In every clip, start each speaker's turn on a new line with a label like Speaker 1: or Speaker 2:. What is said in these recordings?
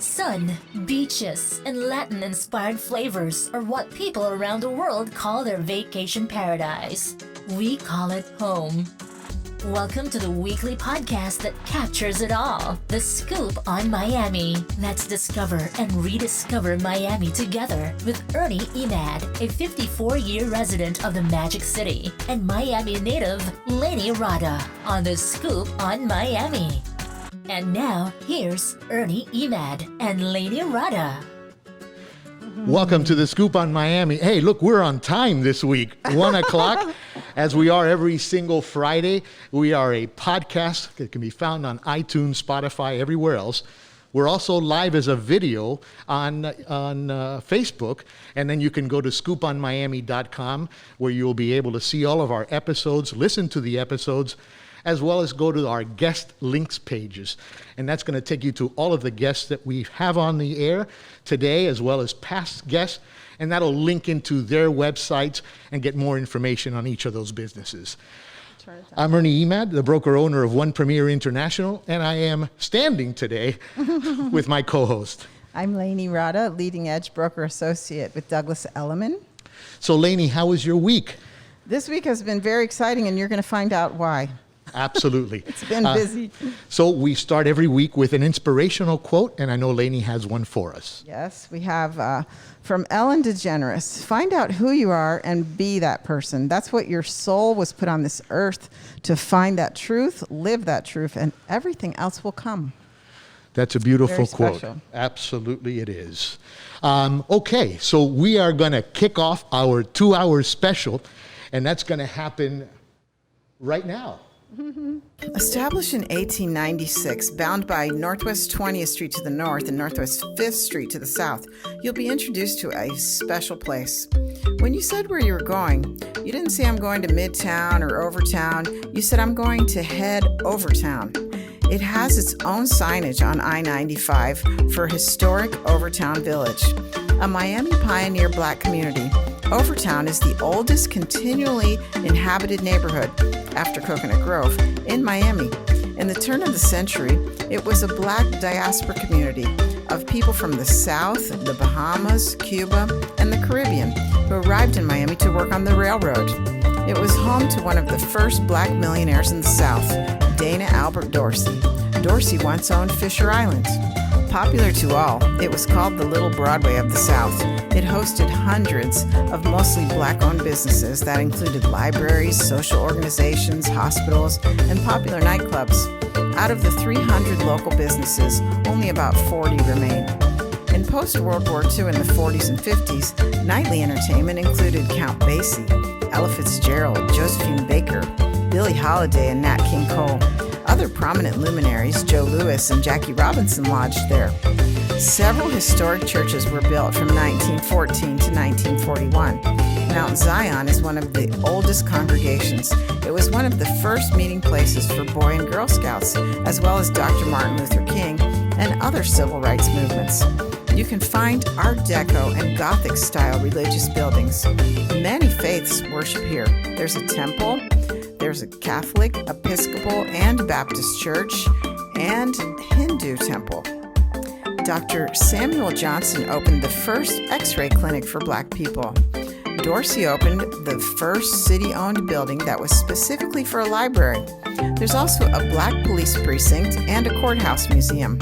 Speaker 1: Sun, beaches, and Latin-inspired flavors are what people around the world call their vacation paradise. We call it home. Welcome to the weekly podcast that captures it all. The Scoop on Miami. Let's discover and rediscover Miami together with Ernie Emad, a 54-year resident of the Magic City, and Miami native Laney Rada on The Scoop on Miami. And now, here's Ernie Emad and Laney Rada.
Speaker 2: Welcome to The Scoop on Miami. Hey, look, we're on time this week, 1 o'clock. As we are every single Friday, we are a podcast that can be found on iTunes, Spotify, everywhere else. We're also live as a video on Facebook, and then you can go to scooponmiami.com where you'll be able to see all of our episodes, listen to the episodes, as well as go to our guest links pages. And that's going to take you to all of the guests that we have on the air today, as well as past guests. And that'll link into their websites and get more information on each of those businesses. I'm Ernie Emad, the broker owner of One Premier International, and I am standing today with my co-host.
Speaker 3: I'm Laney Rada, leading edge broker associate with Douglas Elliman.
Speaker 2: So Laney, how was your week?
Speaker 3: This week has been very exciting, and you're going to find out why.
Speaker 2: Absolutely.
Speaker 3: It's been busy.
Speaker 2: So we start every week with an inspirational quote, and I know Laney has one for us.
Speaker 3: Yes, we have from Ellen DeGeneres. Find out who you are and be that person. That's what your soul was put on this earth to find that truth, live that truth, and everything else will come.
Speaker 2: That's a beautiful
Speaker 3: Very
Speaker 2: quote.
Speaker 3: special.
Speaker 2: Absolutely it is. Okay, so we are going to kick off our 2-hour special, and that's going to happen right now.
Speaker 3: Established in 1896, bound by Northwest 20th Street to the north and Northwest 5th Street to the south, you'll be introduced to a special place. When you said where you were going, you didn't say I'm going to Midtown or Overtown. You said I'm going to head Overtown. It has its own signage on I-95 for Historic Overtown Village, a Miami pioneer black community. Overtown is the oldest continually inhabited neighborhood after Coconut Grove in Miami. In the turn of the century, it was a black diaspora community of people from the South, the Bahamas, Cuba, and the Caribbean who arrived in Miami to work on the railroad. It was home to one of the first black millionaires in the South, Dana Albert Dorsey. Dorsey once owned Fisher Island. Popular to all, it was called the Little Broadway of the South. It hosted hundreds of mostly black-owned businesses that included libraries, social organizations, hospitals, and popular nightclubs. Out of the 300 local businesses, only about 40 remain. In post-World War II in the 40s and 50s, nightly entertainment included Count Basie, Ella Fitzgerald, Josephine Baker, Billie Holiday, and Nat King Cole. Other prominent luminaries, Joe Louis and Jackie Robinson, lodged there. Several historic churches were built from 1914 to 1941. Mount Zion is one of the oldest congregations. It was one of the first meeting places for Boy and Girl Scouts, as well as Dr. Martin Luther King and other civil rights movements. You can find Art Deco and Gothic-style religious buildings. Many faiths worship here. There's a temple, there's a Catholic, Episcopal, and Baptist church, and Hindu temple. Dr. Samuel Johnson opened the first X-ray clinic for black people. Dorsey opened the first city-owned building that was specifically for a library. There's also a black police precinct and a courthouse museum.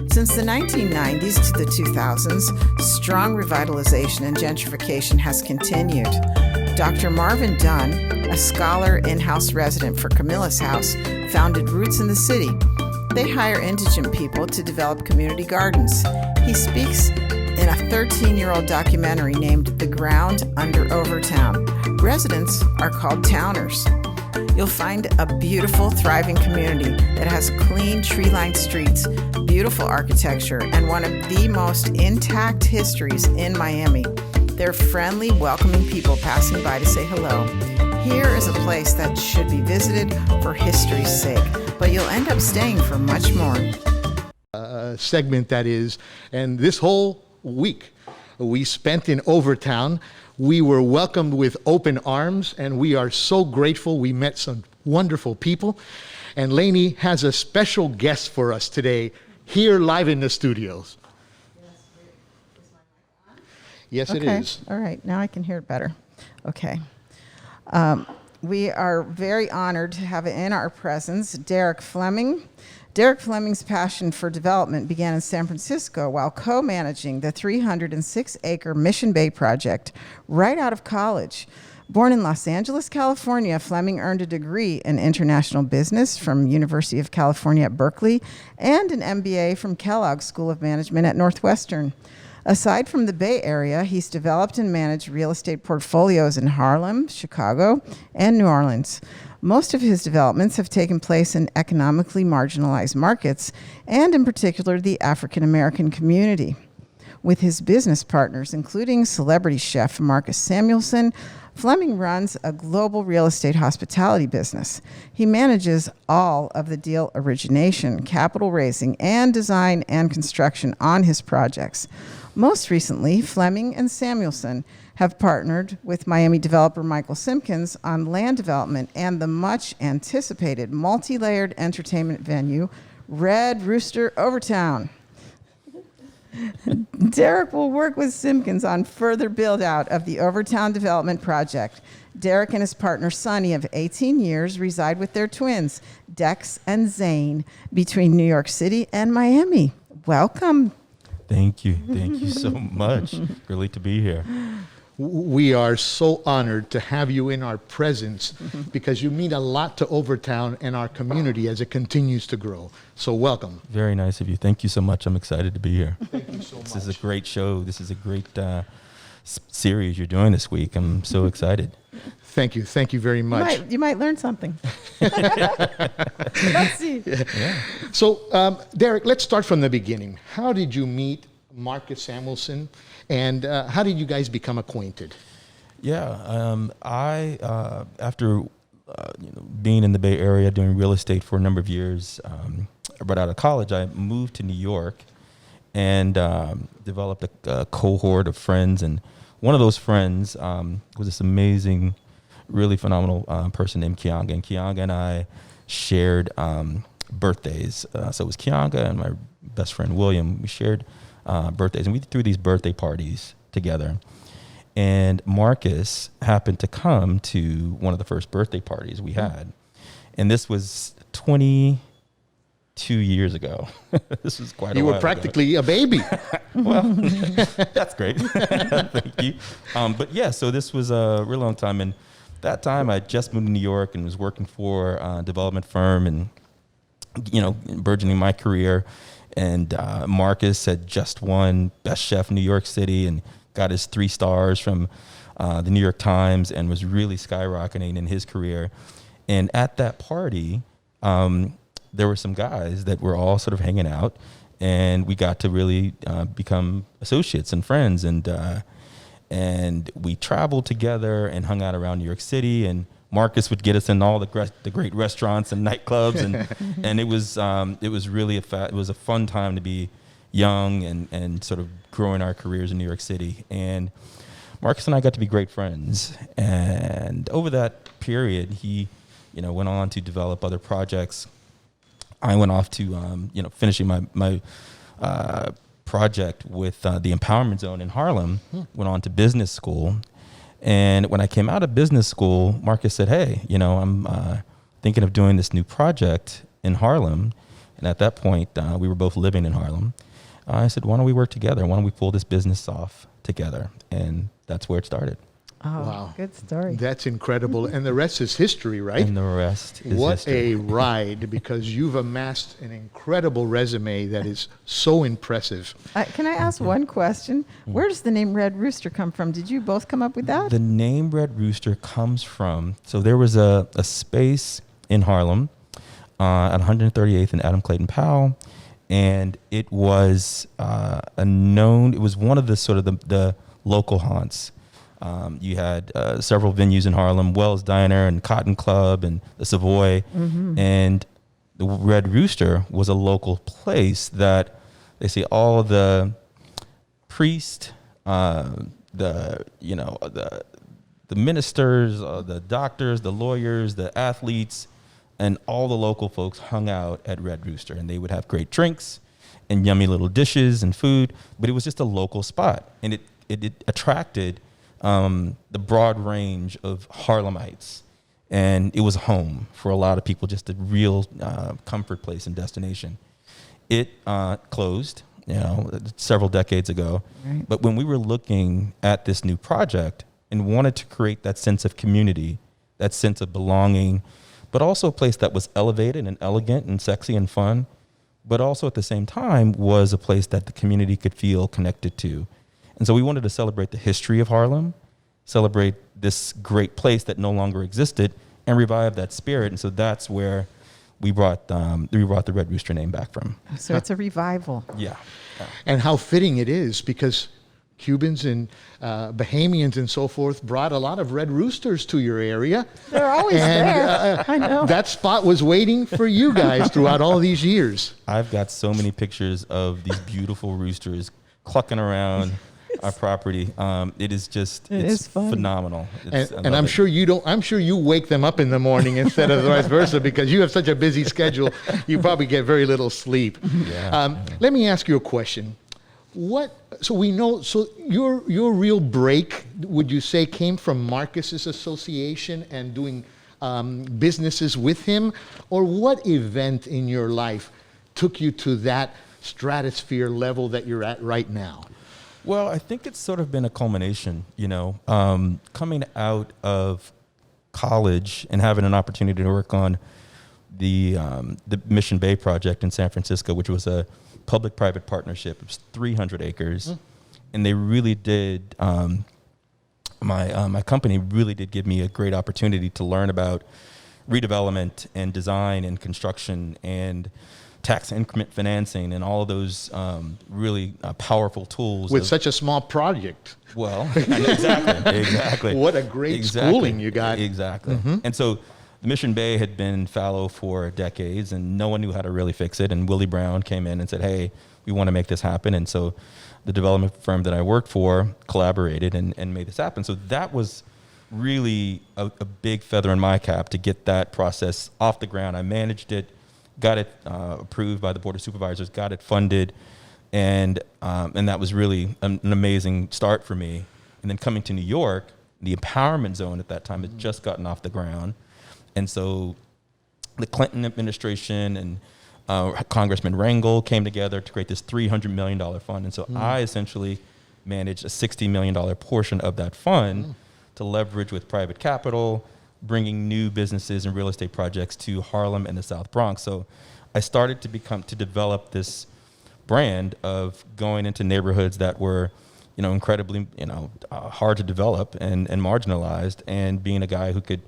Speaker 3: Since the 1990s to the 2000s, strong revitalization and gentrification has continued. Dr. Marvin Dunn, a scholar in-house resident for Camilla's House, founded Roots in the City. They hire indigent people to develop community gardens. He speaks in a 13-year-old documentary named The Ground Under Overtown. Residents are called towners. You'll find a beautiful, thriving community that has clean, tree-lined streets, beautiful architecture, and one of the most intact histories in Miami. They're friendly, welcoming people passing by to say hello. Here is a place that should be visited for history's sake, but you'll end up staying for much more.
Speaker 2: Segment that is, and this whole week we spent in Overtown. We were welcomed with open arms, and we are so grateful. We met some wonderful people, and Laney has a special guest for us today here live in the studios. Yes, it
Speaker 3: Okay.
Speaker 2: is.
Speaker 3: All right. Now I can hear it better. Okay. We are very honored to have in our presence Derek Fleming. Derek Fleming's passion for development began in San Francisco while co-managing the 306-acre Mission Bay project right out of college. Born in Los Angeles, California, Fleming earned a degree in international business from University of California at Berkeley and an MBA from Kellogg School of Management at Northwestern. Aside from the Bay Area, he's developed and managed real estate portfolios in Harlem, Chicago, and New Orleans. Most of his developments have taken place in economically marginalized markets, and in particular, the African American community. With his business partners, including celebrity chef Marcus Samuelsson, Fleming runs a global real estate hospitality business. He manages all of the deal origination, capital raising, and design and construction on his projects. Most recently, Fleming and Samuelsson have partnered with Miami developer Michael Simpkins on land development and the much-anticipated multi-layered entertainment venue, Redrooster Overtown. Derek will work with Simpkins on further build-out of the Overtown development project. Derek and his partner Sonny of 18 years reside with their twins, Dex and Zane, between New York City and Miami. Welcome.
Speaker 4: Thank you. Thank you so much. Really to be here.
Speaker 2: We are so honored to have you in our presence because you mean a lot to Overtown and our community as it continues to grow. So welcome.
Speaker 4: Very nice of you. Thank you so much. I'm excited to be here.
Speaker 2: Thank you so much.
Speaker 4: This is a great show. This is a great series you're doing this week. I'm so excited.
Speaker 2: Thank you. Thank you very much.
Speaker 3: You might learn something. Let's see.
Speaker 4: Yeah.
Speaker 2: So, Derek, let's start from the beginning. How did you meet Marcus Samuelsson, and how did you guys become acquainted?
Speaker 4: Yeah. After being in the Bay Area doing real estate for a number of years, right out of college, I moved to New York and developed a cohort of friends. And one of those friends was this amazing, really phenomenal person named Kianga. And Kianga and I shared birthdays. So it was Kianga and my best friend William. We shared birthdays, and we threw these birthday parties together. And Marcus happened to come to one of the first birthday parties we had. And this was 22 years ago. This was quite a while
Speaker 2: You were practically a baby.
Speaker 4: Well, that's great. Thank you. But yeah, so this was a real long time. And that time I just moved to New York and was working for a development firm and, burgeoning my career. And Marcus had just won Best Chef New York City and got his 3 stars from the New York Times and was really skyrocketing in his career. And at that party, there were some guys that were all sort of hanging out, and we got to really become associates and friends. And we traveled together and hung out around New York City, and Marcus would get us in all the great restaurants and nightclubs, and it was really it was a fun time to be young and sort of growing our careers in New York City. And Marcus and I got to be great friends. And over that period, he, went on to develop other projects. I went off to finishing my project with the Empowerment Zone in Harlem. Went on to business school. And when I came out of business school, Marcus said, hey, I'm thinking of doing this new project in Harlem. And at that point, we were both living in Harlem. I said, why don't we work together? Why don't we pull this business off together? And that's where it started.
Speaker 3: Oh,
Speaker 2: Wow.
Speaker 3: Good story.
Speaker 2: That's incredible. And the rest is history, right?
Speaker 4: And the rest is
Speaker 2: What
Speaker 4: history.
Speaker 2: a ride, because you've amassed an incredible resume that is so impressive.
Speaker 3: Can I ask one question? Where does the name Red Rooster come from? Did you both come up with that?
Speaker 4: The name Red Rooster comes from, so there was a space in Harlem at 138th and Adam Clayton Powell, and it was it was one of the sort of the local haunts. You had several venues in Harlem, Wells Diner and Cotton Club and the Savoy. And the Red Rooster was a local place that they say all the priests, the ministers, the doctors, the lawyers, the athletes, and all the local folks hung out at Red Rooster, and they would have great drinks and yummy little dishes and food, but it was just a local spot. And it attracted the broad range of Harlemites. And it was a home for a lot of people, just a real comfort place and destination. It closed, several decades ago.
Speaker 3: Right.
Speaker 4: But when we were looking at this new project and wanted to create that sense of community, that sense of belonging, but also a place that was elevated and elegant and sexy and fun, but also at the same time was a place that the community could feel connected to. And so we wanted to celebrate the history of Harlem, celebrate this great place that no longer existed, and revive that spirit. And so that's where we brought the Red Rooster name back from.
Speaker 3: So it's a revival.
Speaker 4: Yeah.
Speaker 2: And how fitting it is, because Cubans and Bahamians and so forth brought a lot of Red Roosters to your area.
Speaker 3: They're always there. I know.
Speaker 2: That spot was waiting for you guys throughout all these years.
Speaker 4: I've got so many pictures of these beautiful roosters clucking around our property. It is
Speaker 3: fun.
Speaker 4: phenomenal.
Speaker 2: And I'm sure you don't. I'm sure you wake them up in the morning instead of vice versa, because you have such a busy schedule. You probably get very little sleep.
Speaker 4: Yeah.
Speaker 2: Let me ask you a question. So your real break, would you say, came from Marcus's association and doing businesses with him, or what event in your life took you to that stratosphere level that you're at right now?
Speaker 4: Well, I think it's sort of been a culmination, coming out of college and having an opportunity to work on the Mission Bay project in San Francisco, which was a public-private partnership. It was 300 acres, and they really did. My company really did give me a great opportunity to learn about redevelopment and design and construction and tax increment financing and all of those really powerful tools.
Speaker 2: With such a small project.
Speaker 4: Well, exactly.
Speaker 2: What a great schooling you got.
Speaker 4: Exactly. And so the Mission Bay had been fallow for decades, and no one knew how to really fix it. And Willie Brown came in and said, hey, we want to make this happen. And so the development firm that I worked for collaborated and made this happen. So that was really a big feather in my cap to get that process off the ground. I managed it, got it approved by the Board of Supervisors, got it funded, and that was really an amazing start for me. And then coming to New York, the empowerment zone at that time had just gotten off the ground. And so the Clinton administration and Congressman Rangel came together to create this $300 million fund. And so I essentially managed a $60 million portion of that fund to leverage with private capital, bringing new businesses and real estate projects to Harlem and the South Bronx. So I started to develop this brand of going into neighborhoods that were, incredibly, hard to develop and marginalized, and being a guy who could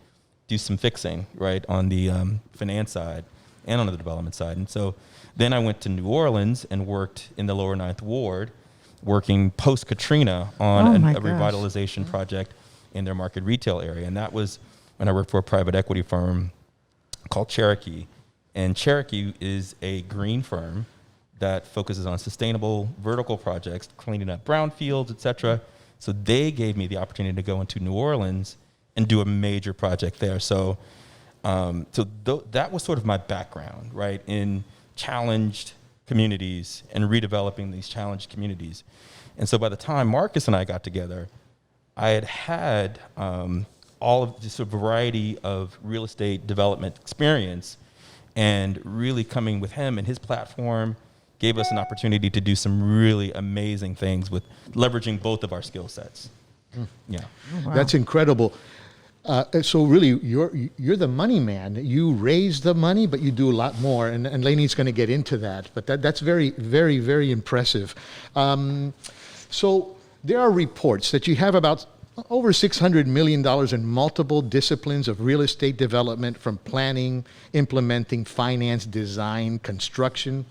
Speaker 4: do some fixing, right, on the finance side and on the development side. And so then I went to New Orleans and worked in the lower Ninth Ward, working post-Katrina on a revitalization project in their market retail area. And that was when I worked for a private equity firm called Cherokee. And Cherokee is a green firm that focuses on sustainable vertical projects, cleaning up brownfields, et cetera. So they gave me the opportunity to go into New Orleans and do a major project there. So that was sort of my background, right, in challenged communities and redeveloping these challenged communities. And so by the time Marcus and I got together, I had all of this variety of real estate development experience, and really coming with him and his platform gave us an opportunity to do some really amazing things with leveraging both of our skill sets. Yeah.
Speaker 3: Oh, wow.
Speaker 2: That's incredible. So really, you're the money man. You raise the money, but you do a lot more. And Laney's going to get into that. But that's very, very, very impressive. So there are reports that you have about over $600 million in multiple disciplines of real estate development, from planning, implementing, finance, design, construction.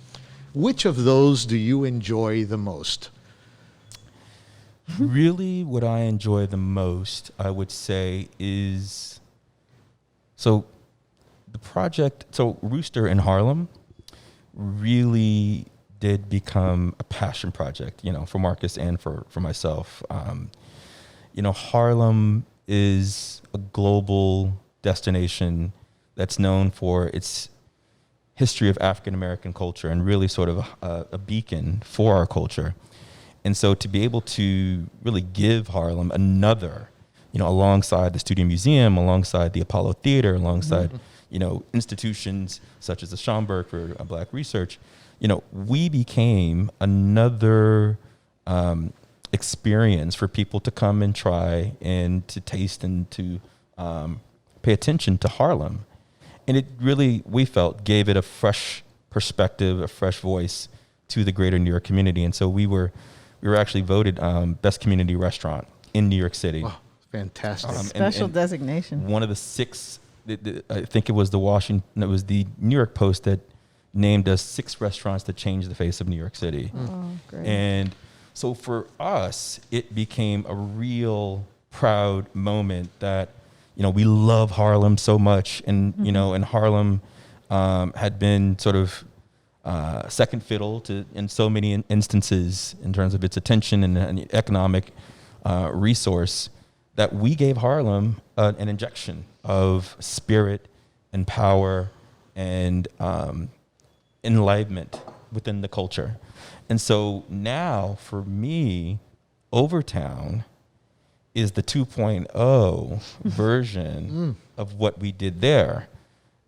Speaker 2: Which of those do you enjoy the most?
Speaker 4: Really, what I enjoy the most, I would say, is the project. So Rooster in Harlem really did become a passion project, for Marcus and for myself. Harlem is a global destination that's known for its history of African American culture, and really sort of a beacon for our culture. And so to be able to really give Harlem another, alongside the Studio Museum, alongside the Apollo Theater, alongside, institutions such as the Schomburg for Black research, we became another experience for people to come and try and to taste and to pay attention to Harlem. And it really, we felt, gave it a fresh perspective, a fresh voice to the greater New York community. And so we were actually voted best community restaurant in New York City.
Speaker 2: Wow, fantastic.
Speaker 3: Special designation.
Speaker 4: One of the 6, I think it was the New York Post that named us 6 restaurants that changed the face of New York City.
Speaker 3: Oh, great.
Speaker 4: And so for us, it became a real proud moment that, we love Harlem so much. And, and Harlem had been sort of second fiddle to in so many instances in terms of its attention and economic resource, that we gave Harlem an injection of spirit and power and enlivenment within the culture. And so now for me, Overtown is the 2.0 version of what we did there.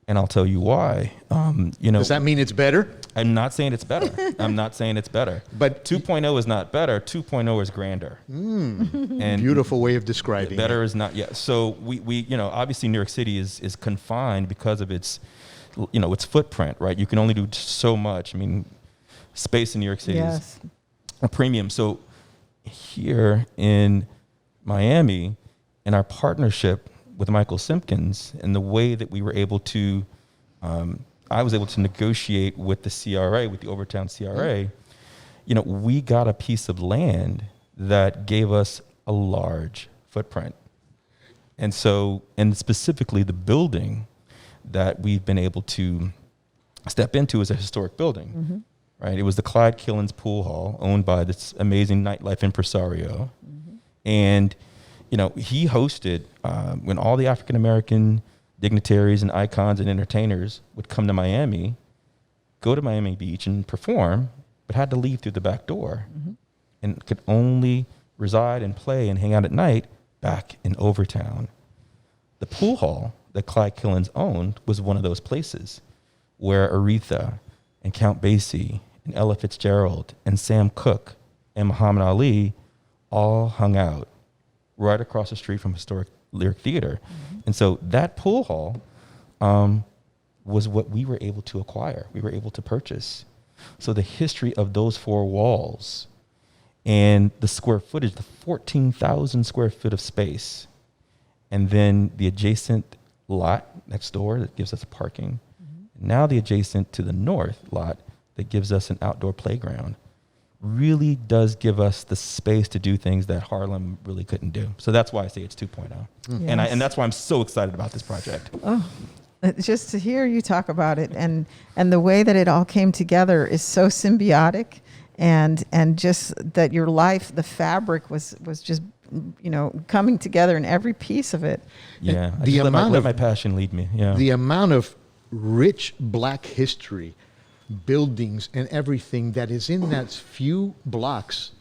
Speaker 4: And I'll tell you why.
Speaker 2: Does that mean it's better?
Speaker 4: I'm not saying it's better. I'm not saying it's better.
Speaker 2: But
Speaker 4: 2.0 is not better. 2.0 is grander. And
Speaker 2: beautiful way of describing
Speaker 4: better
Speaker 2: it.
Speaker 4: is not yet. So we obviously New York City is confined because of its footprint, right? You can only do so much. I mean, space in New York City is a premium. So here in Miami, in our partnership with Michael Simpkins, and the way that we were able to, I was able to negotiate with the CRA, with the Overtown CRA, we got a piece of land that gave us a large footprint. And so, and specifically the building that we've been able to step into is a historic building, right? It was the Clyde Killens Pool Hall, owned by this amazing nightlife impresario. And he hosted when all the African-American dignitaries and icons and entertainers would come to Miami, go to Miami Beach and perform, but had to leave through the back door and could only reside and play and hang out at night back in Overtown. The pool hall that Clyde Killens owned was one of those places where Aretha and Count Basie and Ella Fitzgerald and Sam Cooke and Muhammad Ali all hung out right across the street from Historic Lyric Theater. And so that pool hall was what we were able to acquire. We were able to purchase. So the history of those 4 walls and the square footage, the 14,000 square foot of space, and then the adjacent lot next door that gives us parking. Now the adjacent to the north lot that gives us an outdoor playground really does give us the space to do things that Harlem really couldn't do. So that's why I say it's 2.0. And that's why I'm so excited about this project.
Speaker 3: Oh, just to hear you talk about it and the way that it all came together is so symbiotic, and just that your life, the fabric was just, coming together in every piece of it.
Speaker 4: Yeah.
Speaker 2: Let
Speaker 4: my passion lead me. Yeah.
Speaker 2: The amount of rich Black history, buildings and everything that is in that few blocks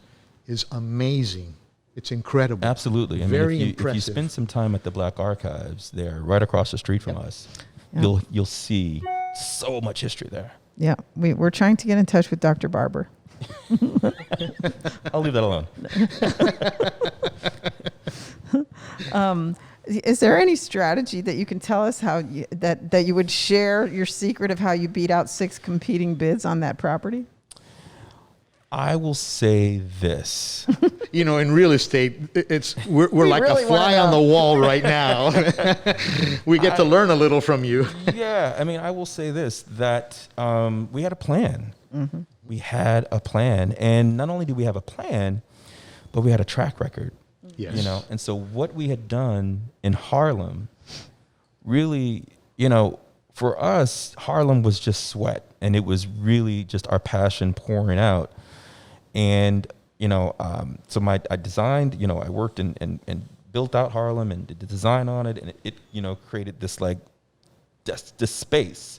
Speaker 2: is amazing. It's incredible.
Speaker 4: Absolutely.
Speaker 2: Very
Speaker 4: if you
Speaker 2: impressive.
Speaker 4: spend some time at the Black Archives there, right across the street from us, you'll see so much history there.
Speaker 3: Yeah, we're trying to get in touch with Dr. Barber.
Speaker 4: I'll leave that alone.
Speaker 3: Is there any strategy that you can tell us how that you would share your secret of how you beat out 6 competing bids on that property?
Speaker 4: I will say this.
Speaker 2: In real estate, we're like
Speaker 3: really
Speaker 2: a fly on the wall right now. We get to learn a little from you.
Speaker 4: Yeah, I will say this, that we had a plan. We had a plan, and not only did we have a plan, but we had a track record.
Speaker 2: Yes.
Speaker 4: And so what we had done in Harlem, really, for us, Harlem was just sweat, and it was really just our passion pouring out. And, so I designed, I worked and built out Harlem and did the design on it, and it created this this space.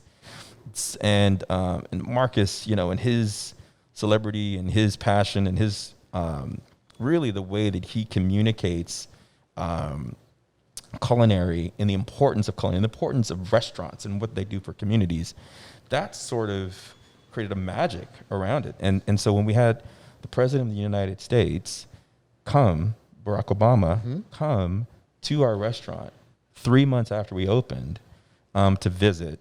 Speaker 4: And Marcus, and his celebrity and his passion and his really the way that he communicates culinary and the importance of culinary, and the importance of restaurants and what they do for communities, that sort of created a magic around it. And so when we had the President of the United States come, Barack Obama, come to our restaurant 3 months after we opened to visit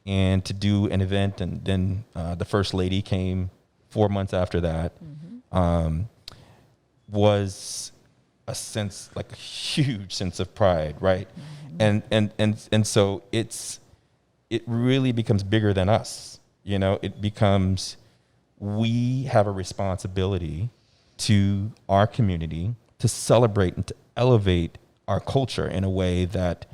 Speaker 4: and to do an event, and then the First Lady came 4 months after that, was a sense, like a huge sense of pride, right? And so it really becomes bigger than us. You know, it becomes, we have a responsibility to our community to celebrate and to elevate our culture in a way that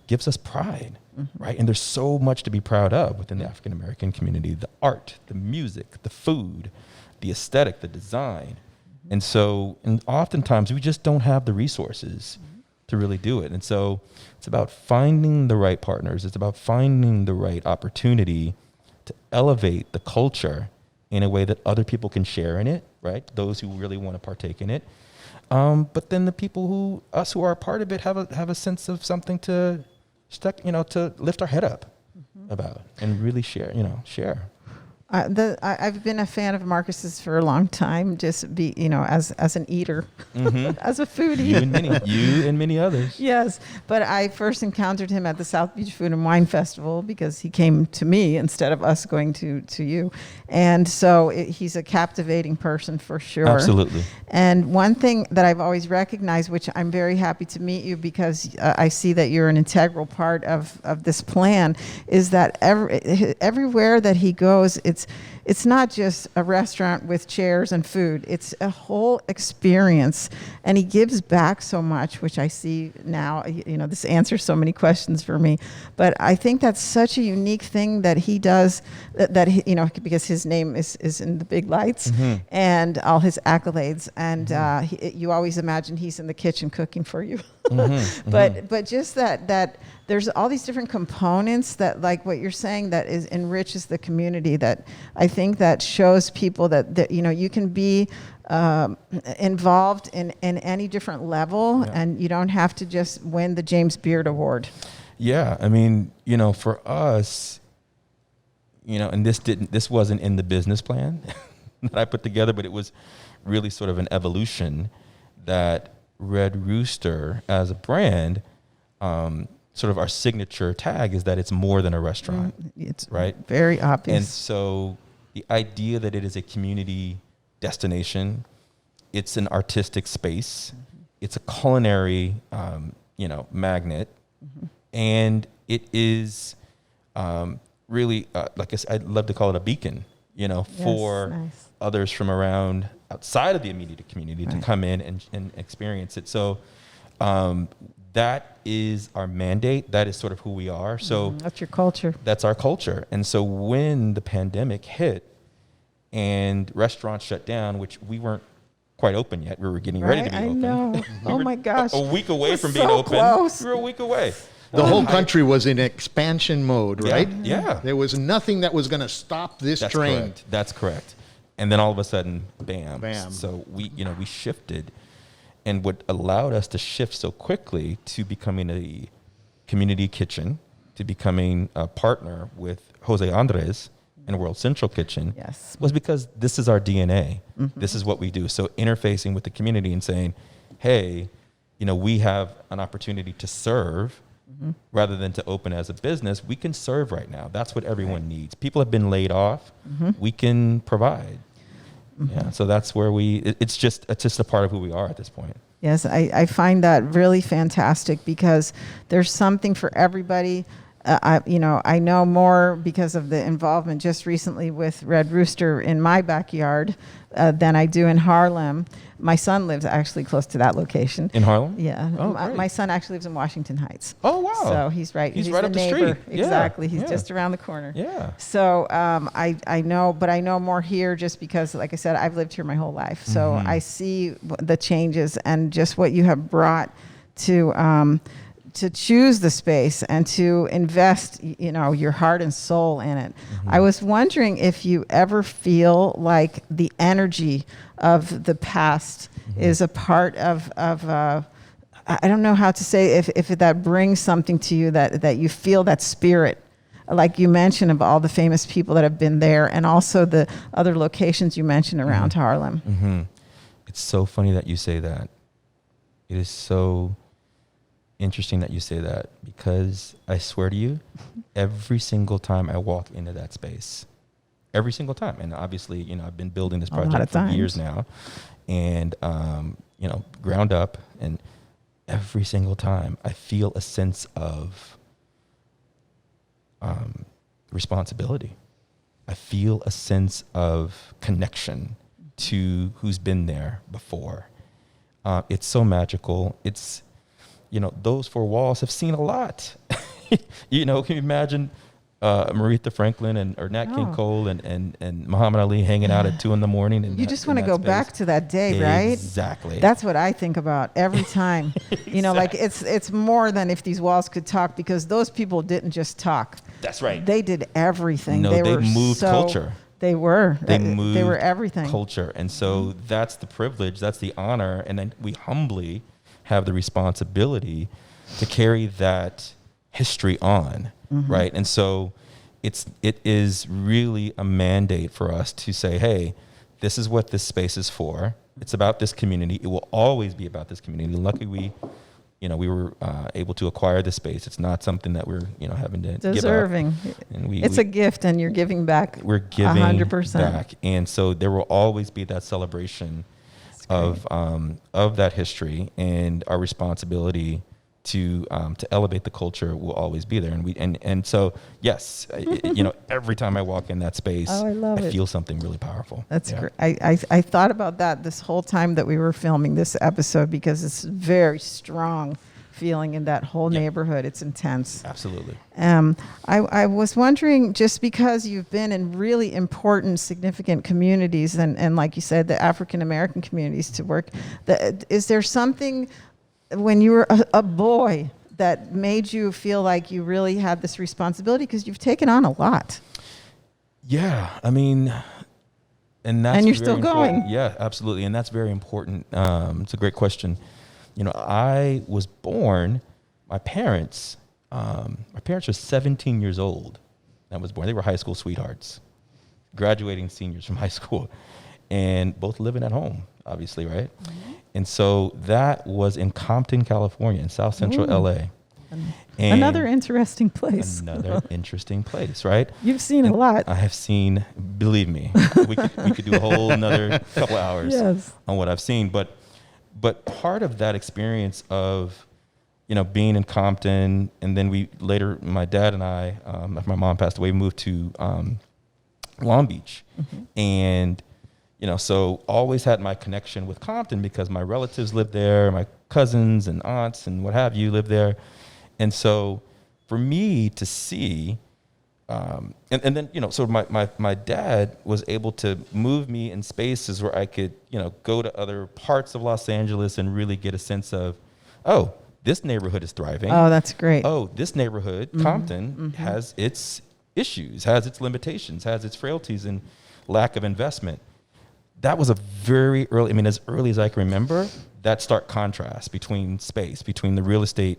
Speaker 4: gives us pride, right? And there's so much to be proud of within the African American community: the art, the music, the food, the aesthetic, the design. And so, and oftentimes we just don't have the resources to really do it. And so it's about finding the right partners. It's about finding the right opportunity to elevate the culture in a way that other people can share in it, right? Those who really want to partake in it. But then the people who are a part of it have a sense of something to to lift our head up about and really share.
Speaker 3: I've been a fan of Marcus's for a long time, just as an eater, as a foodie.
Speaker 4: You and many others.
Speaker 3: Yes, but I first encountered him at the South Beach Food and Wine Festival because he came to me instead of us going to you. And so he's a captivating person for sure.
Speaker 4: Absolutely.
Speaker 3: And one thing that I've always recognized, which I'm very happy to meet you because I see that you're an integral part of this plan, is that everywhere that he goes, it's not just a restaurant with chairs and food. It's a whole experience. And he gives back so much, which I see now. This answers so many questions for me. But I think that's such a unique thing that he does, because his name is in the big lights and all his accolades. And you always imagine he's in the kitchen cooking for you. But just that there's all these different components that, like what you're saying, that enriches the community, that I think that shows people that you can be involved in any different level, and you don't have to just win the James Beard Award.
Speaker 4: Yeah, I mean, for us, and this wasn't in the business plan that I put together, but it was really sort of an evolution that Redrooster as a brand, sort of our signature tag is that it's more than a restaurant.
Speaker 3: It's
Speaker 4: right?
Speaker 3: Very obvious.
Speaker 4: And so the idea that it is a community destination, it's an artistic space, it's a culinary, magnet, and it is really, like I said, I'd love to call it a beacon, for others from around outside of the immediate community to come in and experience it. So that is our mandate. That is sort of who we are. So
Speaker 3: that's your culture.
Speaker 4: That's our culture. And so when the pandemic hit and restaurants shut down, which we weren't quite open yet, we were getting ready to be open.
Speaker 3: I know. Oh my gosh.
Speaker 4: A week away from being open.
Speaker 3: Close.
Speaker 4: We were a week away.
Speaker 2: The whole country was in expansion mode, right?
Speaker 4: Yeah.
Speaker 2: There was nothing that was going to stop this train.
Speaker 4: Correct. That's correct. And then all of a sudden, bam.
Speaker 2: Bam.
Speaker 4: So we shifted. And what allowed us to shift so quickly to becoming a community kitchen, to becoming a partner with Jose Andres and World Central Kitchen, was because this is our DNA. This is what we do. So interfacing with the community and saying, hey, we have an opportunity to serve rather than to open as a business. We can serve right now. That's what everyone needs. People have been laid off. We can provide. Yeah, so that's where it's just a part of who we are at this point.
Speaker 3: Yes, I find that really fantastic because there's something for everybody. I know more because of the involvement just recently with Redrooster in my backyard than I do in Harlem. My son lives actually close to that location.
Speaker 4: In Harlem?
Speaker 3: Yeah.
Speaker 4: Oh,
Speaker 3: my son actually lives in Washington Heights.
Speaker 4: Oh, wow.
Speaker 3: So he's right.
Speaker 4: He's right
Speaker 3: the
Speaker 4: up the
Speaker 3: neighbor.
Speaker 4: street.
Speaker 3: Exactly.
Speaker 4: Yeah.
Speaker 3: He's just around the corner.
Speaker 4: Yeah.
Speaker 3: So I know more here just because, like I said, I've lived here my whole life. So I see the changes and just what you have brought to to choose the space and to invest, your heart and soul in it. I was wondering if you ever feel like the energy of the past is a part of I don't know how to say if that brings something to you that you feel that spirit, like you mentioned, of all the famous people that have been there, and also the other locations you mentioned around Harlem.
Speaker 4: It's so funny that you say that. It is so interesting that you say that, because I swear to you, every single time I walk into that space, every single time, and obviously, I've been building this project for years now, and ground up, and every single time I feel a sense of responsibility. I feel a sense of connection to who's been there before. It's so magical. It's, those four walls have seen a lot. Can you imagine Aretha Franklin or Nat King Cole and Muhammad Ali hanging out at 2 a.m. And
Speaker 3: you just want to go back to that day, right?
Speaker 4: Exactly.
Speaker 3: That's what I think about every time.
Speaker 4: Exactly.
Speaker 3: Like it's more than if these walls could talk, because those people didn't just talk.
Speaker 4: That's right.
Speaker 3: They did everything.
Speaker 4: No, they moved culture.
Speaker 3: They were.
Speaker 4: They were
Speaker 3: everything.
Speaker 4: Culture. And so that's the privilege, that's the honor. And then we humbly have the responsibility to carry that history on. Right. And so it is really a mandate for us to say, hey, this is what this space is for. It's about this community. It will always be about this community. Luckily, we were able to acquire the space. It's not something that we're, having to
Speaker 3: deserving.
Speaker 4: give up. And
Speaker 3: it's a gift, and you're giving back.
Speaker 4: We're giving
Speaker 3: 100%
Speaker 4: back. And so there will always be that celebration of that history, and our responsibility to elevate the culture will always be there. And so yes, every time I walk in that space, I feel something really powerful.
Speaker 3: That's great. I thought about that this whole time that we were filming this episode, because it's very strong feeling in that whole neighborhood. It's intense.
Speaker 4: Absolutely.
Speaker 3: I was wondering, just because you've been in really important, significant communities, and like you said, the African American communities to work, is there something when you were a boy that made you feel like you really had this responsibility, because you've taken on a lot?
Speaker 4: Yeah, I mean, and
Speaker 3: you're still going.
Speaker 4: Yeah, absolutely, and that's very important. It's a great question. I was born. My parents were 17 years old. I was born. They were high school sweethearts, graduating seniors from high school, and both living at home, obviously, right? And so that was in Compton, California, in South Central LA. And
Speaker 3: another interesting place.
Speaker 4: Another interesting place, right?
Speaker 3: You've seen a lot.
Speaker 4: I have seen, believe me, we could do a whole another couple hours on what I've seen. But part of that experience of, being in Compton, and then my dad and I, after my mom passed away, moved to Long Beach. And so always had my connection with Compton because my relatives lived there, my cousins and aunts and what have you lived there. And so for me to see, and then, so my dad was able to move me in spaces where I could, go to other parts of Los Angeles and really get a sense of, oh, this neighborhood is thriving.
Speaker 3: Oh, that's great.
Speaker 4: Oh, this neighborhood, Compton, has its issues, has its limitations, has its frailties and lack of investment. That was a very early, as early as I can remember, that stark contrast between space, between the real estate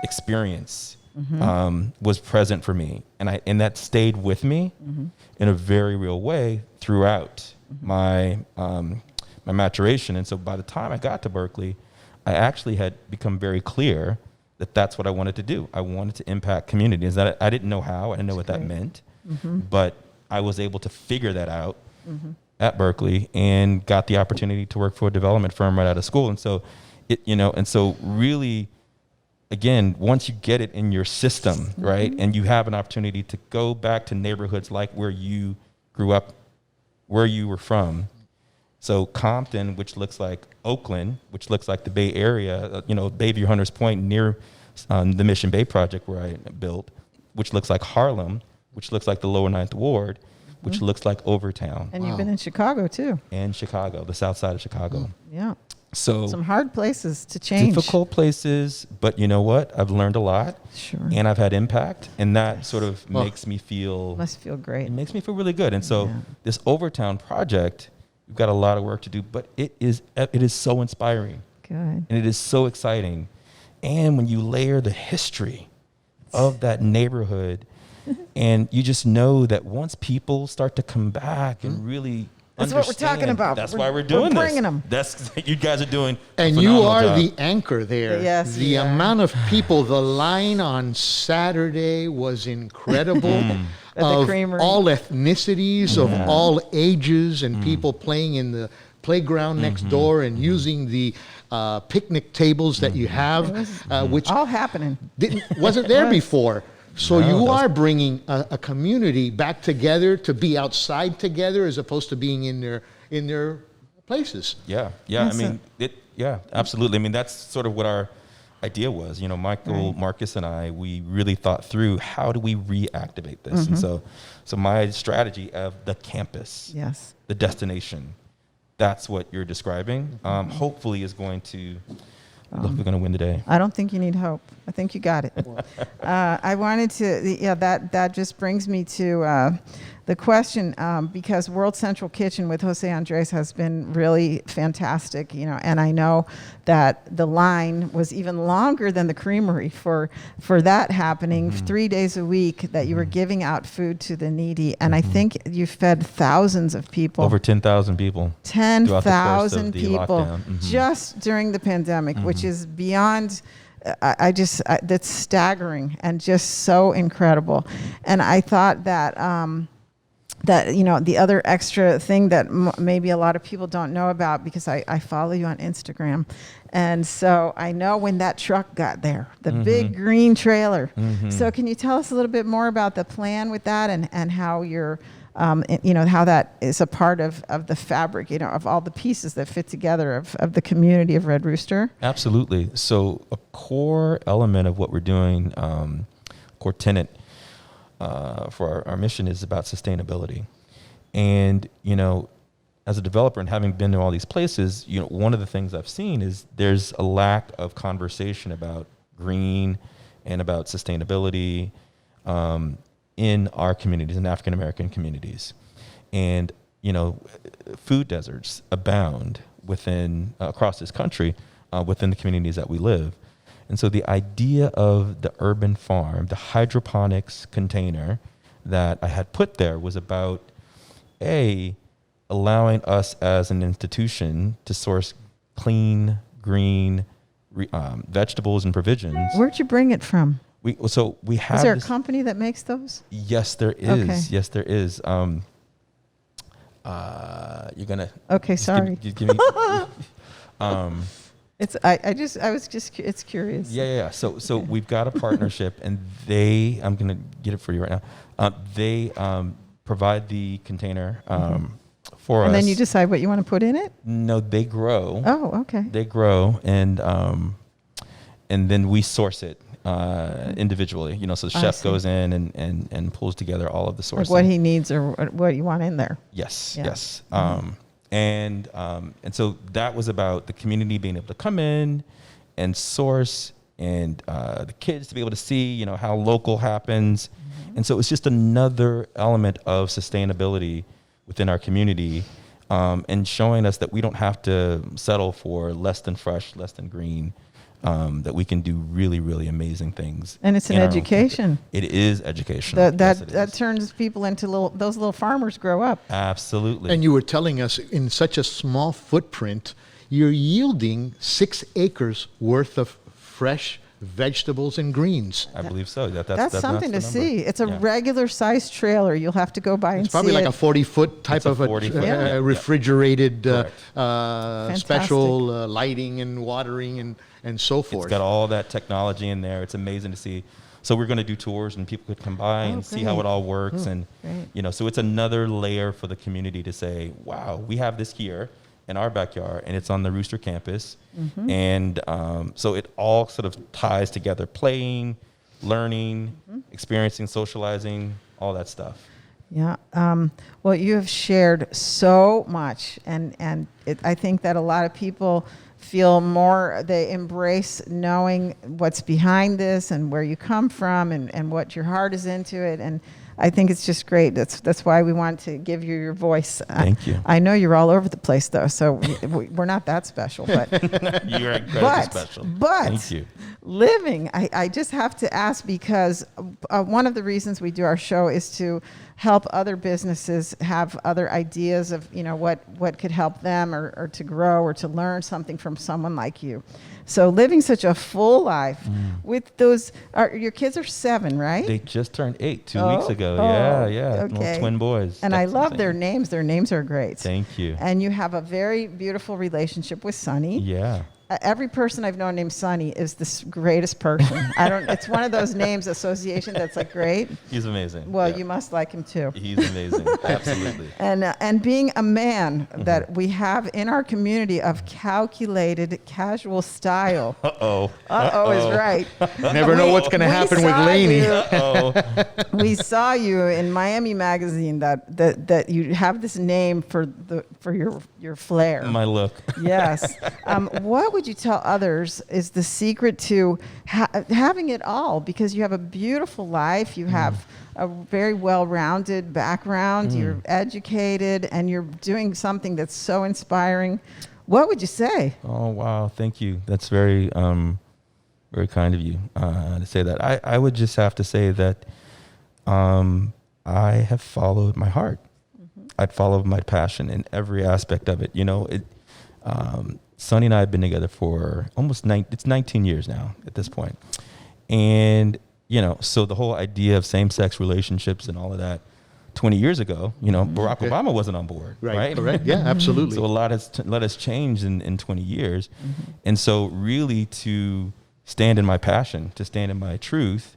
Speaker 4: experience was present for me. And that stayed with me in a very real way throughout my maturation. And so by the time I got to Berkeley, I actually had become very clear that that's what I wanted to do. I wanted to impact communities. That I didn't know how, I didn't know what that meant, but I was able to figure that out at Berkeley, and got the opportunity to work for a development firm right out of school. And so really, again, once you get it in your system, right, and you have an opportunity to go back to neighborhoods like where you grew up, where you were from. So Compton, which looks like Oakland, which looks like the Bay Area, Bayview Hunters Point near the Mission Bay project where I built, which looks like Harlem, which looks like the Lower Ninth Ward, which looks like Overtown.
Speaker 3: And you've been in Chicago too.
Speaker 4: And Chicago, the south side of Chicago.
Speaker 3: Yeah.
Speaker 4: So
Speaker 3: some hard places to change.
Speaker 4: difficult places, but you know what? I've learned a lot,
Speaker 3: Sure.
Speaker 4: and I've had impact, and that sort of makes me feel.
Speaker 3: Must feel great.
Speaker 4: It makes me feel really good. And so
Speaker 3: Yeah.
Speaker 4: this Overtown project, we've got a lot of work to do, but it is so inspiring,
Speaker 3: Good.
Speaker 4: and it is so exciting. And when you layer the history of that neighborhood, and you just know that once people start to come back and really
Speaker 3: That's what we're talking
Speaker 4: understand,
Speaker 3: about.
Speaker 4: That's why we're doing
Speaker 3: We're bringing
Speaker 4: this.
Speaker 3: them.
Speaker 4: That's you guys are doing. a
Speaker 2: And you
Speaker 4: phenomenal
Speaker 2: are
Speaker 4: job.
Speaker 2: the anchor there.
Speaker 3: Yes,
Speaker 2: the
Speaker 3: we are.
Speaker 2: amount of people, the line on Saturday was incredible.
Speaker 3: At the
Speaker 2: Of
Speaker 3: Creamery.
Speaker 2: all ethnicities, of all ages, and people playing in the playground next door and using the picnic tables that you have, which
Speaker 3: All happening.
Speaker 2: wasn't there
Speaker 3: was.
Speaker 2: before. So
Speaker 4: No,
Speaker 2: you
Speaker 4: that's-
Speaker 2: are bringing a community back together to be outside together as opposed to being in their places.
Speaker 4: Yeah.
Speaker 3: That's
Speaker 4: I mean, absolutely. I mean, that's sort of what our idea was. You know, Michael,
Speaker 3: Right.
Speaker 4: Marcus, and I, we really thought through how do we reactivate this, and so my strategy of the campus,
Speaker 3: Yes.
Speaker 4: the destination, that's what you're describing. Hopefully, is going to. Look, we're going to win the day.
Speaker 3: I don't think you need hope. I think you got it. I wanted to, that just brings me to the question, because World Central Kitchen with Jose Andres has been really fantastic, and I know that the line was even longer than the Creamery for that happening 3 days a week, that you were giving out food to the needy. And I think you fed thousands of people.
Speaker 4: Over 10,000 people. throughout the course of
Speaker 3: 10,000
Speaker 4: the
Speaker 3: people
Speaker 4: lockdown.
Speaker 3: just during the pandemic, which is beyond. That's staggering and just so incredible. And I thought that the other extra thing that maybe a lot of people don't know about, because I follow you on Instagram, and so I know when that truck got there, the big green trailer. So can you tell us a little bit more about the plan with that, and how you're how that is a part of the fabric, of all the pieces that fit together of the community of Red Rooster?
Speaker 4: Absolutely. So a core element of what we're doing, core tenet for our mission is about sustainability. And, as a developer and having been to all these places, one of the things I've seen is there's a lack of conversation about green and about sustainability in our communities, in African American communities. And, food deserts abound across this country, within the communities that we live. And so the idea of the urban farm, the hydroponics container that I had put there, was about allowing us as an institution to source clean, green vegetables and provisions.
Speaker 3: Where'd you bring it from?
Speaker 4: We have.
Speaker 3: Is there a company that makes those?
Speaker 4: Yes, there is.
Speaker 3: Okay.
Speaker 4: Yes, there is. You're gonna.
Speaker 3: Okay,
Speaker 4: just
Speaker 3: sorry.
Speaker 4: Give me.
Speaker 3: It's curious.
Speaker 4: Yeah. So we've got a partnership, and I'm gonna get it for you right now. They provide the container for us.
Speaker 3: And then you decide what you want to put in it?
Speaker 4: No, they grow.
Speaker 3: Oh, okay.
Speaker 4: They grow, and then we source it individually. So the
Speaker 3: I
Speaker 4: chef
Speaker 3: see.
Speaker 4: goes in and pulls together all of the sourcing.
Speaker 3: Like what he needs or what you want in there.
Speaker 4: Yes,
Speaker 3: Yeah.
Speaker 4: yes. And so that was about the community being able to come in and source, and the kids to be able to see, how local happens. And so it's just another element of sustainability within our community, and showing us that we don't have to settle for less than fresh, less than green, that we can do really, really amazing things.
Speaker 3: And it's an
Speaker 4: in our own
Speaker 3: education.
Speaker 4: community. It is educational.
Speaker 3: That turns people into those little farmers grow up.
Speaker 4: Absolutely.
Speaker 2: And you were telling us in such a small footprint, you're yielding 6 acres worth of fresh vegetables and greens.
Speaker 4: I believe so.
Speaker 3: That's something
Speaker 4: the
Speaker 3: to
Speaker 4: number.
Speaker 3: see. It's a
Speaker 4: Yeah.
Speaker 3: regular sized trailer. You'll have to go by and
Speaker 2: It's probably
Speaker 3: see
Speaker 2: like
Speaker 3: it.
Speaker 2: a 40-foot type
Speaker 4: It's a
Speaker 2: of a
Speaker 4: 40-foot,
Speaker 3: yeah.
Speaker 2: refrigerated
Speaker 4: Correct.
Speaker 2: special lighting and watering and so forth.
Speaker 4: It's got all that technology in there. It's amazing to see. So we're going to do tours, and people could come by and see how
Speaker 3: great.
Speaker 4: it all works. And,
Speaker 3: Great.
Speaker 4: so it's another layer for the community to say, wow, we have this here in our backyard, and it's on the Rooster campus. And so it all sort of ties together: playing, learning, experiencing, socializing, all that stuff.
Speaker 3: Yeah. Well, you have shared so much, and I think that a lot of people feel more, they embrace knowing what's behind this and where you come from and what your heart is into it. And I think it's just great. That's why we want to give you your voice.
Speaker 4: Thank you.
Speaker 3: I know you're all over the place, though, so we're not that special. But
Speaker 4: You're incredibly special.
Speaker 3: But
Speaker 4: Thank you.
Speaker 3: living, I just have to ask, because one of the reasons we do our show is to help other businesses have other ideas of, what could help them or to grow or to learn something from someone like you. So living such a full life with those, your kids are 7, right?
Speaker 4: They just turned 8 2 weeks ago. Yeah.
Speaker 3: Okay.
Speaker 4: Little twin boys.
Speaker 3: And
Speaker 4: That's
Speaker 3: I love
Speaker 4: insane.
Speaker 3: their names. Their names are great.
Speaker 4: Thank you.
Speaker 3: And you have a very beautiful relationship with Sonny.
Speaker 4: Yeah.
Speaker 3: Every person I've known named Sonny is the greatest person. It's one of those names association that's like great.
Speaker 4: He's amazing.
Speaker 3: Well,
Speaker 4: Yeah.
Speaker 3: you must like him too.
Speaker 4: He's amazing. Absolutely.
Speaker 3: And being a man that we have in our community of calculated, casual style.
Speaker 4: Uh-oh.
Speaker 3: Uh-oh is right.
Speaker 2: Never know what's going to happen with
Speaker 3: saw
Speaker 2: Laney.
Speaker 3: you-
Speaker 4: Uh-oh.
Speaker 3: We saw you in Miami Magazine that you have this name for your flair.
Speaker 4: My look.
Speaker 3: Yes. What would you tell others is the secret to having it all? Because you have a beautiful life, you have a very well-rounded background, you're educated, and you're doing something that's so inspiring. What would you say?
Speaker 4: Oh, wow. Thank you. That's very, very kind of you to say that. I would just have to say that I have followed my heart. I'd followed my passion in every aspect of it. Sonny and I have been together for almost it's 19 years now at this point. And, so the whole idea of same-sex relationships and all of that 20 years ago, Barack Obama wasn't on board, right?
Speaker 2: Correct. Yeah, absolutely.
Speaker 4: So a lot has changed in 20 years. And so really to stand in my passion, to stand in my truth,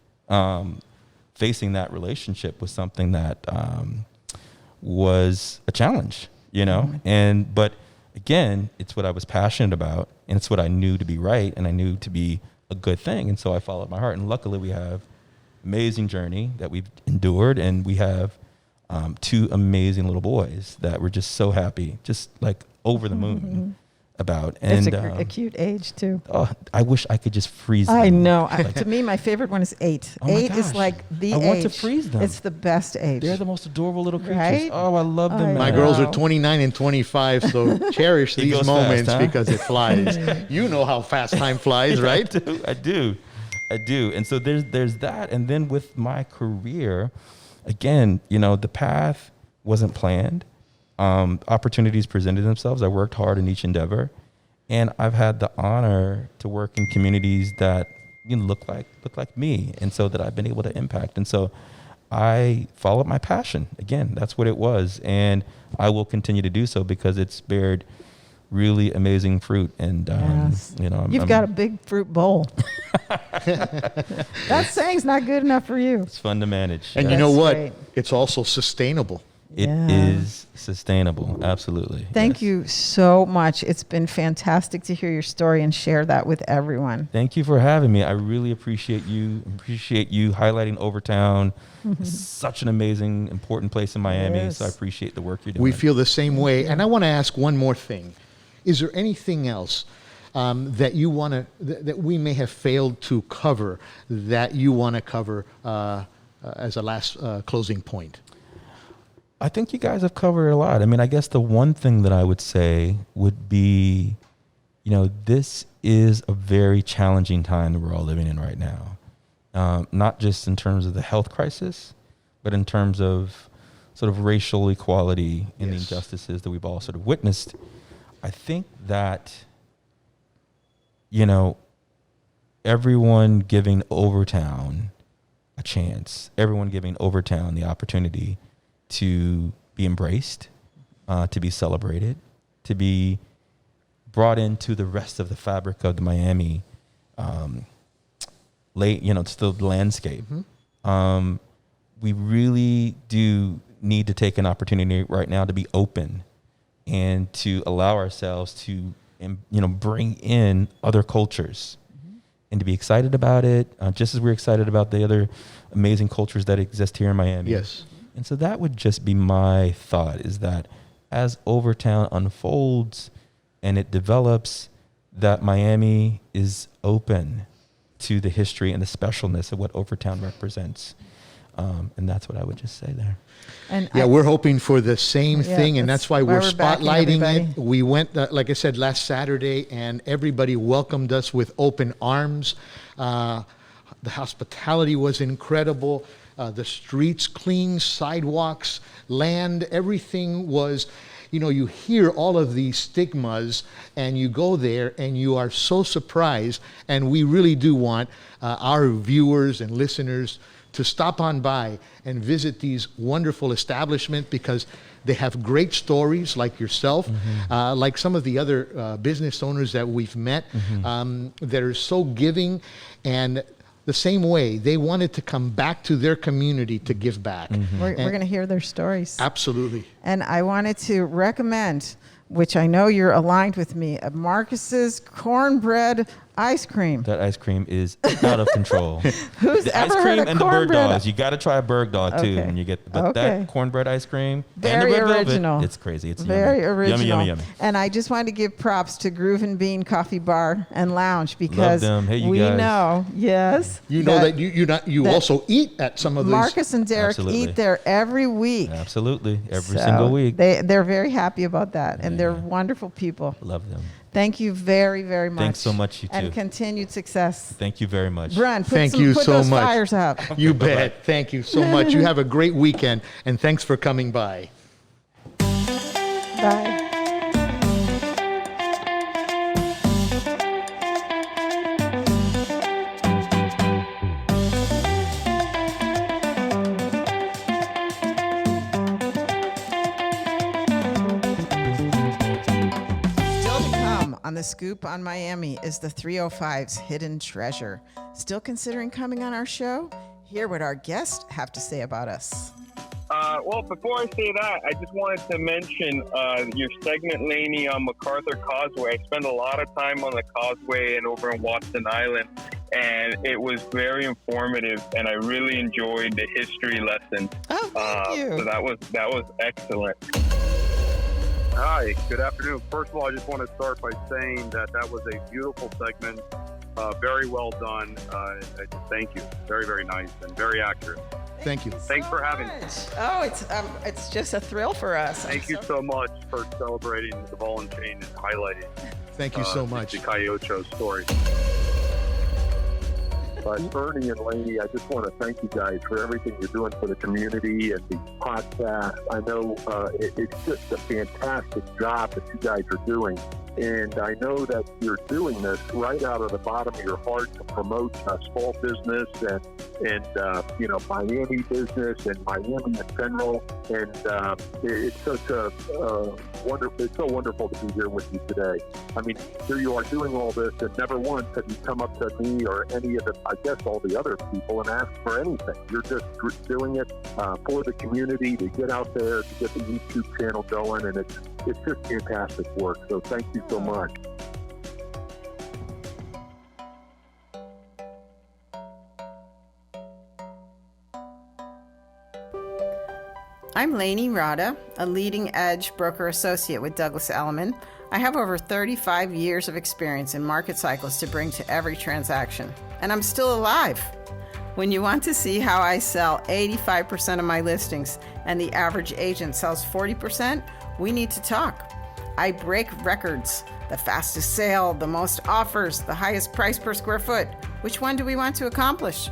Speaker 4: facing that relationship was something that was a challenge, but again, it's what I was passionate about, and it's what I knew to be right, and I knew to be a good thing. And so I followed my heart. And luckily we have amazing journey that we've endured, and we have 2 amazing little boys that we're just so happy, just like over the moon about.
Speaker 3: It's
Speaker 4: And
Speaker 3: a cute age too.
Speaker 4: oh, I wish I could just freeze them.
Speaker 3: I know. To me, my favorite one is 8.
Speaker 4: Oh my
Speaker 3: 8 is
Speaker 4: gosh.
Speaker 3: like the
Speaker 4: I
Speaker 3: age.
Speaker 4: want to freeze them.
Speaker 3: It's the best age.
Speaker 4: They're the most adorable little creatures.
Speaker 3: Right?
Speaker 4: Oh, I love them.
Speaker 3: I
Speaker 4: man.
Speaker 2: My
Speaker 3: know.
Speaker 2: girls are 29 and 25, so cherish
Speaker 4: It
Speaker 2: these
Speaker 4: goes
Speaker 2: moments
Speaker 4: fast, huh?
Speaker 2: because it flies. You know how fast time flies, right?
Speaker 4: I do. And so there's that. And then with my career, again, the path wasn't planned. Opportunities presented themselves. I worked hard in each endeavor, and I've had the honor to work in communities that look like me, and so that I've been able to impact. And so I followed my passion. Again, that's what it was, and I will continue to do so because it's bared really amazing fruit. And
Speaker 3: Yes.
Speaker 4: I'm
Speaker 3: got a big fruit bowl. That saying's not good enough for you.
Speaker 4: It's fun to manage.
Speaker 2: And
Speaker 4: Yeah.
Speaker 2: you know
Speaker 3: That's
Speaker 2: what?
Speaker 3: great.
Speaker 2: It's also sustainable.
Speaker 4: It is sustainable. Absolutely.
Speaker 3: Thank
Speaker 4: Yes.
Speaker 3: you so much. It's been fantastic to hear your story and share that with everyone.
Speaker 4: Thank you for having me. I really appreciate you. Appreciate you highlighting Overtown. It's such an amazing, important place in Miami.
Speaker 3: Yes.
Speaker 4: So I appreciate the work you're doing.
Speaker 2: We feel the same way. And I want to ask one more thing. Is there anything else that you want to, that we may have failed to cover, that you want to cover as a last closing point?
Speaker 4: I think you guys have covered a lot. I mean, I guess the one thing that I would say would be, this is a very challenging time that we're all living in right now. Not just in terms of the health crisis, but in terms of sort of racial equality and the
Speaker 2: Yes.
Speaker 4: injustices that we've all sort of witnessed. I think that, everyone giving Overtown a chance, everyone giving Overtown the opportunity to be embraced, to be celebrated, to be brought into the rest of the fabric of the Miami, still the landscape. We really do need to take an opportunity right now to be open and to allow ourselves to, bring in other cultures and to be excited about it, just as we're excited about the other amazing cultures that exist here in Miami.
Speaker 2: Yes.
Speaker 4: And so that would just be my thought, is that as Overtown unfolds and it develops, that Miami is open to the history and the specialness of what Overtown represents. And that's what I would just say there.
Speaker 3: And
Speaker 2: we're hoping for the same
Speaker 3: Yeah,
Speaker 2: thing, and that's why we're
Speaker 3: backing
Speaker 2: spotlighting
Speaker 3: everybody.
Speaker 2: it. We went, like I said, last Saturday, and everybody welcomed us with open arms. The hospitality was incredible. The streets clean, sidewalks, land, everything was, you hear all of these stigmas, and you go there and you are so surprised. And we really do want our viewers and listeners to stop on by and visit these wonderful establishments, because they have great stories like yourself, like some of the other business owners that we've met, that are so giving, and the same way they wanted to come back to their community to give back.
Speaker 3: we're going to hear their stories.
Speaker 2: Absolutely.
Speaker 3: And I wanted to recommend, which I know you're aligned with me, Marcus's cornbread ice cream.
Speaker 4: That ice cream is out of control.
Speaker 3: Who's
Speaker 4: The
Speaker 3: ever
Speaker 4: ice
Speaker 3: heard
Speaker 4: cream
Speaker 3: of
Speaker 4: and the bird
Speaker 3: cornbread?
Speaker 4: dogs. You got to try a bird dog too
Speaker 3: Okay.
Speaker 4: when you get. But
Speaker 3: Okay.
Speaker 4: that cornbread ice cream
Speaker 3: Very
Speaker 4: and the red
Speaker 3: original.
Speaker 4: velvet, it's crazy. It's
Speaker 3: Very
Speaker 4: yummy.
Speaker 3: original.
Speaker 4: Yummy, yummy.
Speaker 3: And I just wanted to give props to Groovin Bean Coffee Bar and Lounge, because
Speaker 4: them. Hey, you
Speaker 3: we
Speaker 4: guys.
Speaker 3: know, yes,
Speaker 2: You know that you
Speaker 3: that
Speaker 2: also eat at some of these.
Speaker 3: Marcus and Derek
Speaker 4: Absolutely.
Speaker 3: eat there every week.
Speaker 4: Absolutely, every
Speaker 3: So
Speaker 4: single week.
Speaker 3: They're very happy about that, and they're
Speaker 4: Yeah.
Speaker 3: wonderful people.
Speaker 4: Love them.
Speaker 3: Thank you very, very much.
Speaker 4: Thanks so much, you
Speaker 3: And
Speaker 4: too.
Speaker 3: continued success.
Speaker 4: Thank you very much.
Speaker 3: Bryan,
Speaker 2: Thank you
Speaker 3: put
Speaker 2: so
Speaker 3: those
Speaker 2: much.
Speaker 3: flyers out.
Speaker 2: You bet. Thank you so much. You have a great weekend, and thanks for coming by.
Speaker 3: Bye. Still to come on The Scoop on Miami is the 305's hidden treasure. Still considering coming on our show? Hear what our guests have to say about us.
Speaker 5: Well, before I say that, I just wanted to mention your segment, Laney, on MacArthur Causeway. I spent a lot of time on the Causeway and over in Watson Island, and it was very informative, and I really enjoyed the history lesson.
Speaker 3: Oh, thank you.
Speaker 5: So that was excellent.
Speaker 6: Hi, good afternoon. First of all, I just want to start by saying that was a beautiful segment, very well done. Thank you. Very, very nice and very accurate.
Speaker 2: Thank you.
Speaker 6: Thanks for having me.
Speaker 3: Oh, it's just a thrill for us.
Speaker 6: Thank you so much for celebrating the ball and chain and highlighting
Speaker 2: Thank you so much.
Speaker 6: the Coyote story.
Speaker 7: But Bernie and Laney, I just want to thank you guys for everything you're doing for the community and the podcast. I know it's just a fantastic job that you guys are doing. And I know that you're doing this right out of the bottom of your heart to promote small business and Miami business and Miami in general. And it's such a wonderful. It's so wonderful to be here with you today. I mean, here you are doing all this, and never once have you come up to me or any of the, I guess, all the other people and asked for anything. You're just doing it for the community to get out there, to get the YouTube channel going, and it's just fantastic work. So thank you so much.
Speaker 3: I'm Laney Rada, a leading edge broker associate with Douglas Elliman. I have over 35 years of experience in market cycles to bring to every transaction, and I'm still alive. When you want to see how I sell 85% of my listings and the average agent sells 40%, we need to talk. I break records, the fastest sale, the most offers, the highest price per square foot. Which one do we want to accomplish?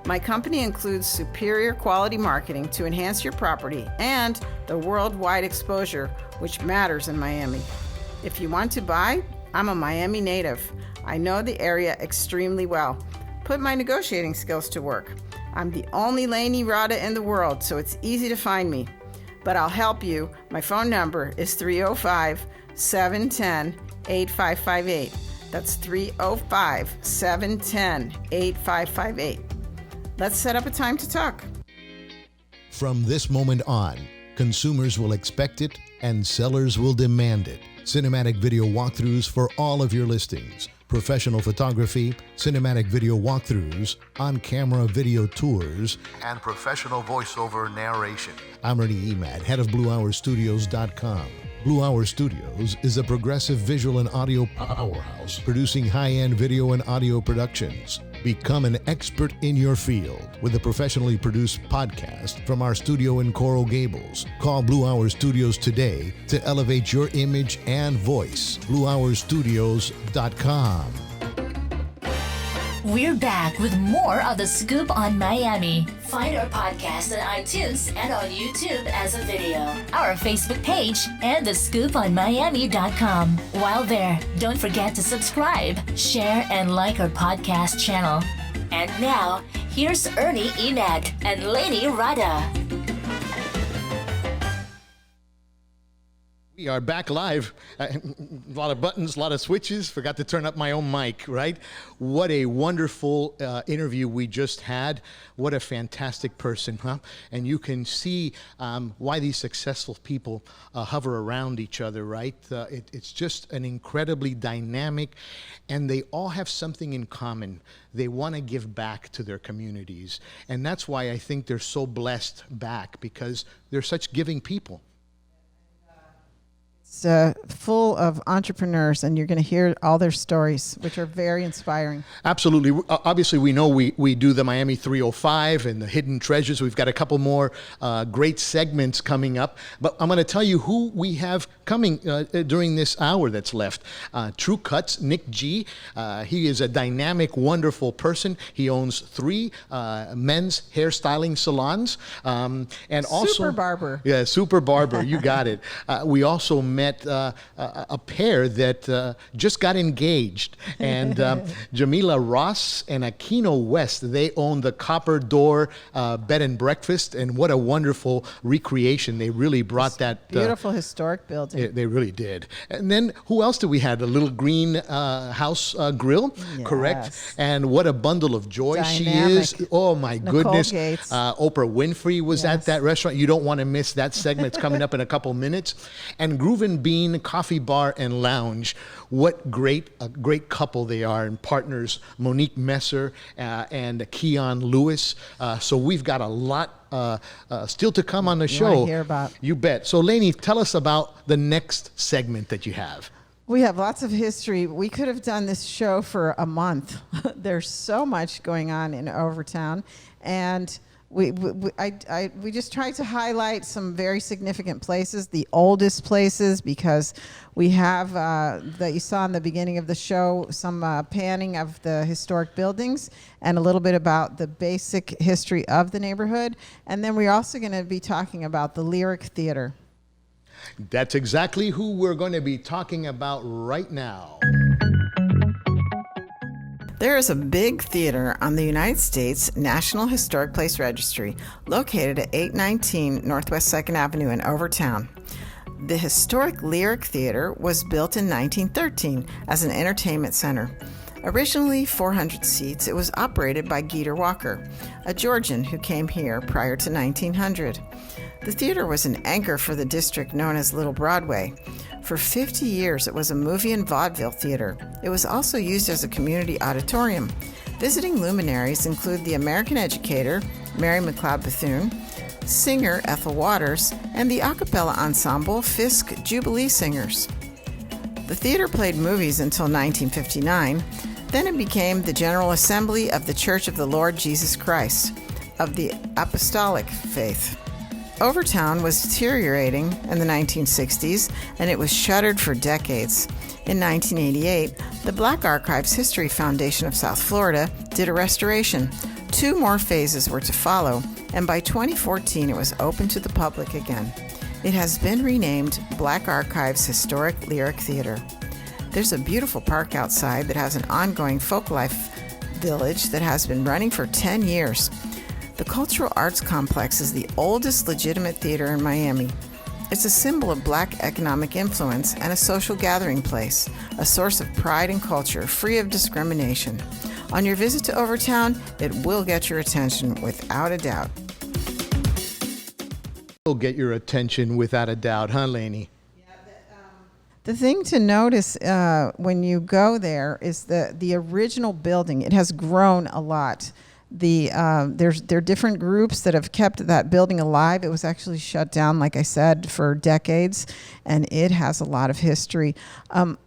Speaker 3: My company includes superior quality marketing to enhance your property and the worldwide exposure, which matters in Miami. If you want to buy, I'm a Miami native. I know the area extremely well. Put my negotiating skills to work. I'm the only Laney Rada in the world, so it's easy to find me. But I'll help you. My phone number is 305-710-8558. That's 305-710-8558. Let's set up a time to talk.
Speaker 8: From this moment on, consumers will expect it and sellers will demand it. Cinematic video walkthroughs for all of your listings. professional photography, cinematic video walkthroughs, on-camera video tours, and professional voiceover narration. I'm Ernie Emad, head of BlueHourStudios.com. Blue Hour Studios is a progressive visual and audio powerhouse producing high-end video and audio productions. Become an expert in your field with a professionally produced podcast from our studio in Coral Gables. Call Blue Hour Studios today to elevate your image and voice. BlueHourStudios.com.
Speaker 1: We're back with more of The Scoop on Miami. Find our podcast on iTunes and on YouTube as a video, our Facebook page, and thescooponmiami.com. While there, don't forget to subscribe, share, and like our podcast channel. And now, here's Ernie Emad and Laney Rada.
Speaker 2: We are back live. A lot of buttons, a lot of switches. Forgot to turn up my own mic, right? What a wonderful interview we just had. What a fantastic person, huh? And you can see why these successful people hover around each other, right? It's just an incredibly dynamic, and they all have something in common. They want to give back to their communities. And that's why I think they're so blessed back, because they're such giving people.
Speaker 3: It's full of entrepreneurs, and you're going to hear all their stories, which are very inspiring.
Speaker 2: Absolutely. Obviously, we know we do the Miami 305 and the Hidden Treasures. We've got a couple more great segments coming up. But I'm going to tell you who we have coming during this hour that's left. True Cutz, Nick G. He is a dynamic, wonderful person. He owns 3 men's hairstyling salons. And also
Speaker 3: Super Barber.
Speaker 2: Yeah, Super Barber. You got it. We also met a pair that just got engaged, and Jamila Ross and Aquino West, they own the Copper Door Bed and Breakfast, and what a wonderful recreation. They really brought that
Speaker 3: beautiful historic building.
Speaker 2: They really did. And then who else do we have? The Lil Greenhouse Grill,
Speaker 3: Yes.
Speaker 2: Correct? And what a bundle of joy
Speaker 3: Dynamic.
Speaker 2: she is. Oh my
Speaker 3: Nicole
Speaker 2: goodness.
Speaker 3: Gates.
Speaker 2: Oprah Winfrey was at
Speaker 3: Yes.
Speaker 2: that restaurant. You don't want to miss that segment. It's coming up in a couple minutes. And Groovin Bean Coffee Bar and Lounge. What a great couple they are, and partners Monique Messer and Keon Lewis. So we've got a lot still to come on the show.
Speaker 3: Want to hear about.
Speaker 2: You bet. So Laney, tell us about the next segment that you have.
Speaker 3: We have lots of history. We could have done this show for a month. There's so much going on in Overtown, and we just tried to highlight some very significant places, the oldest places, because we have that you saw in the beginning of the show, some panning of the historic buildings and a little bit about the basic history of the neighborhood. And then we're also going to be talking about the Lyric Theater.
Speaker 2: That's exactly who we're going to be talking about right now.
Speaker 3: There is a big theater on the United States National Historic Place Registry located at 819 Northwest 2nd Avenue in Overtown. The historic Lyric Theater was built in 1913 as an entertainment center. Originally 400 seats, it was operated by Geeter Walker, a Georgian who came here prior to 1900. The theater was an anchor for the district known as Little Broadway. For 50 years, it was a movie and vaudeville theater. It was also used as a community auditorium. Visiting luminaries include the American educator, Mary McLeod Bethune, singer Ethel Waters, and the a cappella ensemble Fisk Jubilee Singers. The theater played movies until 1959. Then it became the General Assembly of the Church of the Lord Jesus Christ of the Apostolic Faith. Overtown was deteriorating in the 1960s, and it was shuttered for decades. In 1988, the Black Archives History Foundation of South Florida did a restoration. 2 more phases were to follow, and by 2014 it was open to the public again. It has been renamed Black Archives Historic Lyric Theater. There's a beautiful park outside that has an ongoing folk life village that has been running for 10 years. The Cultural Arts Complex is the oldest legitimate theater in Miami. It's a symbol of Black economic influence and a social gathering place, a source of pride and culture free of discrimination. On your visit to Overtown, it will get your attention without a doubt.
Speaker 2: Will get your attention without a doubt, huh, Laney?
Speaker 3: The thing to notice when you go there is the original building. It has grown a lot. There are different groups that have kept that building alive. It was actually shut down, like I said, for decades, and it has a lot of history.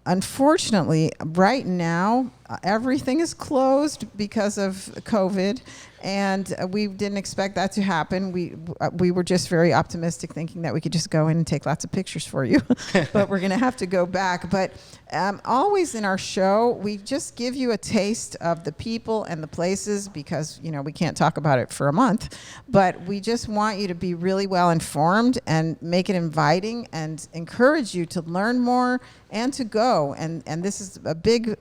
Speaker 3: Unfortunately, right now, everything is closed because of COVID, and we didn't expect that to happen. We were just very optimistic, thinking that we could just go in and take lots of pictures for you, but we're going to have to go back. But always in our show, we just give you a taste of the people and the places because, we can't talk about it for a month, but we just want you to be really well informed and make it inviting and encourage you to learn more and to go. And this is a big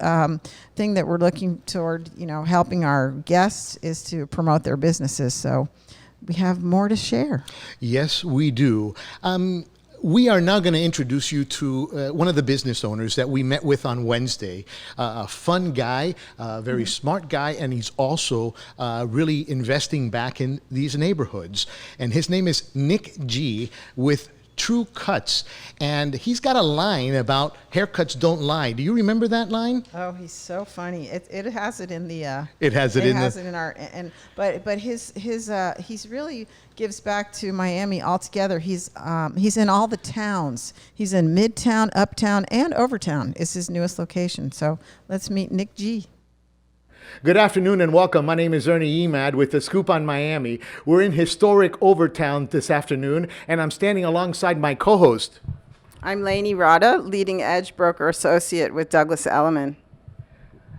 Speaker 3: thing that we're looking toward, helping our guests is to promote their businesses. So we have more to share.
Speaker 2: Yes, we do. We are now going to introduce you to one of the business owners that we met with on Wednesday. A fun guy, a very smart guy, and he's also really investing back in these neighborhoods. And his name is Nick G. with True Cutz, and he's got a line about haircuts don't lie. Do you remember that line?
Speaker 3: Oh, he's so funny. It has it in the.
Speaker 2: It has it
Speaker 3: in our but he's really gives back to Miami altogether. He's in all the towns. He's in Midtown, Uptown, and Overtown. Is his newest location. So let's meet Nick G.
Speaker 2: Good afternoon and welcome. My name is Ernie Emad with The Scoop on Miami. We're in Historic Overtown this afternoon, and I'm standing alongside my co-host.
Speaker 3: I'm Laney Rada, leading edge broker associate with Douglas Elliman.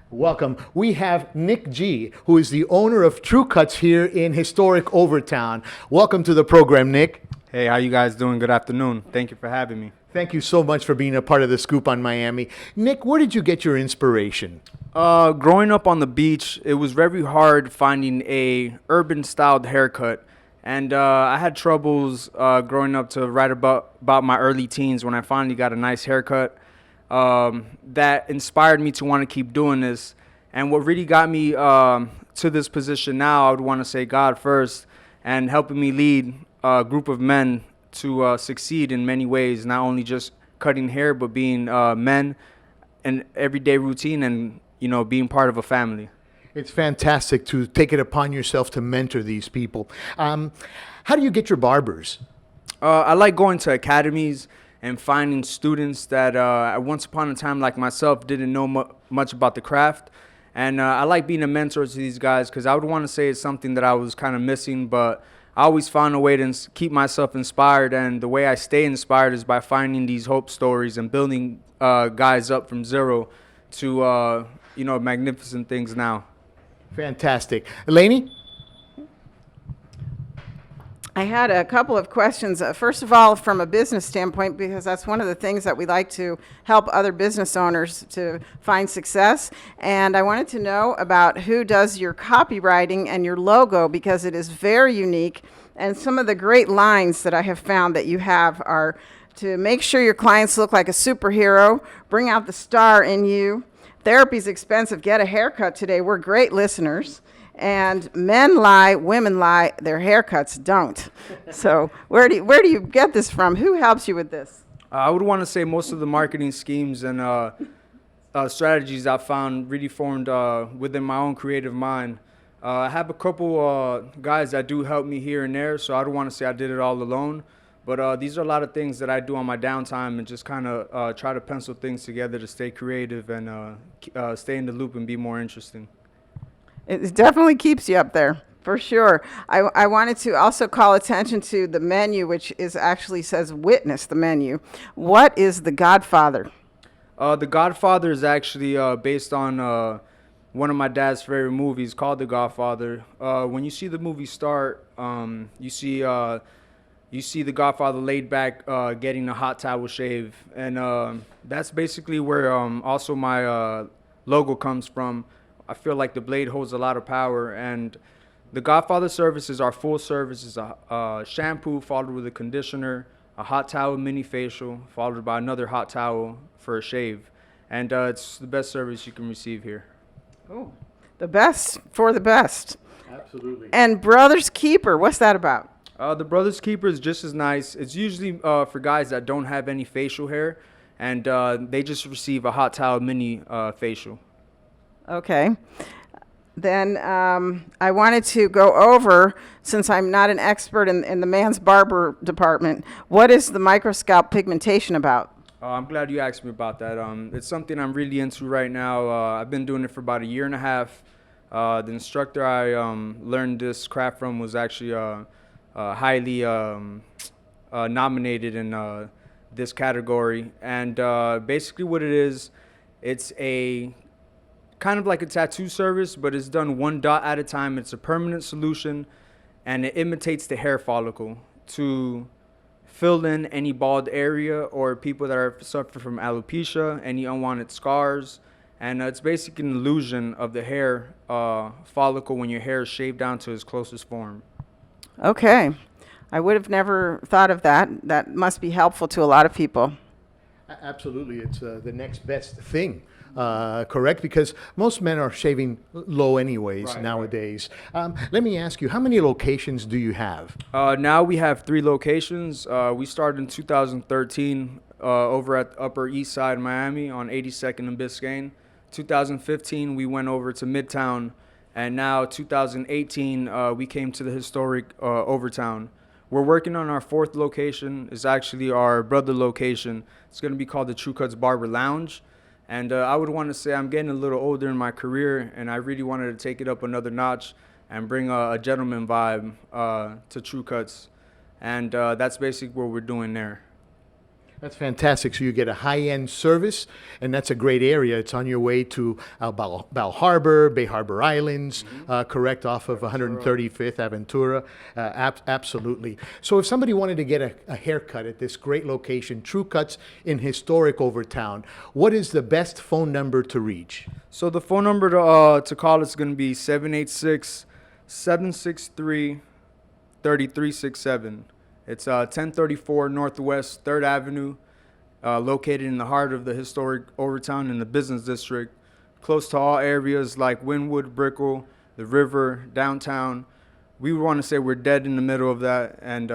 Speaker 2: Welcome. We have Nick G., who is the owner of True Cutz here in Historic Overtown. Welcome to the program, Nick.
Speaker 9: Hey, how you guys doing? Good afternoon. Thank you for having me.
Speaker 2: Thank you so much for being a part of The Scoop on Miami. Nick, where did you get your inspiration?
Speaker 9: Growing up on the beach, it was very hard finding a urban-styled haircut. And I had troubles growing up to right about my early teens when I finally got a nice haircut. That inspired me to want to keep doing this. And what really got me to this position now, I would want to say God first, and helping me lead a group of men to succeed in many ways, not only just cutting hair, but being men and everyday routine and, being part of a family.
Speaker 2: It's fantastic to take it upon yourself to mentor these people. How do you get your barbers?
Speaker 9: I like going to academies and finding students that once upon a time, like myself, didn't know much about the craft. And I like being a mentor to these guys because I would want to say it's something that I was kind of missing, but I always found a way to keep myself inspired. And the way I stay inspired is by finding these hope stories and building guys up from zero to, magnificent things now.
Speaker 2: Fantastic. Laney?
Speaker 3: I had a couple of questions. First of all, from a business standpoint, because that's one of the things that we like to help other business owners to find success. And I wanted to know about who does your copywriting and your logo, because it is very unique. And some of the great lines that I have found that you have are to make sure your clients look like a superhero, bring out the star in you. Therapy's expensive. Get a haircut today. We're great listeners. And men lie, women lie, their haircuts don't. So where do you get this from? Who helps you with this?
Speaker 9: I would want to say most of the marketing schemes and strategies I found really formed within my own creative mind. I have a couple guys that do help me here and there, so I don't want to say I did it all alone. But these are a lot of things that I do on my downtime and just kind of try to pencil things together to stay creative and stay in the loop and be more interesting.
Speaker 3: It definitely keeps you up there, for sure. I wanted to also call attention to the menu, which actually says witness the menu. What is The Godfather?
Speaker 9: The Godfather is actually based on one of my dad's favorite movies called The Godfather. When you see the movie start, you see the Godfather laid back getting a hot towel shave. And that's basically where also my logo comes from. I feel like the blade holds a lot of power, and the Godfather services are full services: a shampoo followed with a conditioner, a hot towel mini facial followed by another hot towel for a shave, and it's the best service you can receive here.
Speaker 3: Oh, the best for the best.
Speaker 2: Absolutely.
Speaker 3: And Brother's Keeper, what's that about?
Speaker 9: The Brother's Keeper is just as nice. It's usually for guys that don't have any facial hair. and they just receive a hot towel mini facial.
Speaker 3: Okay. Then I wanted to go over, since I'm not an expert in the man's barber department, what is the microscalp pigmentation about?
Speaker 9: I'm glad you asked me about that. It's something I'm really into right now. I've been doing it for about a year and a half. The instructor I learned this craft from was actually highly nominated in this category. And basically what it is, it's a kind of like a tattoo service, but it's done one dot at a time. It's a permanent solution, and it imitates the hair follicle to fill in any bald area or people that are suffer from alopecia, any unwanted scars. And it's basically an illusion of the hair follicle when your hair is shaved down to its closest form.
Speaker 3: Okay. I would have never thought of that. That must be helpful to a lot of people.
Speaker 2: Absolutely. It's the next best thing. Correct? Because most men are shaving low anyways nowadays. Let me ask you, how many locations do you have?
Speaker 9: Now we have 3 locations. We started in 2013 over at the Upper East Side, Miami on 82nd and Biscayne. 2015, we went over to Midtown. And now 2018, we came to the Historic Overtown. We're working on our 4th location. It's actually our brother location. It's going to be called the Kutz Barber Lounge. And I would want to say I'm getting a little older in my career, and I really wanted to take it up another notch and bring a gentleman vibe to Kutz. And that's basically what we're doing there.
Speaker 2: That's fantastic. So you get a high-end service, and that's a great area. It's on your way to Bal Harbor, Bay Harbor Islands, correct, off of 135th Aventura. Absolutely. So if somebody wanted to get a haircut at this great location, True Cuts in Historic Overtown, what is the best phone number to reach?
Speaker 9: So the phone number to call is going to be 786-763-3367. It's 1034 Northwest 3rd Avenue, located in the heart of the Historic Overtown in the business district, close to all areas like Wynwood, Brickell, the river, downtown. We would want to say we're dead in the middle of that, and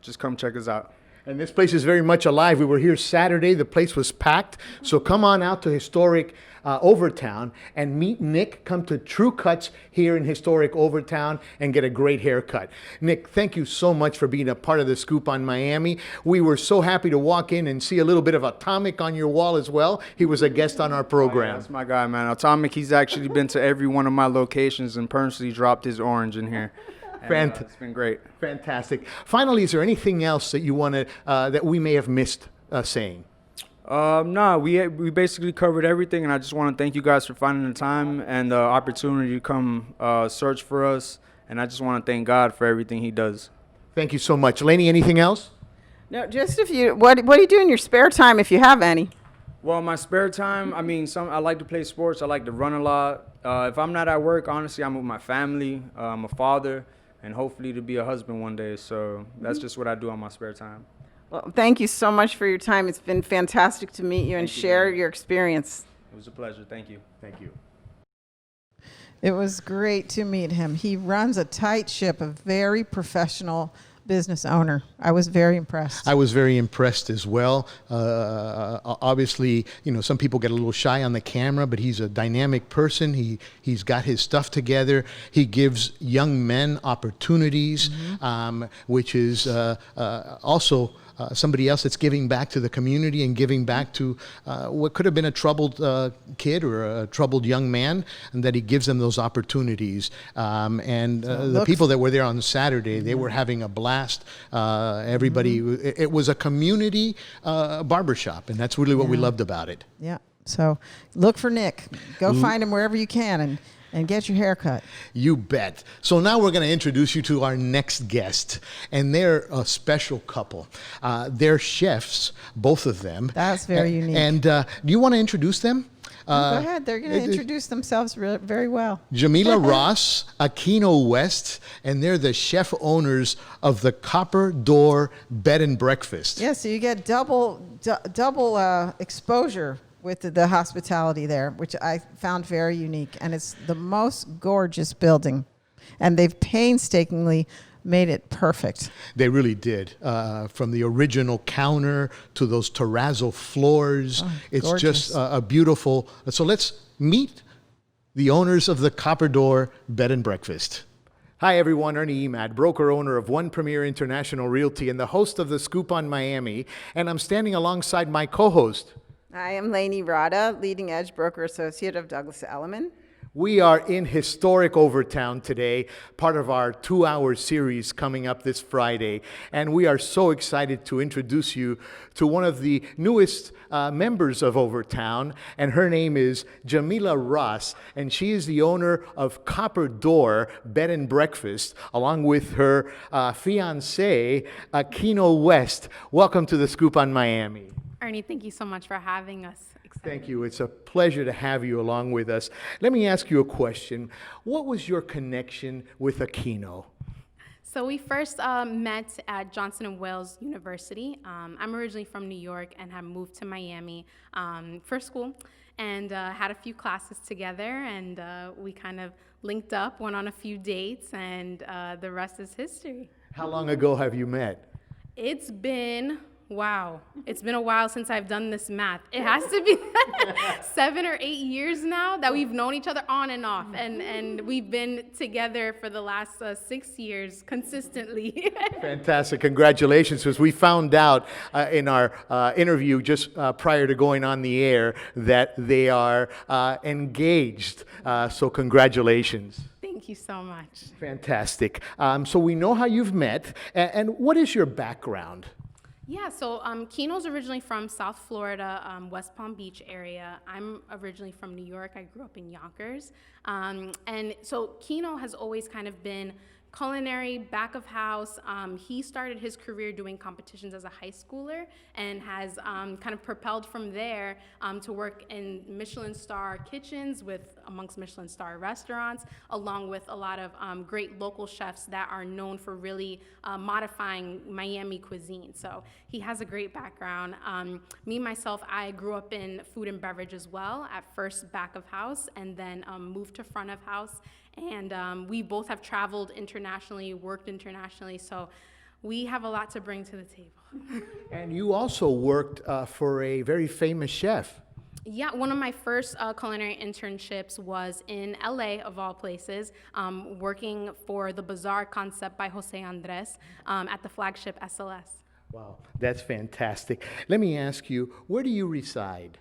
Speaker 9: just come check us out.
Speaker 2: And this place is very much alive. We were here Saturday. The place was packed. So come on out to Historic Overtown and meet Nick. Come to True Cuts here in Historic Overtown and get a great haircut. Nick, thank you so much for being a part of the Scoop on Miami. We were so happy to walk in and see a little bit of Atomic on your wall as well. He was a guest on our program.
Speaker 9: Oh, yeah, that's my guy, man. Atomic, he's actually been to every one of my locations and personally dropped his orange in here. And, it's been great.
Speaker 2: Fantastic. Finally, is there anything else that you want to that we may have missed saying?
Speaker 9: No, we basically covered everything, and I just want to thank you guys for finding the time and the opportunity to come search for us. And I just want to thank God for everything He does.
Speaker 2: Thank you so much, Laney. Anything else?
Speaker 3: No, just if you. What do you do in your spare time, if you have any?
Speaker 9: Well, my spare time, I mean, I like to play sports. I like to run a lot. If I'm not at work, honestly, I'm with my family. I'm a father. And hopefully to be a husband one day. So that's just what I do on my spare time.
Speaker 3: Well, thank you so much for your time. It's been fantastic to meet you and share your experience.
Speaker 9: It was a pleasure. Thank you.
Speaker 2: Thank you.
Speaker 10: It was great to meet him. He runs a tight ship, a very professional business owner. I was very impressed.
Speaker 2: I was very impressed as well. Obviously, some people get a little shy on the camera, but he's a dynamic person. He's got his stuff together. He gives young men opportunities, which is also somebody else that's giving back to the community and giving back to what could have been a troubled kid or a troubled young man, and that he gives them those opportunities. The people that were there on Saturday, they were having a blast. Everybody, it was a community barbershop, and that's really what we loved about it.
Speaker 10: Yeah. So look for Nick. Go find him wherever you can and get your hair cut.
Speaker 2: You bet. So now we're going to introduce you to our next guest, and they're a special couple. They're chefs, both of them.
Speaker 10: That's very unique.
Speaker 2: And do you want to introduce them?
Speaker 10: Go ahead. They're going to introduce themselves very well.
Speaker 2: Jamila Ross, Aquino West, and they're the chef owners of the Copper Door Bed and Breakfast.
Speaker 10: Yeah, so you get double exposure with the hospitality there, which I found very unique. And it's the most gorgeous building. And they've painstakingly made it perfect.
Speaker 2: They really did. From the original counter to those terrazzo floors. It's
Speaker 10: gorgeous.
Speaker 2: just a beautiful. So let's meet the owners of the Copper Door Bed and Breakfast. Hi, everyone. Ernie Emad, broker owner of One Premier International Realty and the host of The Scoop on Miami. And I'm standing alongside my co-host.
Speaker 3: I am Laney Rada, leading edge broker associate of Douglas Elliman.
Speaker 2: We are in Historic Overtown today, part of our 2-hour series coming up this Friday. And we are so excited to introduce you to one of the newest members of Overtown. And her name is Jamila Ross. And she is the owner of Copper Door Bed and Breakfast, along with her fiancé, Aquino West. Welcome to The Scoop on Miami.
Speaker 11: Ernie, thank you so much for having us.
Speaker 2: Thank you. It's a pleasure to have you along with us. Let me ask you a question. What was your connection with Aquino?
Speaker 11: So we first met at Johnson & Wales University. I'm originally from New York and have moved to Miami for school and had a few classes together, and we kind of linked up, went on a few dates, and the rest is history.
Speaker 2: How long ago have you met?
Speaker 11: It's been a while since I've done this math. It has to be 7 or 8 years now that we've known each other on and off, and we've been together for the last 6 years consistently.
Speaker 2: Fantastic. Congratulations, because we found out in our interview just prior to going on the air that they are engaged. So congratulations.
Speaker 11: Thank you so much.
Speaker 2: Fantastic. So we know how you've met, and what is your background?
Speaker 11: Yeah, so Keno's originally from South Florida, West Palm Beach area. I'm originally from New York. I grew up in Yonkers. And so Keno has always kind of been culinary, back of house. He started his career doing competitions as a high schooler and has kind of propelled from there to work in Michelin star kitchens amongst Michelin star restaurants, along with a lot of great local chefs that are known for really modifying Miami cuisine. So he has a great background. Me, myself, I grew up in food and beverage as well, at first back of house and then moved to front of house. And we both have traveled internationally, worked internationally, so we have a lot to bring to the table.
Speaker 2: And you also worked for a very famous chef.
Speaker 11: Yeah, one of my first culinary internships was in LA, of all places, working for the Bazaar concept by Jose Andres at the flagship SLS.
Speaker 2: Wow, that's fantastic. Let me ask you, where do you reside?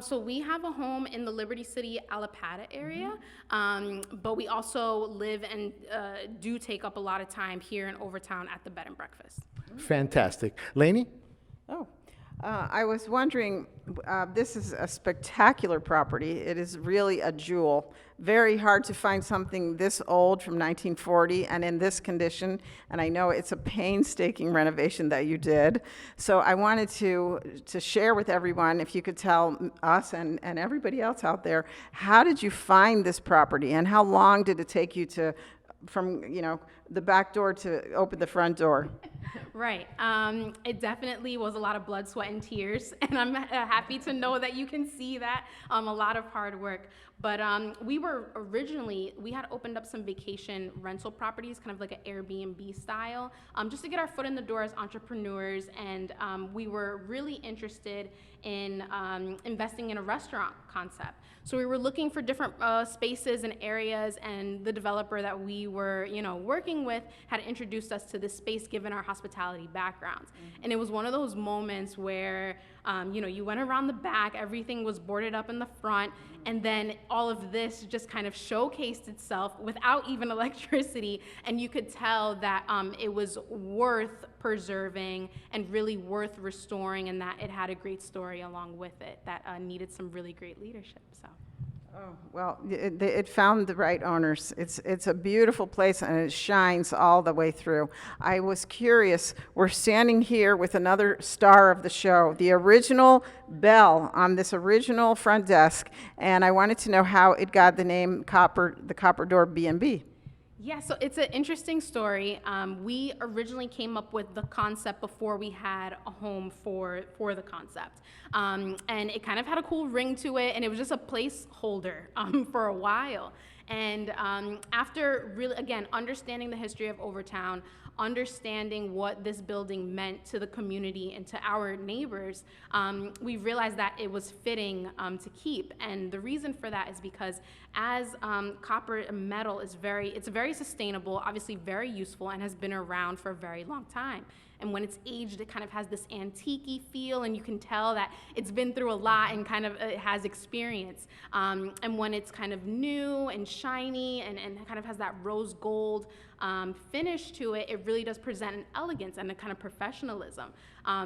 Speaker 11: So we have a home in the Liberty City, Allapattah area, but we also live and do take up a lot of time here in Overtown at the Bed and Breakfast.
Speaker 2: Fantastic. Laney?
Speaker 3: I was wondering, this is a spectacular property. It is really a jewel. Very hard to find something this old from 1940 and in this condition. And I know it's a painstaking renovation that you did. So I wanted to share with everyone, if you could tell us and everybody else out there, how did you find this property and how long did it take you from the back door to open the front door?
Speaker 11: Right. It definitely was a lot of blood, sweat, and tears, and I'm happy to know that you can see that, a lot of hard work. But we had opened up some vacation rental properties, kind of like an Airbnb style, just to get our foot in the door as entrepreneurs, and we were really interested in investing in a restaurant concept. So we were looking for different spaces and areas, and the developer that we were, working with had introduced us to this space given our hospitality backgrounds. Mm-hmm. And it was one of those moments where, you went around the back, everything was boarded up in the front, and then all of this just kind of showcased itself without even electricity, and you could tell that it was worth preserving and really worth restoring, and that it had a great story along with it that needed some really great leadership. So.
Speaker 3: Oh, well, it found the right owners. It's a beautiful place, and it shines all the way through. I was curious, we're standing here with another star of the show, the original bell on this original front desk, and I wanted to know how it got the name the Copper Door B&B.
Speaker 11: Yeah, so it's an interesting story. We originally came up with the concept before we had a home for the concept. And it kind of had a cool ring to it, and it was just a placeholder for a while. And after really, again, understanding the history of Overtown, understanding what this building meant to the community and to our neighbors, we realized that it was fitting to keep. And the reason for that is because as copper and metal is it's very sustainable, obviously very useful, and has been around for a very long time. And when it's aged, it kind of has this antique-y feel, and you can tell that it's been through a lot and kind of it has experience. And when it's kind of new and shiny and kind of has that rose gold finish to it, it really does present an elegance and a kind of professionalism.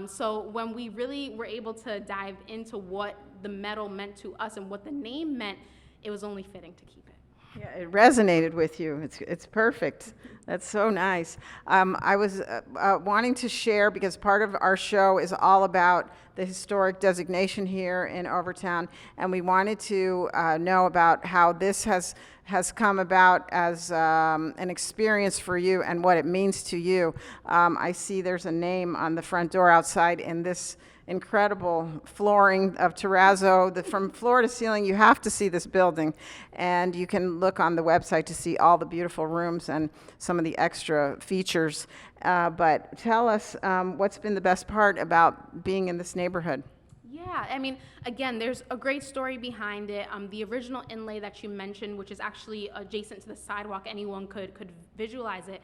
Speaker 11: So when we really were able to dive into what the metal meant to us and what the name meant, it was only fitting to keep it.
Speaker 10: Yeah, it resonated with you. It's perfect. That's so nice. I was wanting to share, because part of our show is all about the historic designation here in Overtown, and we wanted to know about how this has come about as an experience for you and what it means to you. I see there's a name on the front door outside in this incredible flooring of terrazzo. From floor to ceiling, you have to see this building, and you can look on the website to see all the beautiful rooms and some of the extra features. But tell us what's been the best part about being in this neighborhood?
Speaker 11: Yeah, I mean, again, there's a great story behind it. The original inlay that you mentioned, which is actually adjacent to the sidewalk, anyone could visualize it,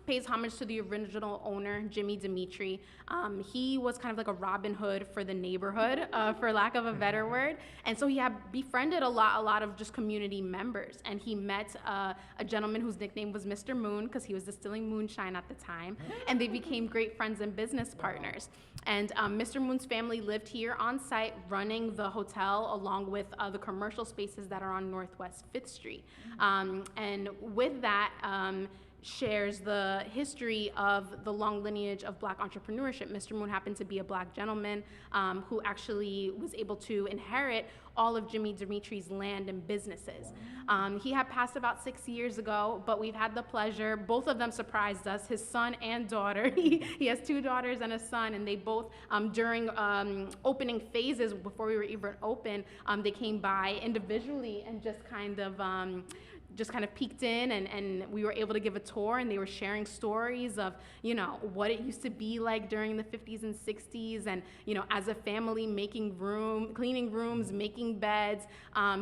Speaker 11: pays homage to the original owner, Jimmy Dimitri. He was kind of like a Robin Hood for the neighborhood, for lack of a better word. And so he had befriended a lot of just community members. And he met a gentleman whose nickname was Mr. Moon, because he was distilling moonshine at the time. And they became great friends and business partners. And Mr. Moon's family lived here on site, running the hotel along with the commercial spaces that are on Northwest 5th Street. And with that, shares the history of the long lineage of Black entrepreneurship. Mr. Moon happened to be a Black gentleman who actually was able to inherit all of Jimmy Dimitri's land and businesses. He had passed about 6 years ago, but we've had the pleasure, both of them surprised us, his son and daughter. He has 2 daughters and a son, and they both, during opening phases, before we were even open, they came by individually and just kind of peeked in, and we were able to give a tour, and they were sharing stories of, what it used to be like during the 50s and 60s, and, as a family cleaning rooms, making beds.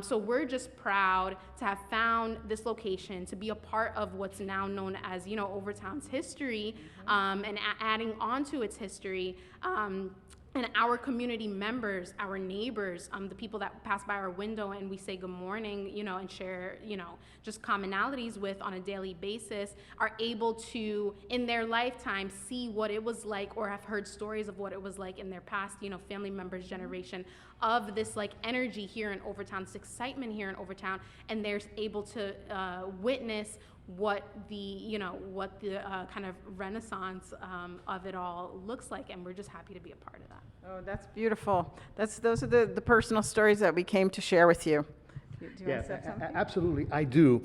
Speaker 11: So we're just proud to have found this location, to be a part of what's now known as, Overtown's history, and adding on to its history. And our community members, our neighbors, the people that pass by our window and we say good morning, and share, just commonalities with on a daily basis, are able to, in their lifetime, see what it was like, or have heard stories of what it was like in their past, family members' generation, of this energy here in Overtown, this excitement here in Overtown, and they're able to witness what the kind of renaissance of it all looks like, and we're just happy to be a part of that.
Speaker 10: Oh, that's beautiful. Those are the personal stories that we came to share with you. Do you want to say something?
Speaker 2: Absolutely, I do.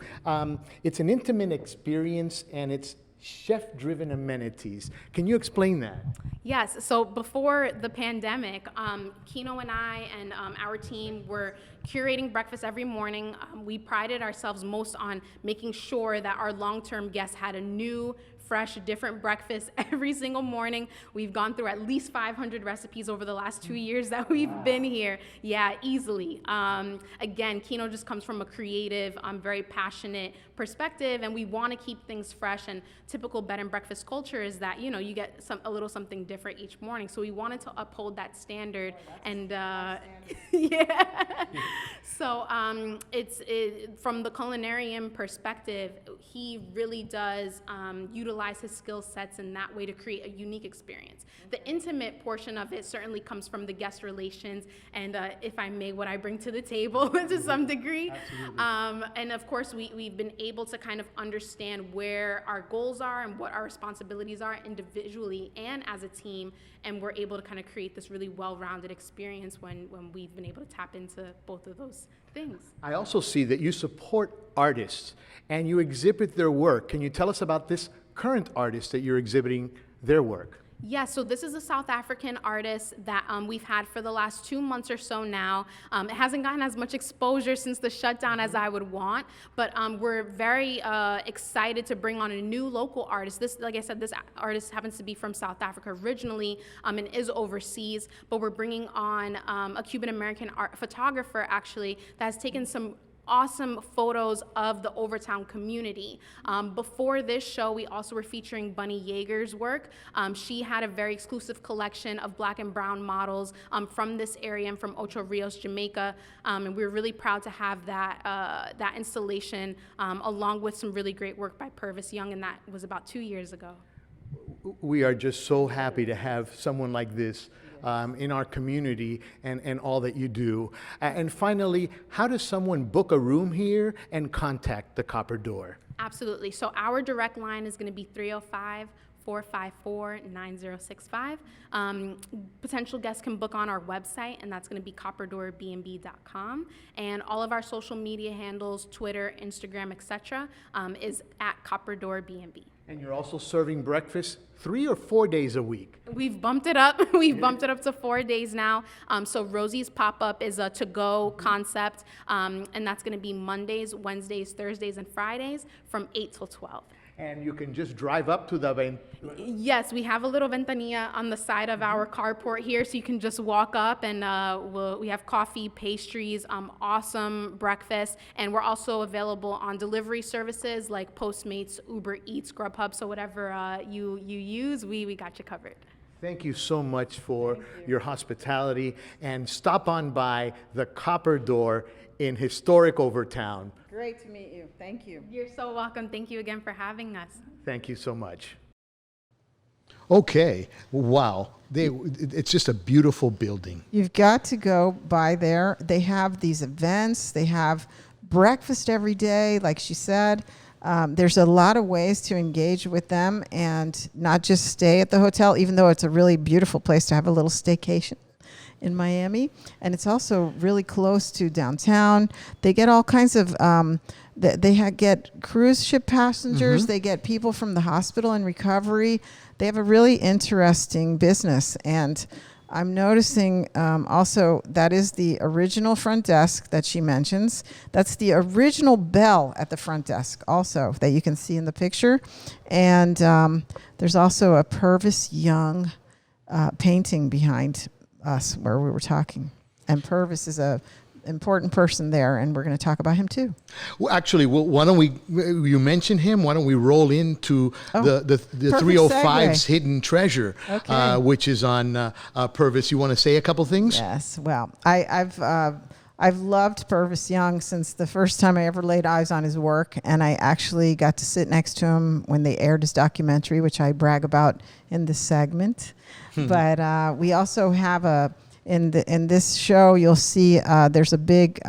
Speaker 2: It's an intimate experience, and it's chef-driven amenities. Can you explain that?
Speaker 11: Yes, so before the pandemic, Kino and I and our team were curating breakfast every morning. We prided ourselves most on making sure that our long-term guests had a new, fresh, different breakfast every single morning. We've gone through at least 500 recipes over the last 2 years that we've been here. Yeah, easily. Again, Kino just comes from a creative, very passionate perspective, and we want to keep things fresh. And typical bed and breakfast culture is that, you get a little something different each morning. So we wanted to uphold that standard. And yeah. So from the culinarian perspective, he really does utilize his skill sets in that way to create a unique experience. The intimate portion of it certainly comes from the guest relations and, if I may, what I bring to the table to some degree. And of course, we've been able to kind of understand where our goals are and what our responsibilities are individually and as a team, and we're able to kind of create this really well-rounded experience when we've been able to tap into both of those things.
Speaker 2: I also see that you support artists and you exhibit their work. Can you tell us about this current artist that you're exhibiting their work?
Speaker 11: Yeah, so this is a South African artist that we've had for the last 2 months or so now. It hasn't gotten as much exposure since the shutdown as I would want, but we're very excited to bring on a new local artist. This, like I said, this artist happens to be from South Africa originally and is overseas, but we're bringing on a Cuban-American photographer, actually, that has taken some awesome photos of the Overtown community. Before this show, we also were featuring Bunny Yeager's work. She had a very exclusive collection of black and brown models from this area and from Ocho Rios, Jamaica. And we were really proud to have that installation along with some really great work by Purvis Young, and that was about 2 years ago.
Speaker 2: We are just so happy to have someone like this in our community and all that you do. And finally, how does someone book a room here and contact the Copper Door?
Speaker 11: Absolutely. So our direct line is going to be 305-454-9065. Potential guests can book on our website, and that's going to be copperdoorbnb.com. And all of our social media handles, Twitter, Instagram, etc., is at copperdoorbnb.
Speaker 2: And you're also serving breakfast 3 or 4 days a week.
Speaker 11: We've bumped it up. We've bumped it up to 4 days now. So Rosie's Pop-Up is a to-go concept, and that's going to be Mondays, Wednesdays, Thursdays, and Fridays from 8 till 12.
Speaker 2: And you can just drive up to the
Speaker 11: Yes, we have a little ventanilla on the side of our carport here, so you can just walk up, and we have coffee, pastries, awesome breakfast, and we're also available on delivery services like Postmates, Uber Eats, Grubhub, so whatever you use, we got you covered.
Speaker 2: Thank you so much for your hospitality, and stop on by the Copper Door in Historic Overtown.
Speaker 10: Great to meet you. Thank you.
Speaker 11: You're so welcome. Thank you again for having us.
Speaker 2: Thank you so much. Okay, wow. It's just a beautiful building.
Speaker 10: You've got to go by there. They have these events. They have breakfast every day, like she said. There's a lot of ways to engage with them and not just stay at the hotel, even though it's a really beautiful place to have a little staycation in Miami. And it's also really close to downtown. They get all kinds of, get cruise ship passengers. Mm-hmm. They get people from the hospital in recovery. They have a really interesting business. And I'm noticing also that is the original front desk that she mentions. That's the original bell at the front desk also that you can see in the picture. And there's also a Purvis Young painting behind us where we were talking. And Purvis is a important person there, and we're going to talk about him too. Well,
Speaker 2: actually, why don't you mention him? Why don't we roll into the 305's Hidden Treasure, okay. Which is on Purvis. You want to say a couple things?
Speaker 10: Yes. Well, I've loved Purvis Young since the first time I ever laid eyes on his work, and I actually got to sit next to him when they aired his documentary, which I brag about in this segment. But we also have in this show, you'll see there's a big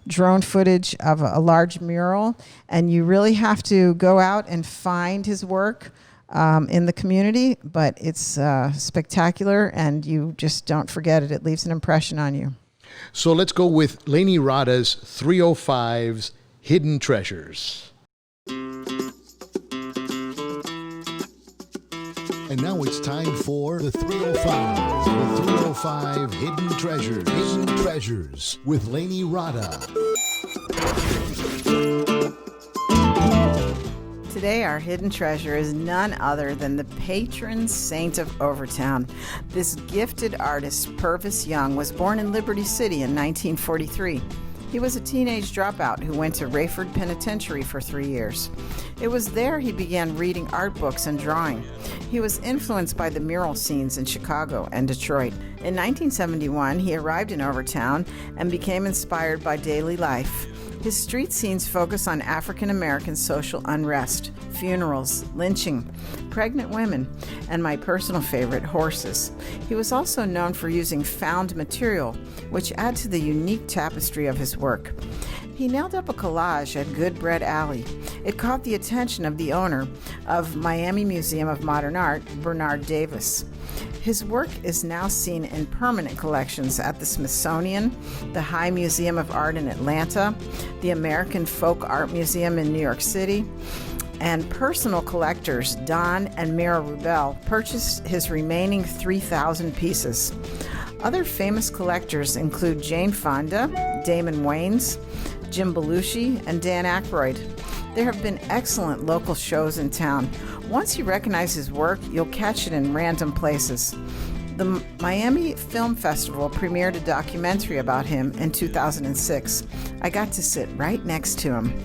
Speaker 10: drone footage of a large mural, and you really have to go out and find his work in the community, but it's spectacular, and you just don't forget it. It leaves an impression on you.
Speaker 2: So let's go with Laney Rada's 305's Hidden Treasures.
Speaker 8: And now it's time for the 305. The 305 Hidden Treasures. Hidden Treasures with Laney Rada.
Speaker 10: Today, our hidden treasure is none other than the patron saint of Overtown. This gifted artist, Purvis Young, was born in Liberty City in 1943. He was a teenage dropout who went to Rayford Penitentiary for 3 years. It was there he began reading art books and drawing. He was influenced by the mural scenes in Chicago and Detroit. In 1971, he arrived in Overtown and became inspired by daily life. His street scenes focus on African American social unrest, funerals, lynching, pregnant women, and my personal favorite, horses. He was also known for using found material, which add to the unique tapestry of his work. He nailed up a collage at Good Bread Alley. It caught the attention of the owner of Miami Museum of Modern Art, Bernard Davis. His work is now seen in permanent collections at the Smithsonian, the High Museum of Art in Atlanta, the American Folk Art Museum in New York City,
Speaker 3: and personal collectors Don and Mira Rubel purchased his remaining 3,000 pieces. Other famous collectors include Jane Fonda, Damon Wayans, Jim Belushi, and Dan Aykroyd. There have been excellent local shows in town. Once you recognize his work, you'll catch it in random places. The Miami Film Festival premiered a documentary about him in 2006. I got to sit right next to him.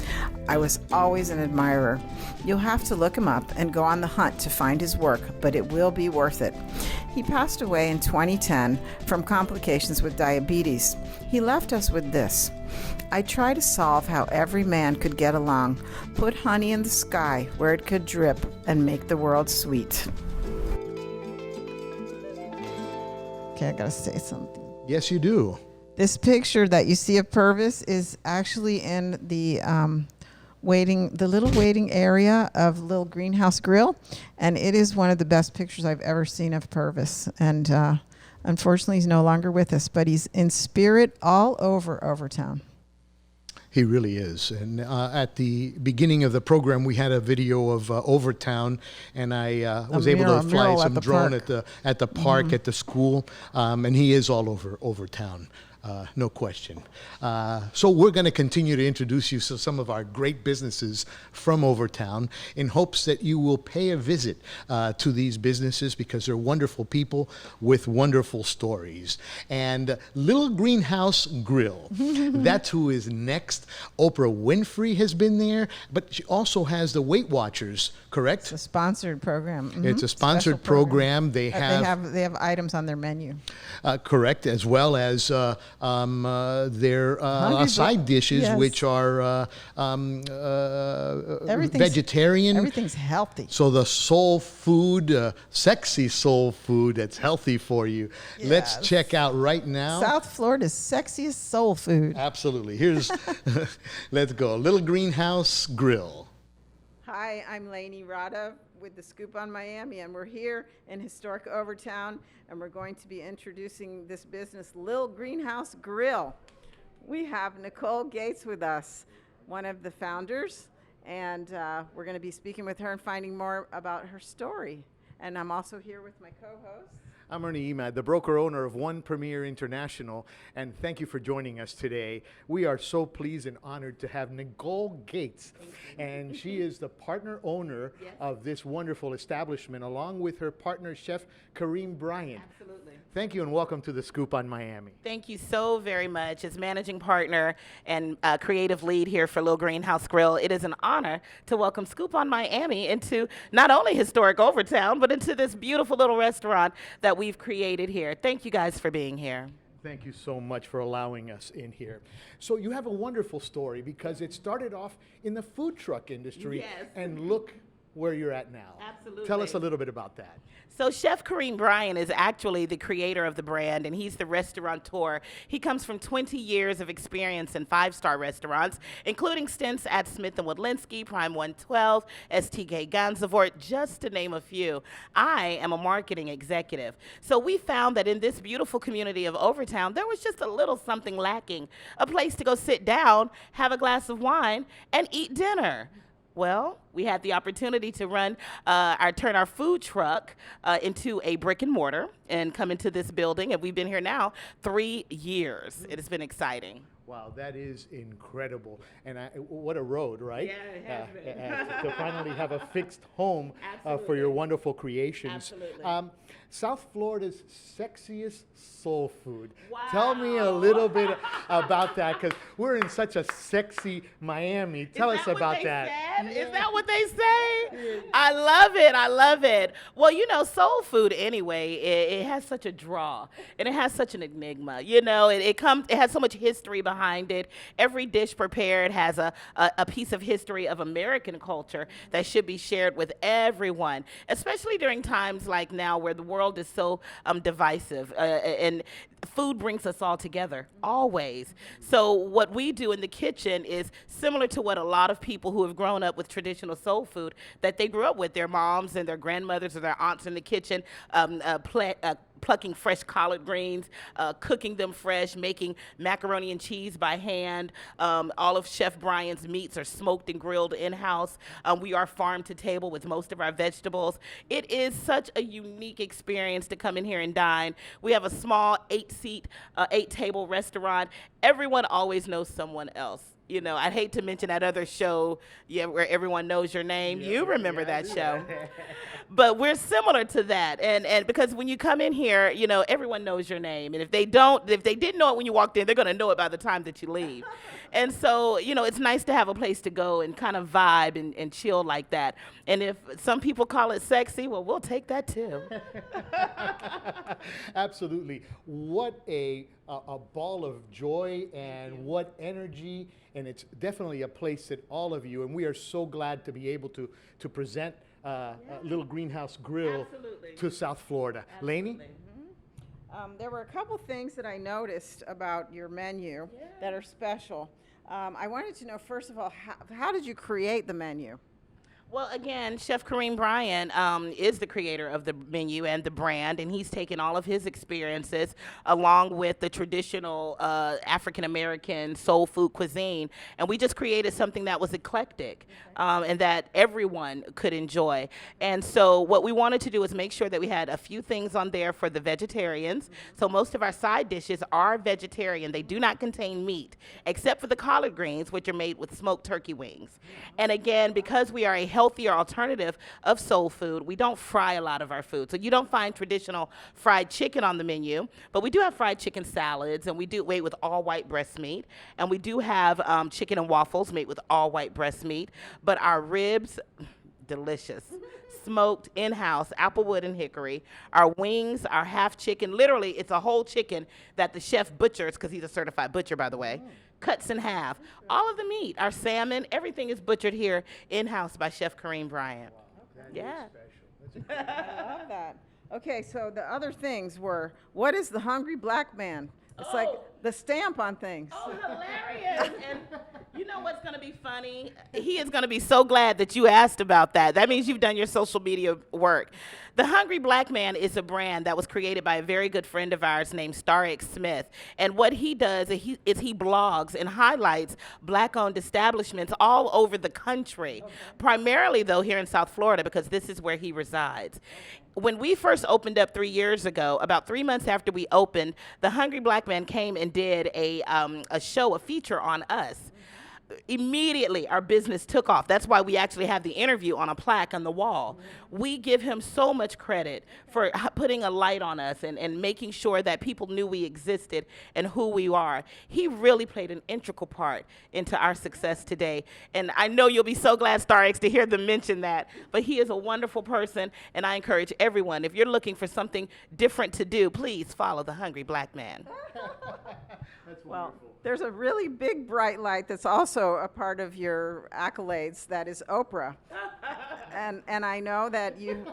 Speaker 3: I was always an admirer. You'll have to look him up and go on the hunt to find his work, but it will be worth it. He passed away in 2010 from complications with diabetes. He left us with this: I try to solve how every man could get along, put honey in the sky where it could drip, and make the world sweet. Okay, I gotta say something.
Speaker 2: Yes, you do.
Speaker 3: This picture that you see of Purvis is actually in the little waiting area of Lil Greenhouse Grill, and it is one of the best pictures I've ever seen of Purvis. And unfortunately, he's no longer with us, but he's in spirit all over Overtown.
Speaker 2: He really is. And at the beginning of the program, we had a video of Overtown, and I was able to fly some drone at the park, at the school, and he is all over Overtown. No question. So we're going to continue to introduce you to some of our great businesses from Overtown in hopes that you will pay a visit to these businesses, because they're wonderful people with wonderful stories. And Lil Greenhouse Grill, that's who is next. Oprah Winfrey has been there, but she also has the Weight Watchers, correct?
Speaker 3: It's a sponsored program.
Speaker 2: It's a sponsored program. They
Speaker 3: have items on their menu.
Speaker 2: Correct, as well as their side dishes, yes, which are vegetarian.
Speaker 3: Everything's healthy.
Speaker 2: So the soul food, sexy soul food that's healthy for you. Yes. Let's check out right now.
Speaker 3: South Florida's sexiest soul food.
Speaker 2: Absolutely. Here's, let's go. Little Greenhouse Grill.
Speaker 10: Hi, I'm Laney Rada with the Scoop on Miami, and we're here in Historic Overtown, and we're going to be introducing this business, Lil Greenhouse Grill. We have Nicole Gates with us, one of the founders, and we're going to be speaking with her and finding more about her story. And I'm also here with my co-host.
Speaker 2: I'm Ernie Emad, the broker-owner of One Premier International, and thank you for joining us today. We are so pleased and honored to have Nicole Gates, and she is the partner-owner, yes, of this wonderful establishment, along with her partner, Chef Bryan.
Speaker 12: Absolutely.
Speaker 2: Thank you, and welcome to the Scoop on Miami.
Speaker 12: Thank you so very much. As managing partner and creative lead here for Lil Greenhouse Grill, it is an honor to welcome Scoop on Miami into not only Historic Overtown, but into this beautiful little restaurant that we've created here. Thank you guys for being here.
Speaker 2: Thank you so much for allowing us in here. So you have a wonderful story, because it started off in the food truck industry, yes, and look where you're at now.
Speaker 12: Absolutely.
Speaker 2: Tell us a little bit about that.
Speaker 12: So Chef Bryan is actually the creator of the brand, and he's the restaurateur. He comes from 20 years of experience in 5-star restaurants, including stints at Smith & Woodlinski, Prime 112, STK Gansevoort, just to name a few. I am a marketing executive. So we found that in this beautiful community of Overtown, there was just a little something lacking, a place to go sit down, have a glass of wine, and eat dinner. Well, we had the opportunity to turn our food truck into a brick and mortar and come into this building, and we've been here now 3 years. It has been exciting.
Speaker 2: Wow, that is incredible. And what a road, right?
Speaker 12: Yeah, it has been.
Speaker 2: To finally have a fixed home for your wonderful creations.
Speaker 12: Absolutely.
Speaker 2: South Florida's sexiest soul food.
Speaker 12: Wow.
Speaker 2: Tell me a little bit about that, because we're in such a sexy Miami. Tell us about that.
Speaker 12: Yeah. Is that what they say? I love it. I love it. Well, you know, soul food anyway, it has such a draw, and it has such an enigma. You know, it has so much history behind it. Every dish prepared has a piece of history of American culture that should be shared with everyone, especially during times like now where the world is so divisive, and food brings us all together, always. So what we do in the kitchen is similar to what a lot of people who have grown up with traditional soul food that they grew up with, their moms and their grandmothers or their aunts in the kitchen plucking fresh collard greens, cooking them fresh, making macaroni and cheese by hand. All of Chef Bryan's meats are smoked and grilled in-house. We are farm to table with most of our vegetables. It is such a unique experience to come in here and dine. We have a small 8-table restaurant. Everyone always knows someone else. You know, I'd hate to mention that other show, where everyone knows your name. You remember that show. But we're similar to that. And because when you come in here, you know, everyone knows your name. And if they didn't know it when you walked in, they're going to know it by the time that you leave. And so, you know, it's nice to have a place to go and kind of vibe and chill like that. And if some people call it sexy, well, we'll take that too.
Speaker 2: Absolutely. What a ball of joy and what energy. And it's definitely a place that all of you, and we are so glad to be able to present Lil Greenhouse Grill to South Florida. Laney?
Speaker 10: There were a couple things that I noticed about your menu that are special. I wanted to know, first of all, how did you create the menu?
Speaker 12: Well, again, Chef Bryan is the creator of the menu and the brand, and he's taken all of his experiences along with the traditional African-American soul food cuisine, and we just created something that was eclectic and that everyone could enjoy. And so what we wanted to do is make sure that we had a few things on there for the vegetarians. So most of our side dishes are vegetarian. They do not contain meat, except for the collard greens, which are made with smoked turkey wings. And again, because we are a healthier alternative of soul food, we don't fry a lot of our food. So you don't find traditional fried chicken on the menu, but we do have fried chicken salads, and we do made with all white breast meat, and we do have chicken and waffles made with all white breast meat. But our ribs, delicious. Smoked in-house, applewood and hickory. Our wings are half chicken. Literally, it's a whole chicken that the chef butchers, because he's a certified butcher, by the way, cuts in half. All of the meat, our salmon, everything is butchered here in-house by Chef Corrine Bryan. Yeah.
Speaker 10: I love that. Okay, so the other things were, what is the hungry black man? It's like the stamp on things.
Speaker 12: Oh, hilarious. And you know what's going to be funny? He is going to be so glad that you asked about that. That means you've done your social media work. The Hungry Black Man is a brand that was created by a very good friend of ours named Starrick Smith. And what he does is he blogs and highlights black-owned establishments all over the country, primarily, though, here in South Florida, because this is where he resides. When we first opened up 3 years ago, about 3 months after we opened, the Hungry Black Man came and did a feature on us. Immediately, our business took off. That's why we actually have the interview on a plaque on the wall. We give him so much credit for putting a light on us and making sure that people knew we existed and who we are. He really played an integral part into our success today. And I know you'll be so glad, StarX, to hear them mention that. But he is a wonderful person, and I encourage everyone, if you're looking for something different to do, please follow the Hungry Black Man.
Speaker 2: That's wonderful.
Speaker 10: Well, there's a really big bright light that's also a part of your accolades, that is Oprah. And I know that you,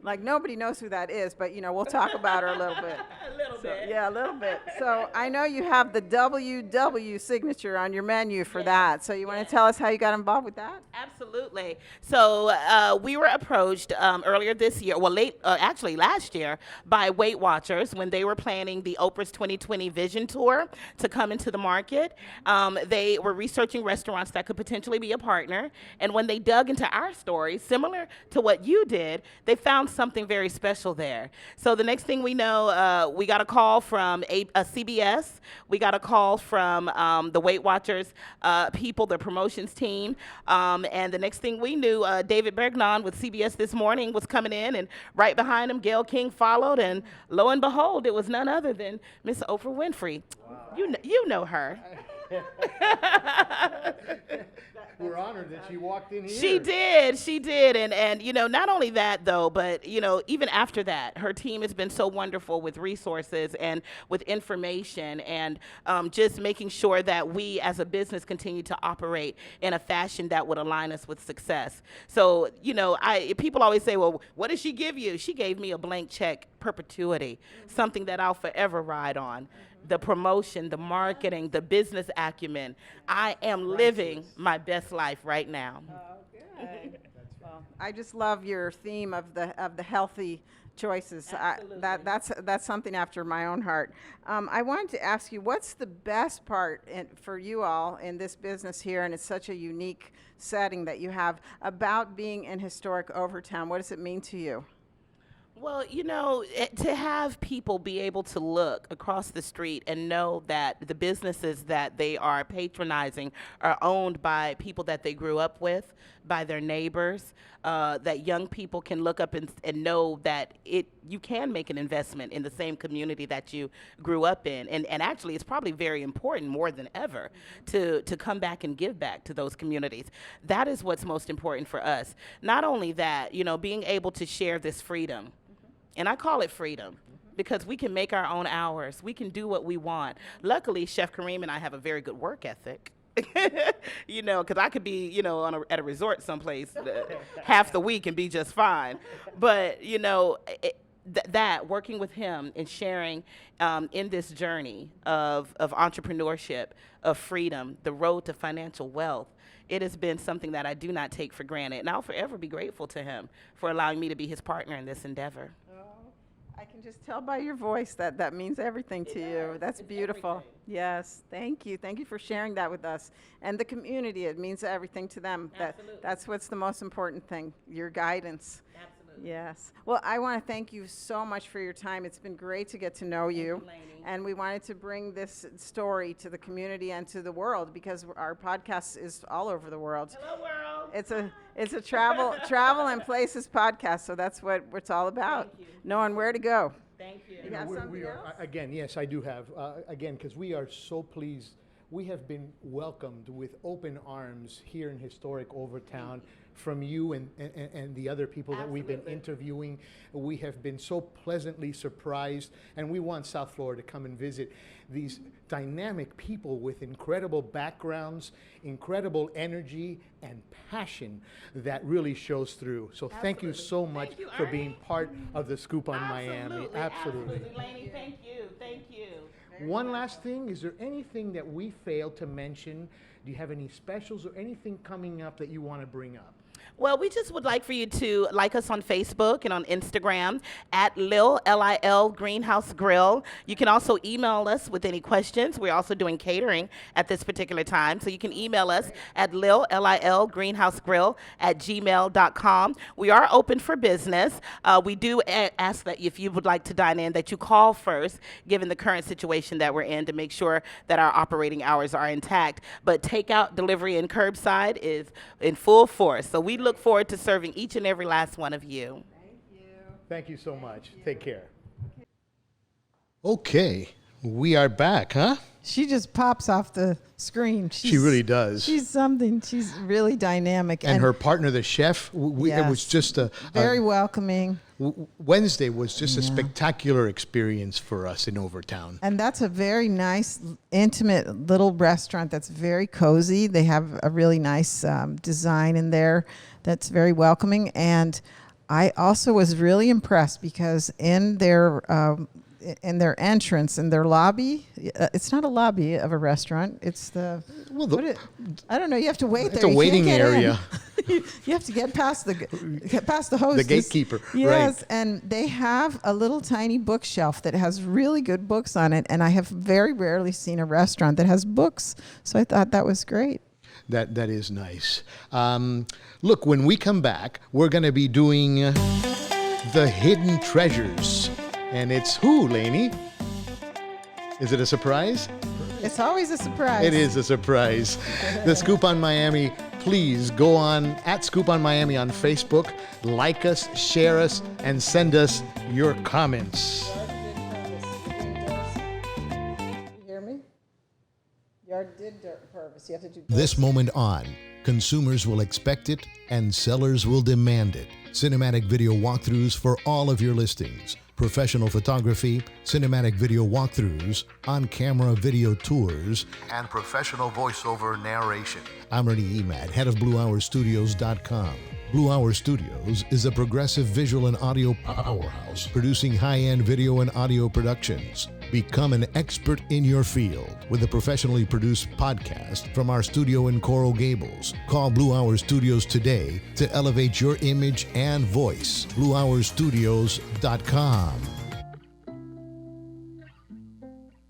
Speaker 10: like, nobody knows who that is, but, you know, we'll talk about her a little bit.
Speaker 12: A little bit.
Speaker 10: Yeah, a little bit. So I know you have the WW signature on your menu for that. So you want to tell us how you got involved with that?
Speaker 12: Absolutely. So we were approached earlier this year, actually last year, by Weight Watchers when they were planning the Oprah's 2020 Vision Tour to come into the market. They were researching restaurants that could potentially be a partner. And when they dug into our story, similar to what you did, they found something very special there. So the next thing we know, we got a call from a CBS. We got a call from the Weight Watchers people, the promotions team. And the next thing we knew, David Bergnon with CBS This Morning was coming in, and right behind him, Gayle King followed, and lo and behold, it was none other than Miss Oprah Winfrey. Wow. You know her.
Speaker 2: We're honored that she walked in here.
Speaker 12: She did. And you know, not only that though, but you know, even after that, her team has been so wonderful with resources and with information and just making sure that we as a business continue to operate in a fashion that would align us with success. So, you know, people always say, well, what did she give you? She gave me a blank check, perpetuity, something that I'll forever ride on. The promotion, the marketing, the business acumen. I am living my best life right now.
Speaker 10: Oh, good. Well, I just love your theme of the healthy choices. That's something after my own heart. I wanted to ask you, what's the best part for you all in this business here, and it's such a unique setting that you have, about being in Historic Overtown? What does it mean to you?
Speaker 12: Well, to have people be able to look across the street and know that the businesses that they are patronizing are owned by people that they grew up with, by their neighbors, that young people can look up and know that you can make an investment in the same community that you grew up in. And actually, it's probably very important, more than ever, to come back and give back to those communities. That is what's most important for us. Not only that, being able to share this freedom. And I call it freedom because we can make our own hours. We can do what we want. Luckily, Chef Corrine and I have a very good work ethic. Because I could be, at a resort someplace half the week and be just fine. But, that working with him and sharing in this journey of entrepreneurship, of freedom, the road to financial wealth, it has been something that I do not take for granted. And I'll forever be grateful to him for allowing me to be his partner in this endeavor.
Speaker 10: I can just tell by your voice that means everything to you. That's beautiful.
Speaker 12: Everything.
Speaker 10: Yes, thank you. Thank you for sharing that with us. And the community, it means everything to them.
Speaker 12: Absolutely.
Speaker 10: That's what's the most important thing, your guidance.
Speaker 12: Absolutely.
Speaker 10: Yes. Well, I want to thank you so much for your time. It's been great to get to know you.
Speaker 12: Laney.
Speaker 10: And we wanted to bring this story to the community and to the world, because our podcast is all over the world.
Speaker 12: Hello, world.
Speaker 10: It's a travel and places podcast, so that's what it's all about.
Speaker 12: Thank you.
Speaker 10: Knowing where to go.
Speaker 12: Thank you.
Speaker 10: You have something else?
Speaker 2: Again, yes, I do have. Again, because we are so pleased. We have been welcomed with open arms here in Historic Overtown from you and the other people that we've been interviewing. We have been so pleasantly surprised, and we want South Florida to come and visit these dynamic people with incredible backgrounds, incredible energy, and passion that really shows through. So thank you so much for being part of the Scoop on Miami. Absolutely.
Speaker 12: Laney, thank you. Thank you.
Speaker 2: One last thing, is there anything that we failed to mention? Do you have any specials or anything coming up that you want to bring up?
Speaker 12: Well, we just would like for you to like us on Facebook and on Instagram at Lil Greenhouse Grill. You can also email us with any questions. We're also doing catering at this particular time, so you can email us at Lil Greenhouse Grill at gmail.com. We are open for business. We do ask that if you would like to dine in, that you call first, given the current situation that we're in, to make sure that our operating hours are intact. But takeout, delivery, and curbside is in full force. So we look forward to serving each and every last one of you.
Speaker 10: Thank you.
Speaker 2: Thank you so much. Take care. Okay, we are back, huh?
Speaker 10: She just pops off the screen.
Speaker 2: She really does.
Speaker 10: She's something. She's really dynamic.
Speaker 2: And her partner, the chef, it was just
Speaker 10: very welcoming.
Speaker 2: Wednesday was just a spectacular experience for us in Overtown.
Speaker 10: And that's a very nice, intimate little restaurant that's very cozy. They have a really nice design in there that's very welcoming. And I also was really impressed because in their entrance, in their lobby, it's not a lobby of a restaurant. It's I don't know. You have to wait there.
Speaker 2: It's a waiting area.
Speaker 10: You have to get past the host.
Speaker 2: The gatekeeper.
Speaker 10: Yes,
Speaker 2: right.
Speaker 10: And they have a little tiny bookshelf that has really good books on it. And I have very rarely seen a restaurant that has books. So I thought that was great.
Speaker 2: That is nice. Look, when we come back, we're going to be doing the hidden treasures. And it's who, Laney? Is it a surprise?
Speaker 10: It's always a surprise.
Speaker 2: It is a surprise. The Scoop on Miami, please go on at Scoop on Miami on Facebook, like us, share us, and send us your comments.
Speaker 10: You hear me? Yard did purpose. You have to do
Speaker 8: This moment on, consumers will expect it and sellers will demand it. Cinematic video walkthroughs for all of your listings. Professional photography, cinematic video walkthroughs, on-camera video tours, and professional voiceover narration. I'm Ernie Emad, head of BlueHourStudios.com. Blue Hour Studios is a progressive visual and audio powerhouse producing high-end video and audio productions. Become an expert in your field with a professionally produced podcast from our studio in Coral Gables. Call Blue Hour Studios today to elevate your image and voice. BlueHourStudios.com.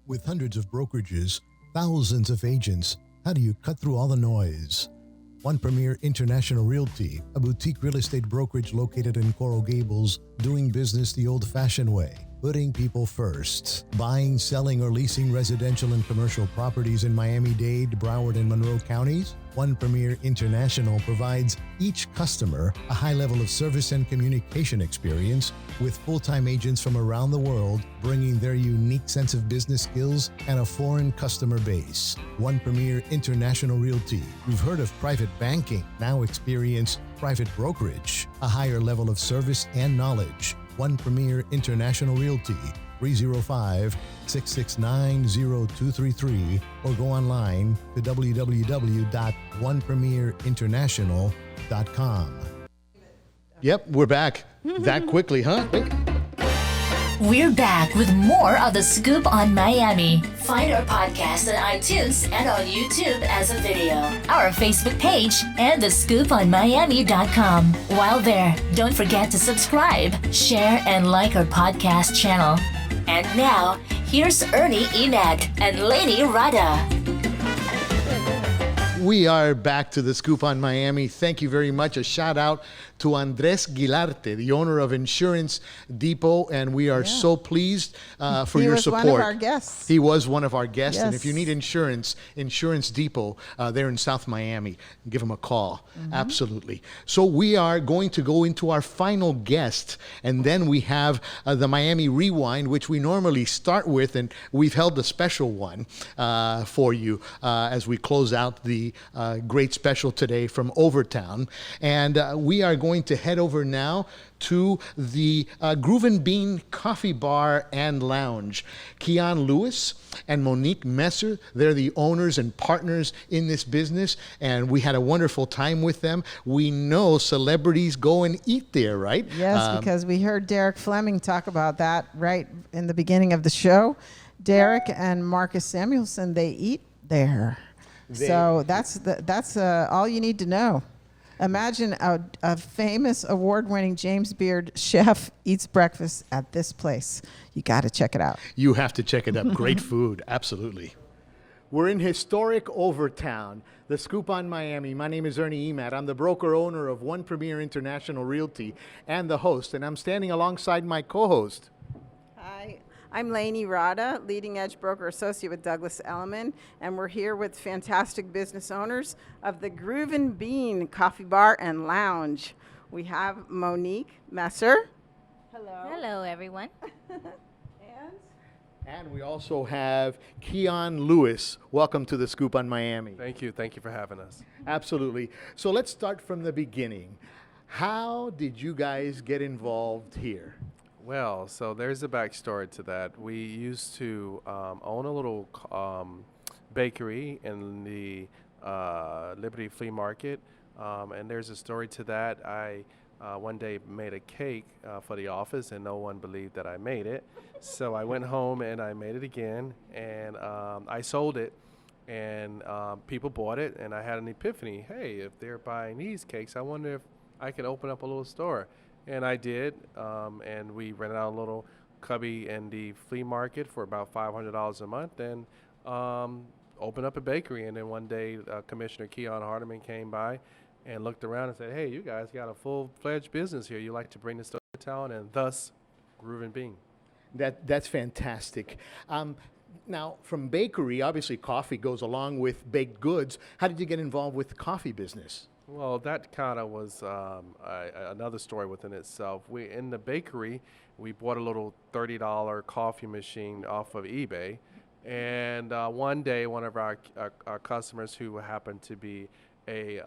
Speaker 8: With hundreds of brokerages, thousands of agents, how do you cut through all the noise? One Premier International Realty, a boutique real estate brokerage located in Coral Gables, doing business the old-fashioned way, putting people first. Buying, selling, or leasing residential and commercial properties in Miami-Dade, Broward, and Monroe counties? One Premier International provides each customer a high level of service and communication experience with full-time agents from around the world bringing their unique sense of business skills and a foreign customer base. One Premier International Realty. You've heard of private banking. Now experience private brokerage, a higher level of service and knowledge. One Premier International Realty, 305-669-0233, or go online to www.onepremierinternational.com.
Speaker 2: Yep, we're back. That quickly, huh?
Speaker 1: We're back with more of The Scoop on Miami. Find our podcast on iTunes and on YouTube as a video, our Facebook page, and thescooponmiami.com. While there, don't forget to subscribe, share, and like our podcast channel. And now, here's Ernie Emad and Laney Rada.
Speaker 2: We are back to The Scoop on Miami. Thank you very much. A shout out to Andres Guilarte, the owner of Insurance Depot, and we are so pleased for your support.
Speaker 10: He was one of our guests.
Speaker 2: He was one of our guests, and
Speaker 10: Yes.
Speaker 2: if you need insurance, Insurance Depot, they're in South Miami. Give them a call. Absolutely. So we are going to go into our final guest, and then we have the Miami Rewind, which we normally start with, and we've held a special one for you as we close out the great special today from Overtown. And we are going to head over now to the Groovin Bean Coffee Bar and Lounge. Keon Lewis and Monique Messer, they're the owners and partners in this business, and we had a wonderful time with them. We know celebrities go and eat there, right?
Speaker 10: Yes, because we heard Derek Fleming talk about that right in the beginning of the show. Derek and Marcus Samuelsson, they eat there. So that's all you need to know. Imagine a famous award-winning James Beard chef eats breakfast at this place. You got to check it out.
Speaker 2: You have to check it out. Great food, absolutely. We're in Historic Overtown, The Scoop on Miami. My name is Ernie Emad. I'm the broker owner of One Premier International Realty and the host, and I'm standing alongside my co-host.
Speaker 10: Hi, I'm Laney Rada, leading edge broker associate with Douglas Elliman, and we're here with fantastic business owners of the Groovin Bean Coffee Bar and Lounge. We have Monique Messer. Hello.
Speaker 13: Hello, everyone.
Speaker 2: And we also have Keon Lewis. Welcome to The Scoop on Miami.
Speaker 14: Thank you. Thank you for having us.
Speaker 2: Absolutely. So let's start from the beginning. How did you guys get involved here?
Speaker 14: Well, so there's a backstory to that. We used to own a little bakery in the Liberty Flea Market, and there's a story to that. I one day made a cake for the office, and no one believed that I made it. So I went home and I made it again, and I sold it, and people bought it, and I had an epiphany. Hey, if they're buying these cakes, I wonder if I could open up a little store. And I did, and we rented out a little cubby in the flea market for about $500 a month, and opened up a bakery. And then one day, Commissioner Keon Hardeman came by and looked around and said, hey, you guys got a full-fledged business here. You like to bring this to town, and thus, Groovin Bean.
Speaker 2: That's fantastic. Now, from bakery, obviously coffee goes along with baked goods. How did you get involved with the coffee business?
Speaker 14: Well, that kind of was another story within itself. In the bakery, we bought a little $30 coffee machine off of eBay. And one day, one of our customers, who happened to be a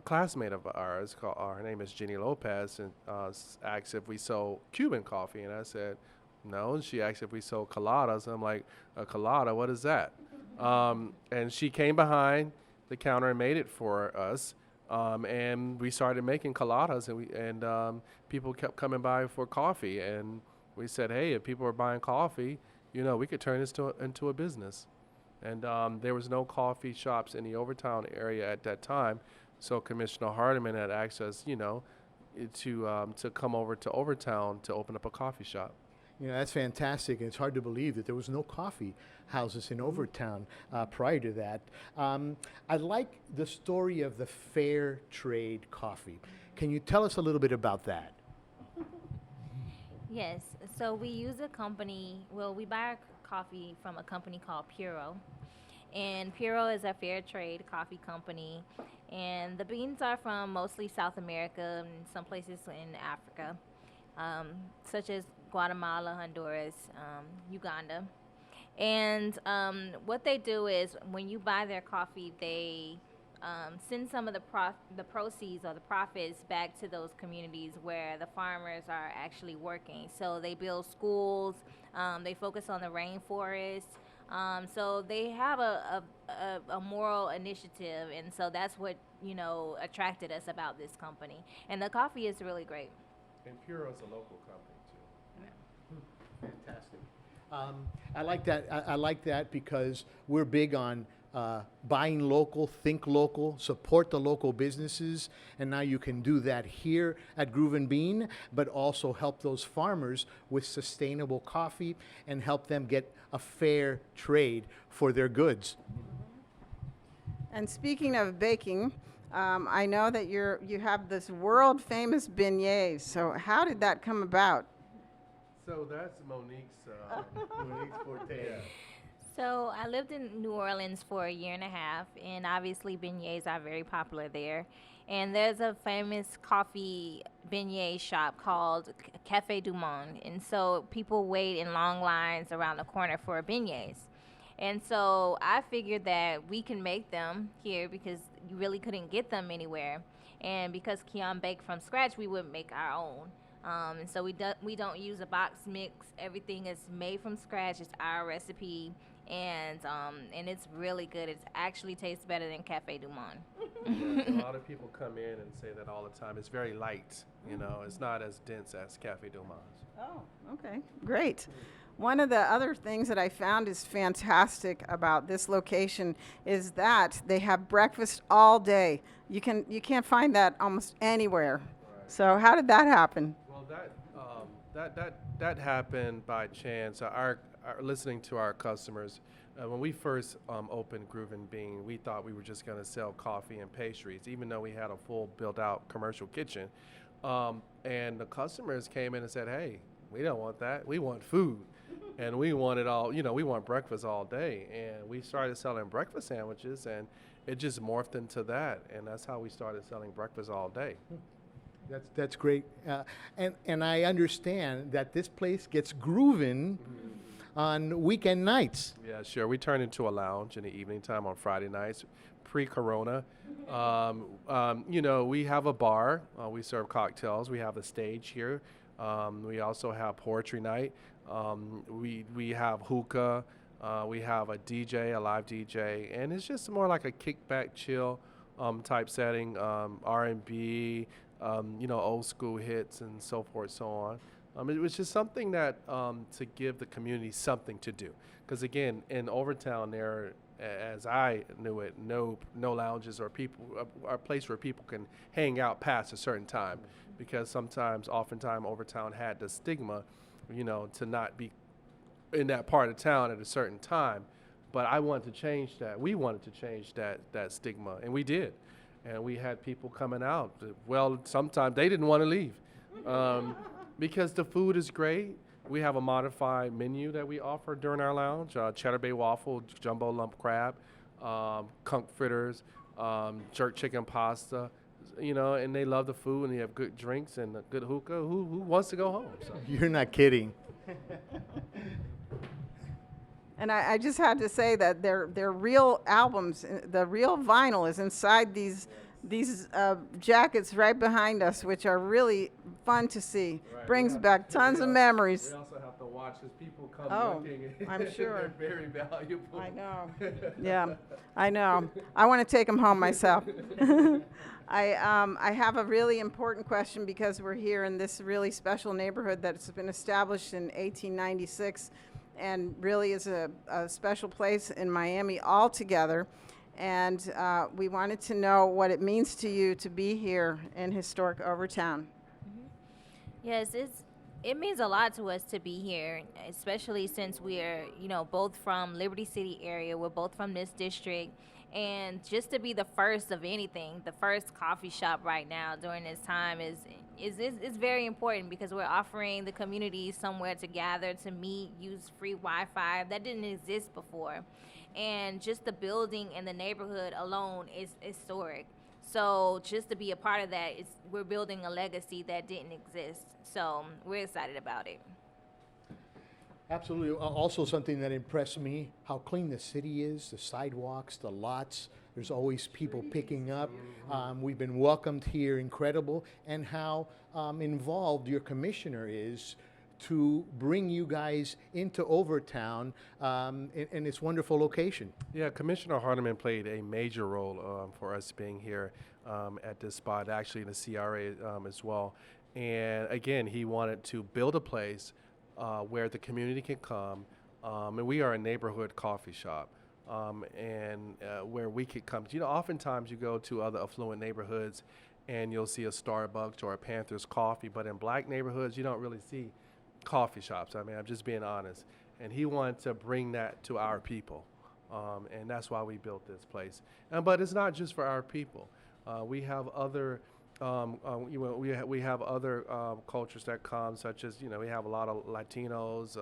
Speaker 14: classmate of ours, her name is Jenny Lopez, and asked if we sold Cuban coffee. And I said, no. And she asked if we sold coladas. And I'm like, a colada, what is that? And she came behind the counter and made it for us. And we started making coladas, and people kept coming by for coffee. And we said, hey, if people are buying coffee, we could turn this into a business. And there was no coffee shops in the Overtown area at that time. So Commissioner Hardiman had asked us, to come over to Overtown to open up a coffee shop.
Speaker 2: That's fantastic. It's hard to believe that there was no coffee houses in Overtown prior to that. I like the story of the fair trade coffee. Can you tell us a little bit about that?
Speaker 13: Yes. So we use a company, we buy our coffee from a company called Puro. And Puro is a fair trade coffee company. And the beans are from mostly South America and some places in Africa, such as Guatemala, Honduras, Uganda. And what they do is when you buy their coffee, they send some of the proceeds or the profits back to those communities where the farmers are actually working. So they build schools, they focus on the rainforest. So they have a moral initiative, and so that's what, attracted us about this company. And the coffee is really great.
Speaker 14: And Puro is a local company, too.
Speaker 2: Fantastic. I like that. I like that because we're big on buying local, think local, support the local businesses, and now you can do that here at Groovin Bean, but also help those farmers with sustainable coffee and help them get a fair trade for their goods.
Speaker 10: And speaking of baking, I know that you have this world famous beignets. So how did that come about?
Speaker 14: So that's Monique's forte. Yeah.
Speaker 13: So I lived in New Orleans for a year and a half, and obviously beignets are very popular there. And there's a famous coffee beignet shop called Cafe du Monde. And so people wait in long lines around the corner for beignets. And so I figured that we can make them here because you really couldn't get them anywhere. And because Keon baked from scratch, we would make our own. And so we don't use a box mix. Everything is made from scratch. It's our recipe. And it's really good. It actually tastes better than Cafe du Monde.
Speaker 14: A lot of people come in and say that all the time. It's very light, It's not as dense as Cafe du Monde.
Speaker 10: Oh, okay, great. One of the other things that I found is fantastic about this location is that they have breakfast all day. You can't find that almost anywhere. Right. So how did that happen?
Speaker 14: Well, that happened by chance. Our listening to our customers, when we first opened Groovin Bean, we thought we were just going to sell coffee and pastries, even though we had a full built-out commercial kitchen. And the customers came in and said, "Hey, we don't want that. We want food." And we want it all, we want breakfast all day. And we started selling breakfast sandwiches, and it just morphed into that. And that's how we started selling breakfast all day.
Speaker 2: That's great. And I understand that this place gets groovin' on weekend nights.
Speaker 14: Yeah, sure. We turn into a lounge in the evening time on Friday nights, pre-corona. We have a bar. We serve cocktails. We have a stage here. We also have poetry night. We have hookah. We have a DJ, a live DJ, and it's just more like a kickback, chill type setting. R&B, old school hits and so forth, so on. It was just something that to give the community something to do. Because again, in Overtown, there, as I knew it, no lounges or a place where people can hang out past a certain time. Because oftentimes, Overtown had the stigma, to not be in that part of town at a certain time. But I wanted to change that. We wanted to change that stigma, and we did. And we had people coming out. Well, sometimes they didn't want to leave because the food is great. We have a modified menu that we offer during our lounge: cheddar bay waffle, jumbo lump crab, conch fritters, jerk chicken pasta. And they love the food, and they have good drinks and a good hookah. Who wants to go home? So.
Speaker 2: You're not kidding.
Speaker 10: And I just had to say that they're real albums. The real vinyl is inside these jackets right behind us, which are really fun to see. Right. Brings back tons of memories.
Speaker 14: We also have to watch as people come looking.
Speaker 10: I'm sure.
Speaker 14: They're very valuable.
Speaker 10: I know. Yeah, I know. I want to take them home myself. I have a really important question because we're here in this really special neighborhood that's been established in 1896. and really is a special place in Miami altogether. And we wanted to know what it means to you to be here in Historic Overtown.
Speaker 13: Yes, it means a lot to us to be here, especially since we're, both from Liberty City area. We're both from this district. And just to be the first of anything, the first coffee shop right now during this time is very important, because we're offering the community somewhere to gather, to meet, use free Wi-Fi. That didn't exist before. And just the building and the neighborhood alone is historic. So just to be a part of that, we're building a legacy that didn't exist. So we're excited about it.
Speaker 2: Absolutely. Also something that impressed me, how clean the city is, the sidewalks, the lots. There's always people picking up. We've been welcomed here, incredible, and how involved your commissioner is to bring you guys into Overtown in its wonderful location.
Speaker 14: Yeah, Commissioner Hardeman played a major role for us being here at this spot, actually in the CRA as well. And again, he wanted to build a place where the community can come, and we are a neighborhood coffee shop, and where we could come. Oftentimes you go to other affluent neighborhoods and you'll see a Starbucks or a Panthers Coffee, but in black neighborhoods you don't really see coffee shops. I mean, I'm just being honest. And he wanted to bring that to our people, and that's why we built this place. But it's not just for our people. We have other we have other cultures that come, such as we have a lot of Latinos,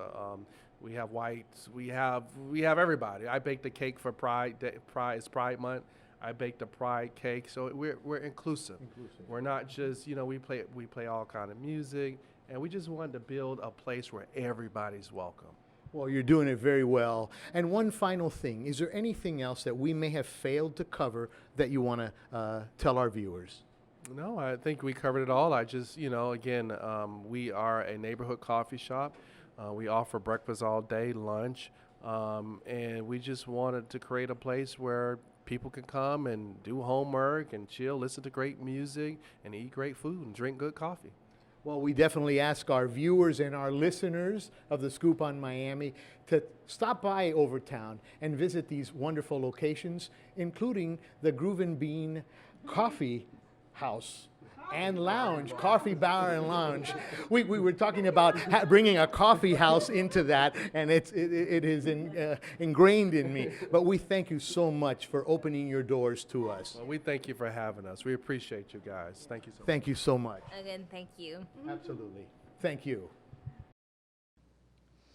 Speaker 14: we have whites, we have everybody. I baked a cake for Pride. It's Pride Month. I baked a Pride cake, so we're inclusive. We're not just we play all kind of music, and we just wanted to build a place where everybody's welcome.
Speaker 2: Well, you're doing it very well. And one final thing, is there anything else that we may have failed to cover that you want to tell our viewers?
Speaker 14: No, I think we covered it all. I just, again, we are a neighborhood coffee shop. We offer breakfast all day, lunch, and we just wanted to create a place where people can come and do homework and chill, listen to great music, and eat great food and drink good coffee.
Speaker 2: Well, we definitely ask our viewers and our listeners of the Scoop on Miami to stop by Overtown and visit these wonderful locations, including the Groovin Bean Coffee House and Lounge, Coffee Bar and Lounge. We were talking about bringing a coffee house into that, and it is ingrained in me. But we thank you so much for opening your doors to us.
Speaker 14: Well, we thank you for having us. We appreciate you guys. Thank you so much.
Speaker 2: Thank you so much.
Speaker 13: Again, thank you.
Speaker 2: Absolutely. Thank you.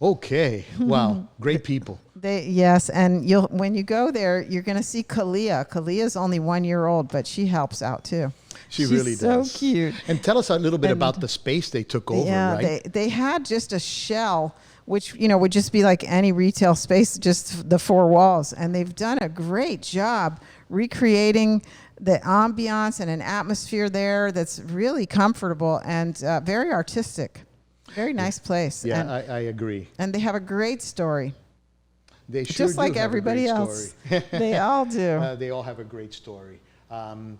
Speaker 2: Okay. Wow. Great people.
Speaker 10: Yes, and when you go there, you're going to see Kalia. Kalia's only 1 year old, but she helps out too.
Speaker 2: She's really does.
Speaker 10: So cute.
Speaker 2: And tell us a little bit about the space they took over, right?
Speaker 10: Yeah, they had just a shell, which would just be like any retail space, just the four walls. And they've done a great job recreating the ambiance and an atmosphere there that's really comfortable and very artistic. Very nice place.
Speaker 2: Yeah,
Speaker 10: and,
Speaker 2: I agree.
Speaker 10: And they have a great story.
Speaker 2: They sure
Speaker 10: just like
Speaker 2: do have
Speaker 10: everybody
Speaker 2: a great
Speaker 10: else.
Speaker 2: Story.
Speaker 10: They all do.
Speaker 2: They all have a great story. And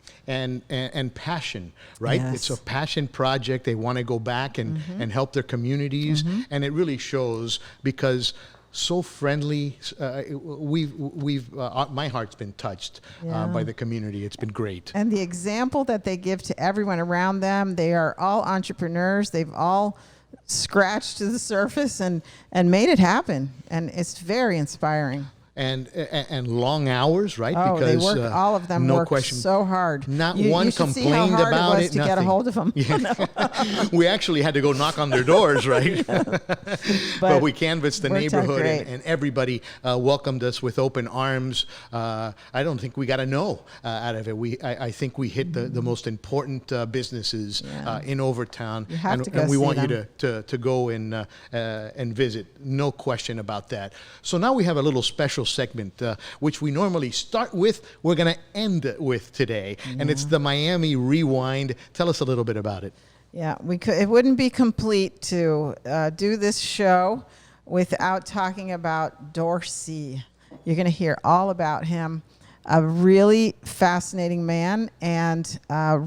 Speaker 2: passion, right?
Speaker 10: Yes.
Speaker 2: It's a passion project. They want to go back and help their communities, and it really shows because so friendly. My heart's been touched by the community. It's been great.
Speaker 10: And the example that they give to everyone around them, they are all entrepreneurs. They've all scratched to the surface and made it happen, and it's very inspiring.
Speaker 2: And long hours, right?
Speaker 10: Oh,
Speaker 2: because
Speaker 10: they work. All of them
Speaker 2: no
Speaker 10: work
Speaker 2: question,
Speaker 10: so hard.
Speaker 2: Not
Speaker 10: you
Speaker 2: one
Speaker 10: should
Speaker 2: complained
Speaker 10: see how hard
Speaker 2: about
Speaker 10: it was
Speaker 2: it.
Speaker 10: to get a hold of them.
Speaker 2: Yeah. We actually had to go knock on their doors, right? But we canvassed the neighborhood, and everybody welcomed us with open arms. I don't think we got a no out of it. I think we hit the most important businesses in Overtown,
Speaker 10: You have to go
Speaker 2: and we
Speaker 10: see
Speaker 2: want
Speaker 10: them.
Speaker 2: you to go and visit. No question about that. So now we have a little special segment. Which we normally start with, we're going to end with today. And it's the Miami Rewind. Tell us a little bit about it.
Speaker 10: Yeah, it wouldn't be complete to do this show without talking about Dorsey. You're going to hear all about him. a really fascinating man, and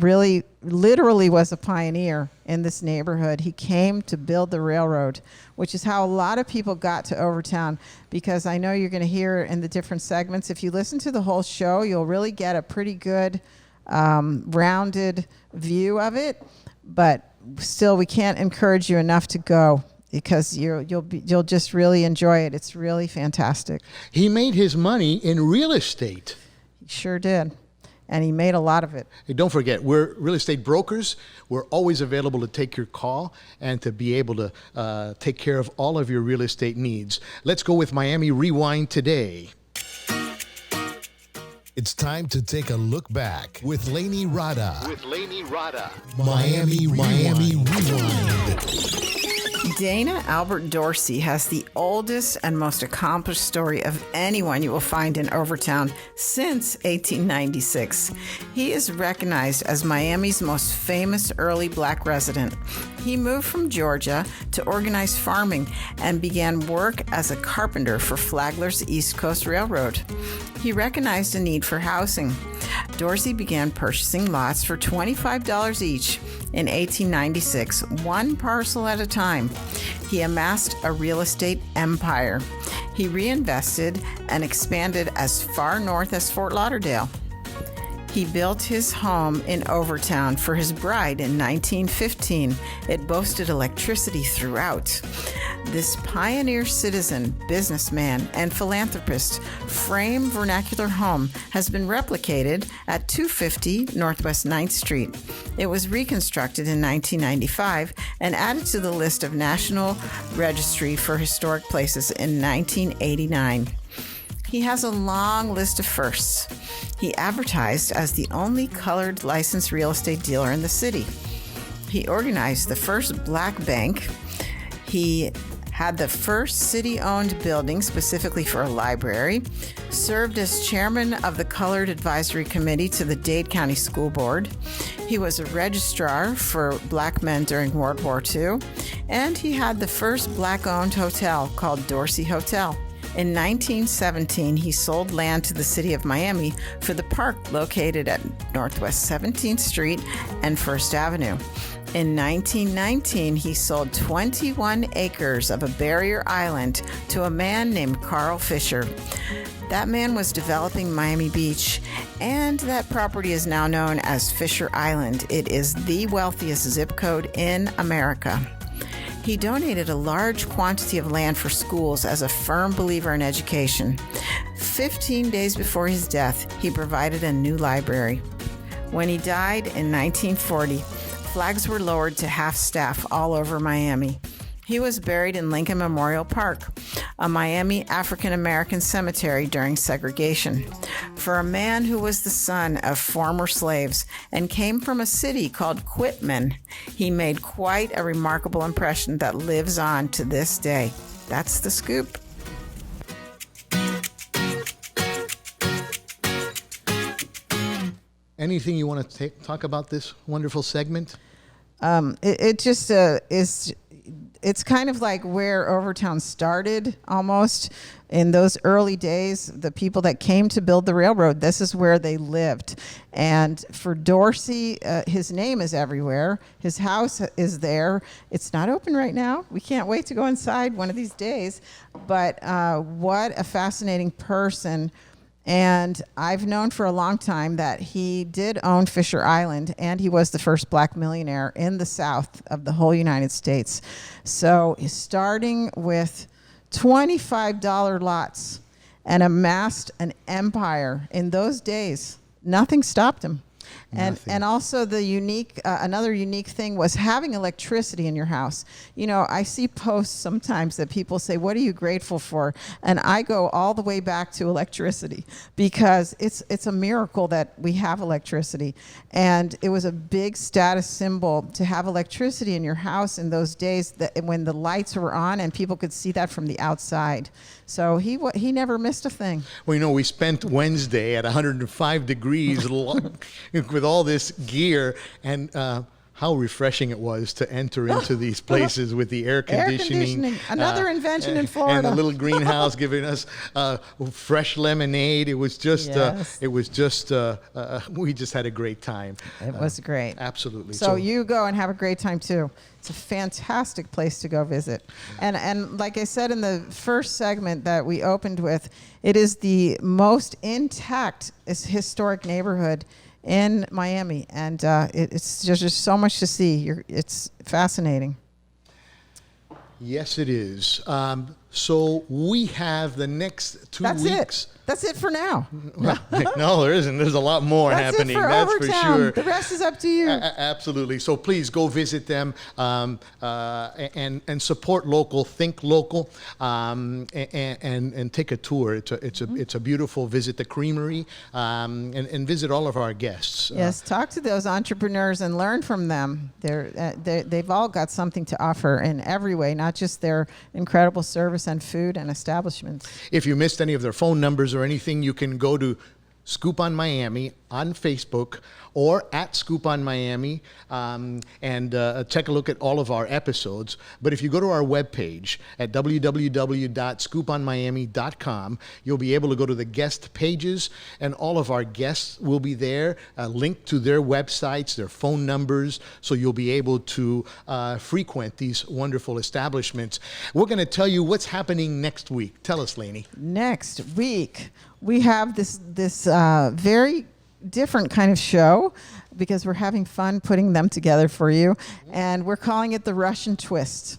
Speaker 10: really literally was a pioneer in this neighborhood. He came to build the railroad, which is how a lot of people got to Overtown, because I know you're going to hear in the different segments. If you listen to the whole show, you'll really get a pretty good rounded view of it. But still, we can't encourage you enough to go, because you'll just really enjoy it. It's really fantastic.
Speaker 2: He made his money in real estate.
Speaker 10: He sure did. And he made a lot of it.
Speaker 2: Hey, don't forget, we're real estate brokers. We're always available to take your call and to be able to take care of all of your real estate needs. Let's go with Miami Rewind today.
Speaker 8: It's time to take a look back with Laney Rada.
Speaker 2: Miami
Speaker 8: Rewind.
Speaker 3: Dana Albert Dorsey has the oldest and most accomplished story of anyone you will find in Overtown since 1896. He is recognized as Miami's most famous early black resident. He moved from Georgia to organize farming and began work as a carpenter for Flagler's East Coast Railroad. He recognized a need for housing. Dorsey began purchasing lots for $25 each in 1896, one parcel at a time. He amassed a real estate empire. He reinvested and expanded as far north as Fort Lauderdale. He built his home in Overtown for his bride in 1915. It boasted electricity throughout. This pioneer citizen, businessman, and philanthropist frame vernacular home has been replicated at 250 Northwest 9th Street. It was reconstructed in 1995 and added to the list of National Registry for Historic Places in 1989. He has a long list of firsts. He advertised as the only colored licensed real estate dealer in the city. He organized the first black bank. He had the first city-owned building specifically for a library, served as chairman of the Colored Advisory Committee to the Dade County School Board. He was a registrar for black men during World War II, and he had the first black-owned hotel called Dorsey Hotel. In 1917, he sold land to the city of Miami for the park located at Northwest 17th Street and 1st Avenue. In 1919, he sold 21 acres of a barrier island to a man named Carl Fisher. That man was developing Miami Beach, and that property is now known as Fisher Island. It is the wealthiest zip code in America. He donated a large quantity of land for schools as a firm believer in education. 15 days before his death, he provided a new library. When he died in 1940, flags were lowered to half-staff all over Miami. He was buried in Lincoln Memorial Park, a Miami African-American cemetery during segregation. For a man who was the son of former slaves and came from a city called Quitman, he made quite a remarkable impression that lives on to this day. That's the scoop.
Speaker 2: Anything you want to talk about this wonderful segment?
Speaker 10: It just is. It's kind of like where Overtown started almost. In those early days, the people that came to build the railroad, this is where they lived. And for Dorsey, his name is everywhere. His house is there. It's not open right now. We can't wait to go inside one of these days. But what a fascinating person. And I've known for a long time that he did own Fisher Island, and he was the first black millionaire in the South of the whole United States. So starting with $25 lots and amassed an empire in those days, nothing stopped him. And also the unique, another unique thing was having electricity in your house. You know, I see posts sometimes that people say, what are you grateful for? And I go all the way back to electricity, because it's a miracle that we have electricity. And it was a big status symbol to have electricity in your house in those days, that when the lights were on and people could see that from the outside. So he never missed a thing.
Speaker 2: Well, you know, we spent Wednesday at 105 degrees with all this gear. And how refreshing it was to enter into these places with the air conditioning.
Speaker 10: Another invention in
Speaker 2: And
Speaker 10: Florida.
Speaker 2: the little greenhouse giving us fresh lemonade. It was just,
Speaker 10: Yes.
Speaker 2: we just had a great time.
Speaker 10: It was great.
Speaker 2: Absolutely.
Speaker 10: So you go and have a great time too. It's a fantastic place to go visit. And like I said in the first segment that we opened with, it is the most intact historic neighborhood in Miami, and it's just so much to see. It's fascinating.
Speaker 2: Yes, it is. So we have the next 2 weeks.
Speaker 10: That's it for now.
Speaker 2: No, there isn't. There's a lot more
Speaker 10: That's
Speaker 2: happening.
Speaker 10: It for
Speaker 2: That's
Speaker 10: Overtown.
Speaker 2: for sure.
Speaker 10: The rest is up to you.
Speaker 2: Absolutely. So please go visit them and support local, think local, and take a tour. It's a beautiful visit. The Creamery and visit all of our guests.
Speaker 10: Yes, talk to those entrepreneurs and learn from them. They've all got something to offer in every way, not just their incredible service and food and establishments.
Speaker 2: If you missed any of their phone numbers or anything, you can go to Scoop on Miami on Facebook or at Scoop on Miami and take a look at all of our episodes. But if you go to our webpage at www.scooponmiami.com, you'll be able to go to the guest pages, and all of our guests will be there, linked to their websites, their phone numbers, so you'll be able to frequent these wonderful establishments. We're going to tell you what's happening next week. Tell us, Laney.
Speaker 10: Next week, we have this very different kind of show because we're having fun putting them together for you, and we're calling it the Russian Twist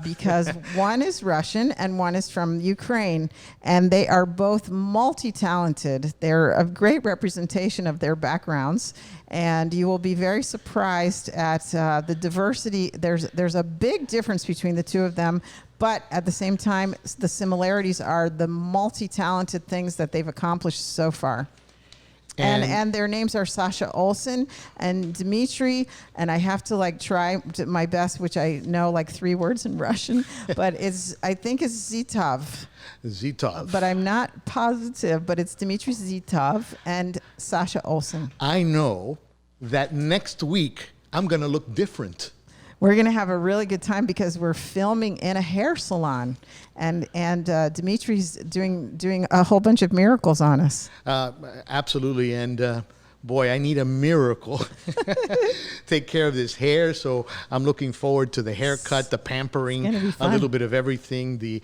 Speaker 10: because one is Russian and one is from Ukraine, and they are both multi-talented. They're a great representation of their backgrounds, and you will be very surprised at the diversity. There's a big difference between the two of them, but at the same time, the similarities are the multi-talented things that they've accomplished so far. And their names are Sasha Olson and Dmitry, and I have to try my best, which I know 3 words in Russian, but I think it's Zitov.
Speaker 2: Zitov.
Speaker 10: But I'm not positive, but it's Dmitry Zitov and Sasha Olson.
Speaker 2: I know that next week I'm going to look different.
Speaker 10: We're going to have a really good time because we're filming in a hair salon, and Dimitri's doing a whole bunch of miracles on us.
Speaker 2: Absolutely, and boy, I need a miracle. Take care of this hair, so I'm looking forward to the haircut, the pampering, a little bit of everything, the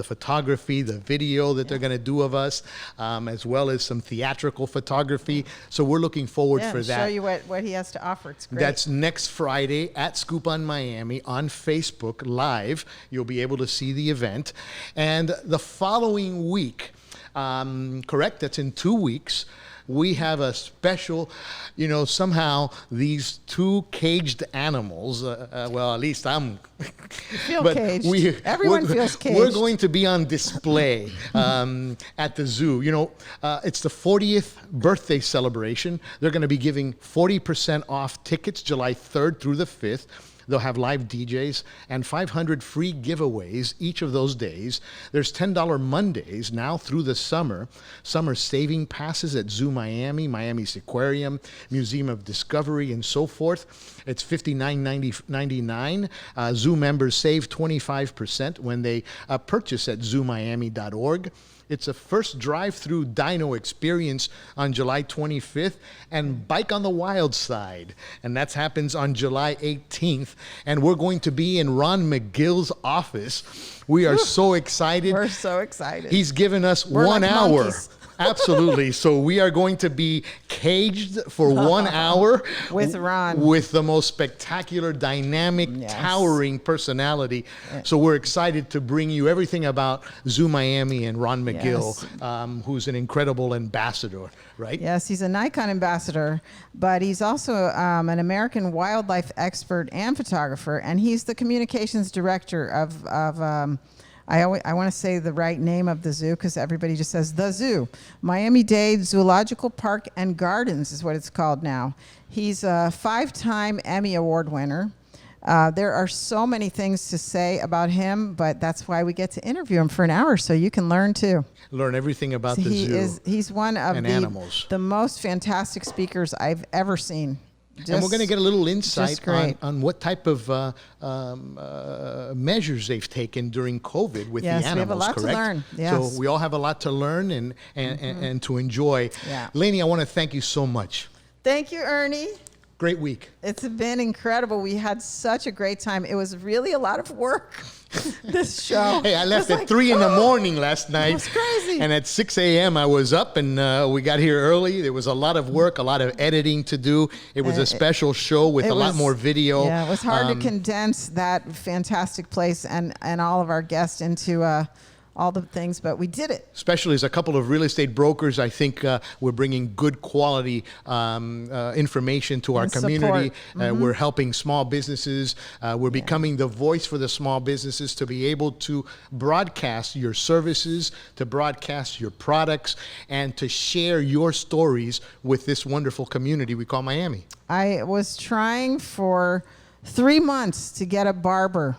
Speaker 2: photography, the video that they're going to do of us, as well as some theatrical photography. So we're looking forward for that.
Speaker 10: Show you what he has to offer. It's great.
Speaker 2: That's next Friday at Scoop on Miami on Facebook Live. You'll be able to see the event. And the following week, correct, that's in 2 weeks, we have a special, somehow these 2 caged animals, well, at least I'm
Speaker 10: caged. Everyone feels caged.
Speaker 2: We're going to be on display at the zoo. It's the 40th birthday celebration. They're going to be giving 40% off tickets July 3rd through the 5th. They'll have live DJs and 500 free giveaways each of those days. There's $10 Mondays now through the summer. Summer saving passes at Zoo Miami, Miami's Aquarium, Museum of Discovery, and so forth. It's $59.99. Zoo members save 25% when they purchase at zoomiami.org. It's a first drive-through dino experience on July 25th and Bike on the Wild Side. And that happens on July 18th. And we're going to be in Ron McGill's office. We are so excited.
Speaker 10: We're so excited.
Speaker 2: He's given us 1 hour. Monkeys. Absolutely. So we are going to be caged for 1 hour
Speaker 10: with Ron,
Speaker 2: with the most spectacular, dynamic, towering personality. So we're excited to bring you everything about Zoo Miami and Ron McGill, who's an incredible ambassador, right?
Speaker 10: Yes, he's a Nikon ambassador, but he's also an American wildlife expert and photographer, and he's the communications director of I want to say the right name of the zoo because everybody just says the zoo. Miami-Dade Zoological Park and Gardens is what it's called now. He's a 5-time Emmy Award winner. There are so many things to say about him, but that's why we get to interview him for an hour so you can learn too.
Speaker 2: Learn everything about the zoo.
Speaker 10: He's one of
Speaker 2: animals.
Speaker 10: The most fantastic speakers I've ever seen.
Speaker 2: And we're going to get a little insight
Speaker 10: great.
Speaker 2: on what type of measures they've taken during COVID with
Speaker 10: Yes,
Speaker 2: the animals,
Speaker 10: we have a lot to
Speaker 2: correct?
Speaker 10: learn. Yes.
Speaker 2: So we all have a lot to learn and to enjoy.
Speaker 10: Yeah.
Speaker 2: Laney, I want to thank you so much.
Speaker 10: Thank you, Ernie.
Speaker 2: Great week.
Speaker 10: It's been incredible. We had such a great time. It was really a lot of work, this show.
Speaker 2: Hey, I left at 3 in the morning last night.
Speaker 10: It was crazy.
Speaker 2: And at 6 a.m. I was up and we got here early. There was a lot of work, a lot of editing to do. It was a special show with a lot more video.
Speaker 10: Yeah, it was hard to condense that fantastic place and all of our guests into all the things, but we did it.
Speaker 2: Especially as a couple of real estate brokers, I think we're bringing good quality information to our
Speaker 10: And
Speaker 2: community.
Speaker 10: support.
Speaker 2: We're helping small businesses. We're becoming the voice for the small businesses to be able to broadcast your services, to broadcast your products, and to share your stories with this wonderful community we call Miami.
Speaker 10: I was trying for 3 months to get a barber.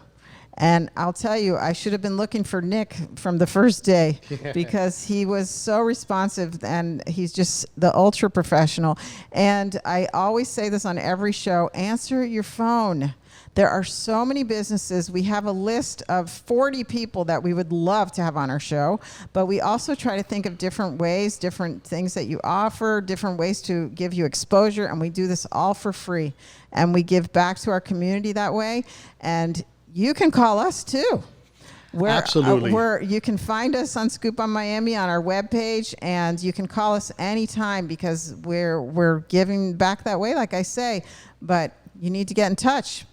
Speaker 10: And I'll tell you, I should have been looking for Nick from the first day because he was so responsive and he's just the ultra professional. And I always say this on every show, answer your phone. There are so many businesses. We have a list of 40 people that we would love to have on our show, but we also try to think of different ways, different things that you offer, different ways to give you exposure, and we do this all for free. And we give back to our community that way. And you can call us too.
Speaker 2: Absolutely.
Speaker 10: You can find us on Scoop on Miami on our webpage, and you can call us anytime because we're giving back that way, like I say. But you need to get in touch.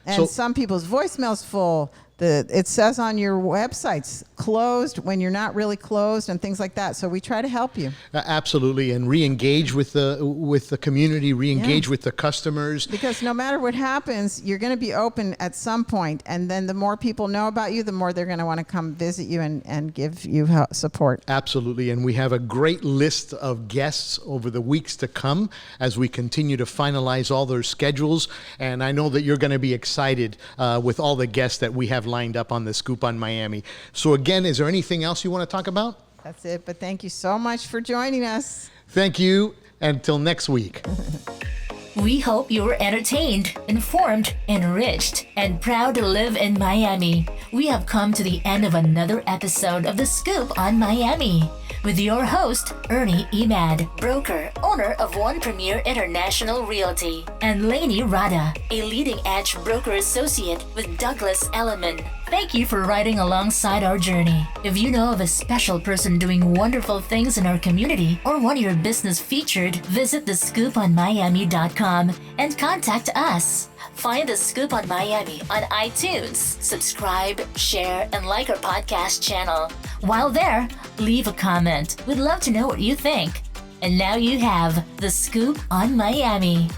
Speaker 10: And some people's voicemail's full. It says on your websites closed when you're not really closed and things like that. So we try to help you.
Speaker 2: Absolutely, and re-engage with the community, re-engage with the customers.
Speaker 10: Because no matter what happens, you're going to be open at some point, and then the more people know about you, the more they're going to want to come visit you and give you support.
Speaker 2: Absolutely, and we have a great list of guests over the weeks to come as we continue to finalize all their schedules. And I know that you're going to be excited with all the guests that we have lined up on the Scoop on Miami. So again, is there anything else you want to talk about?
Speaker 10: That's it, but thank you so much for joining us.
Speaker 2: Thank you. Until next week.
Speaker 1: We hope you were entertained, informed, enriched, and proud to live in Miami. We have come to the end of another episode of The Scoop on Miami with your host, Ernie Emad, broker, owner of One Premier International Realty, and Laney Rada, a leading-edge broker associate with Douglas Elliman. Thank you for riding alongside our journey. If you know of a special person doing wonderful things in our community or want your business featured, visit thescooponmiami.com and contact us. Find The Scoop on Miami on iTunes. Subscribe, share, and like our podcast channel. While there, leave a comment. We'd love to know what you think. And now you have The Scoop on Miami.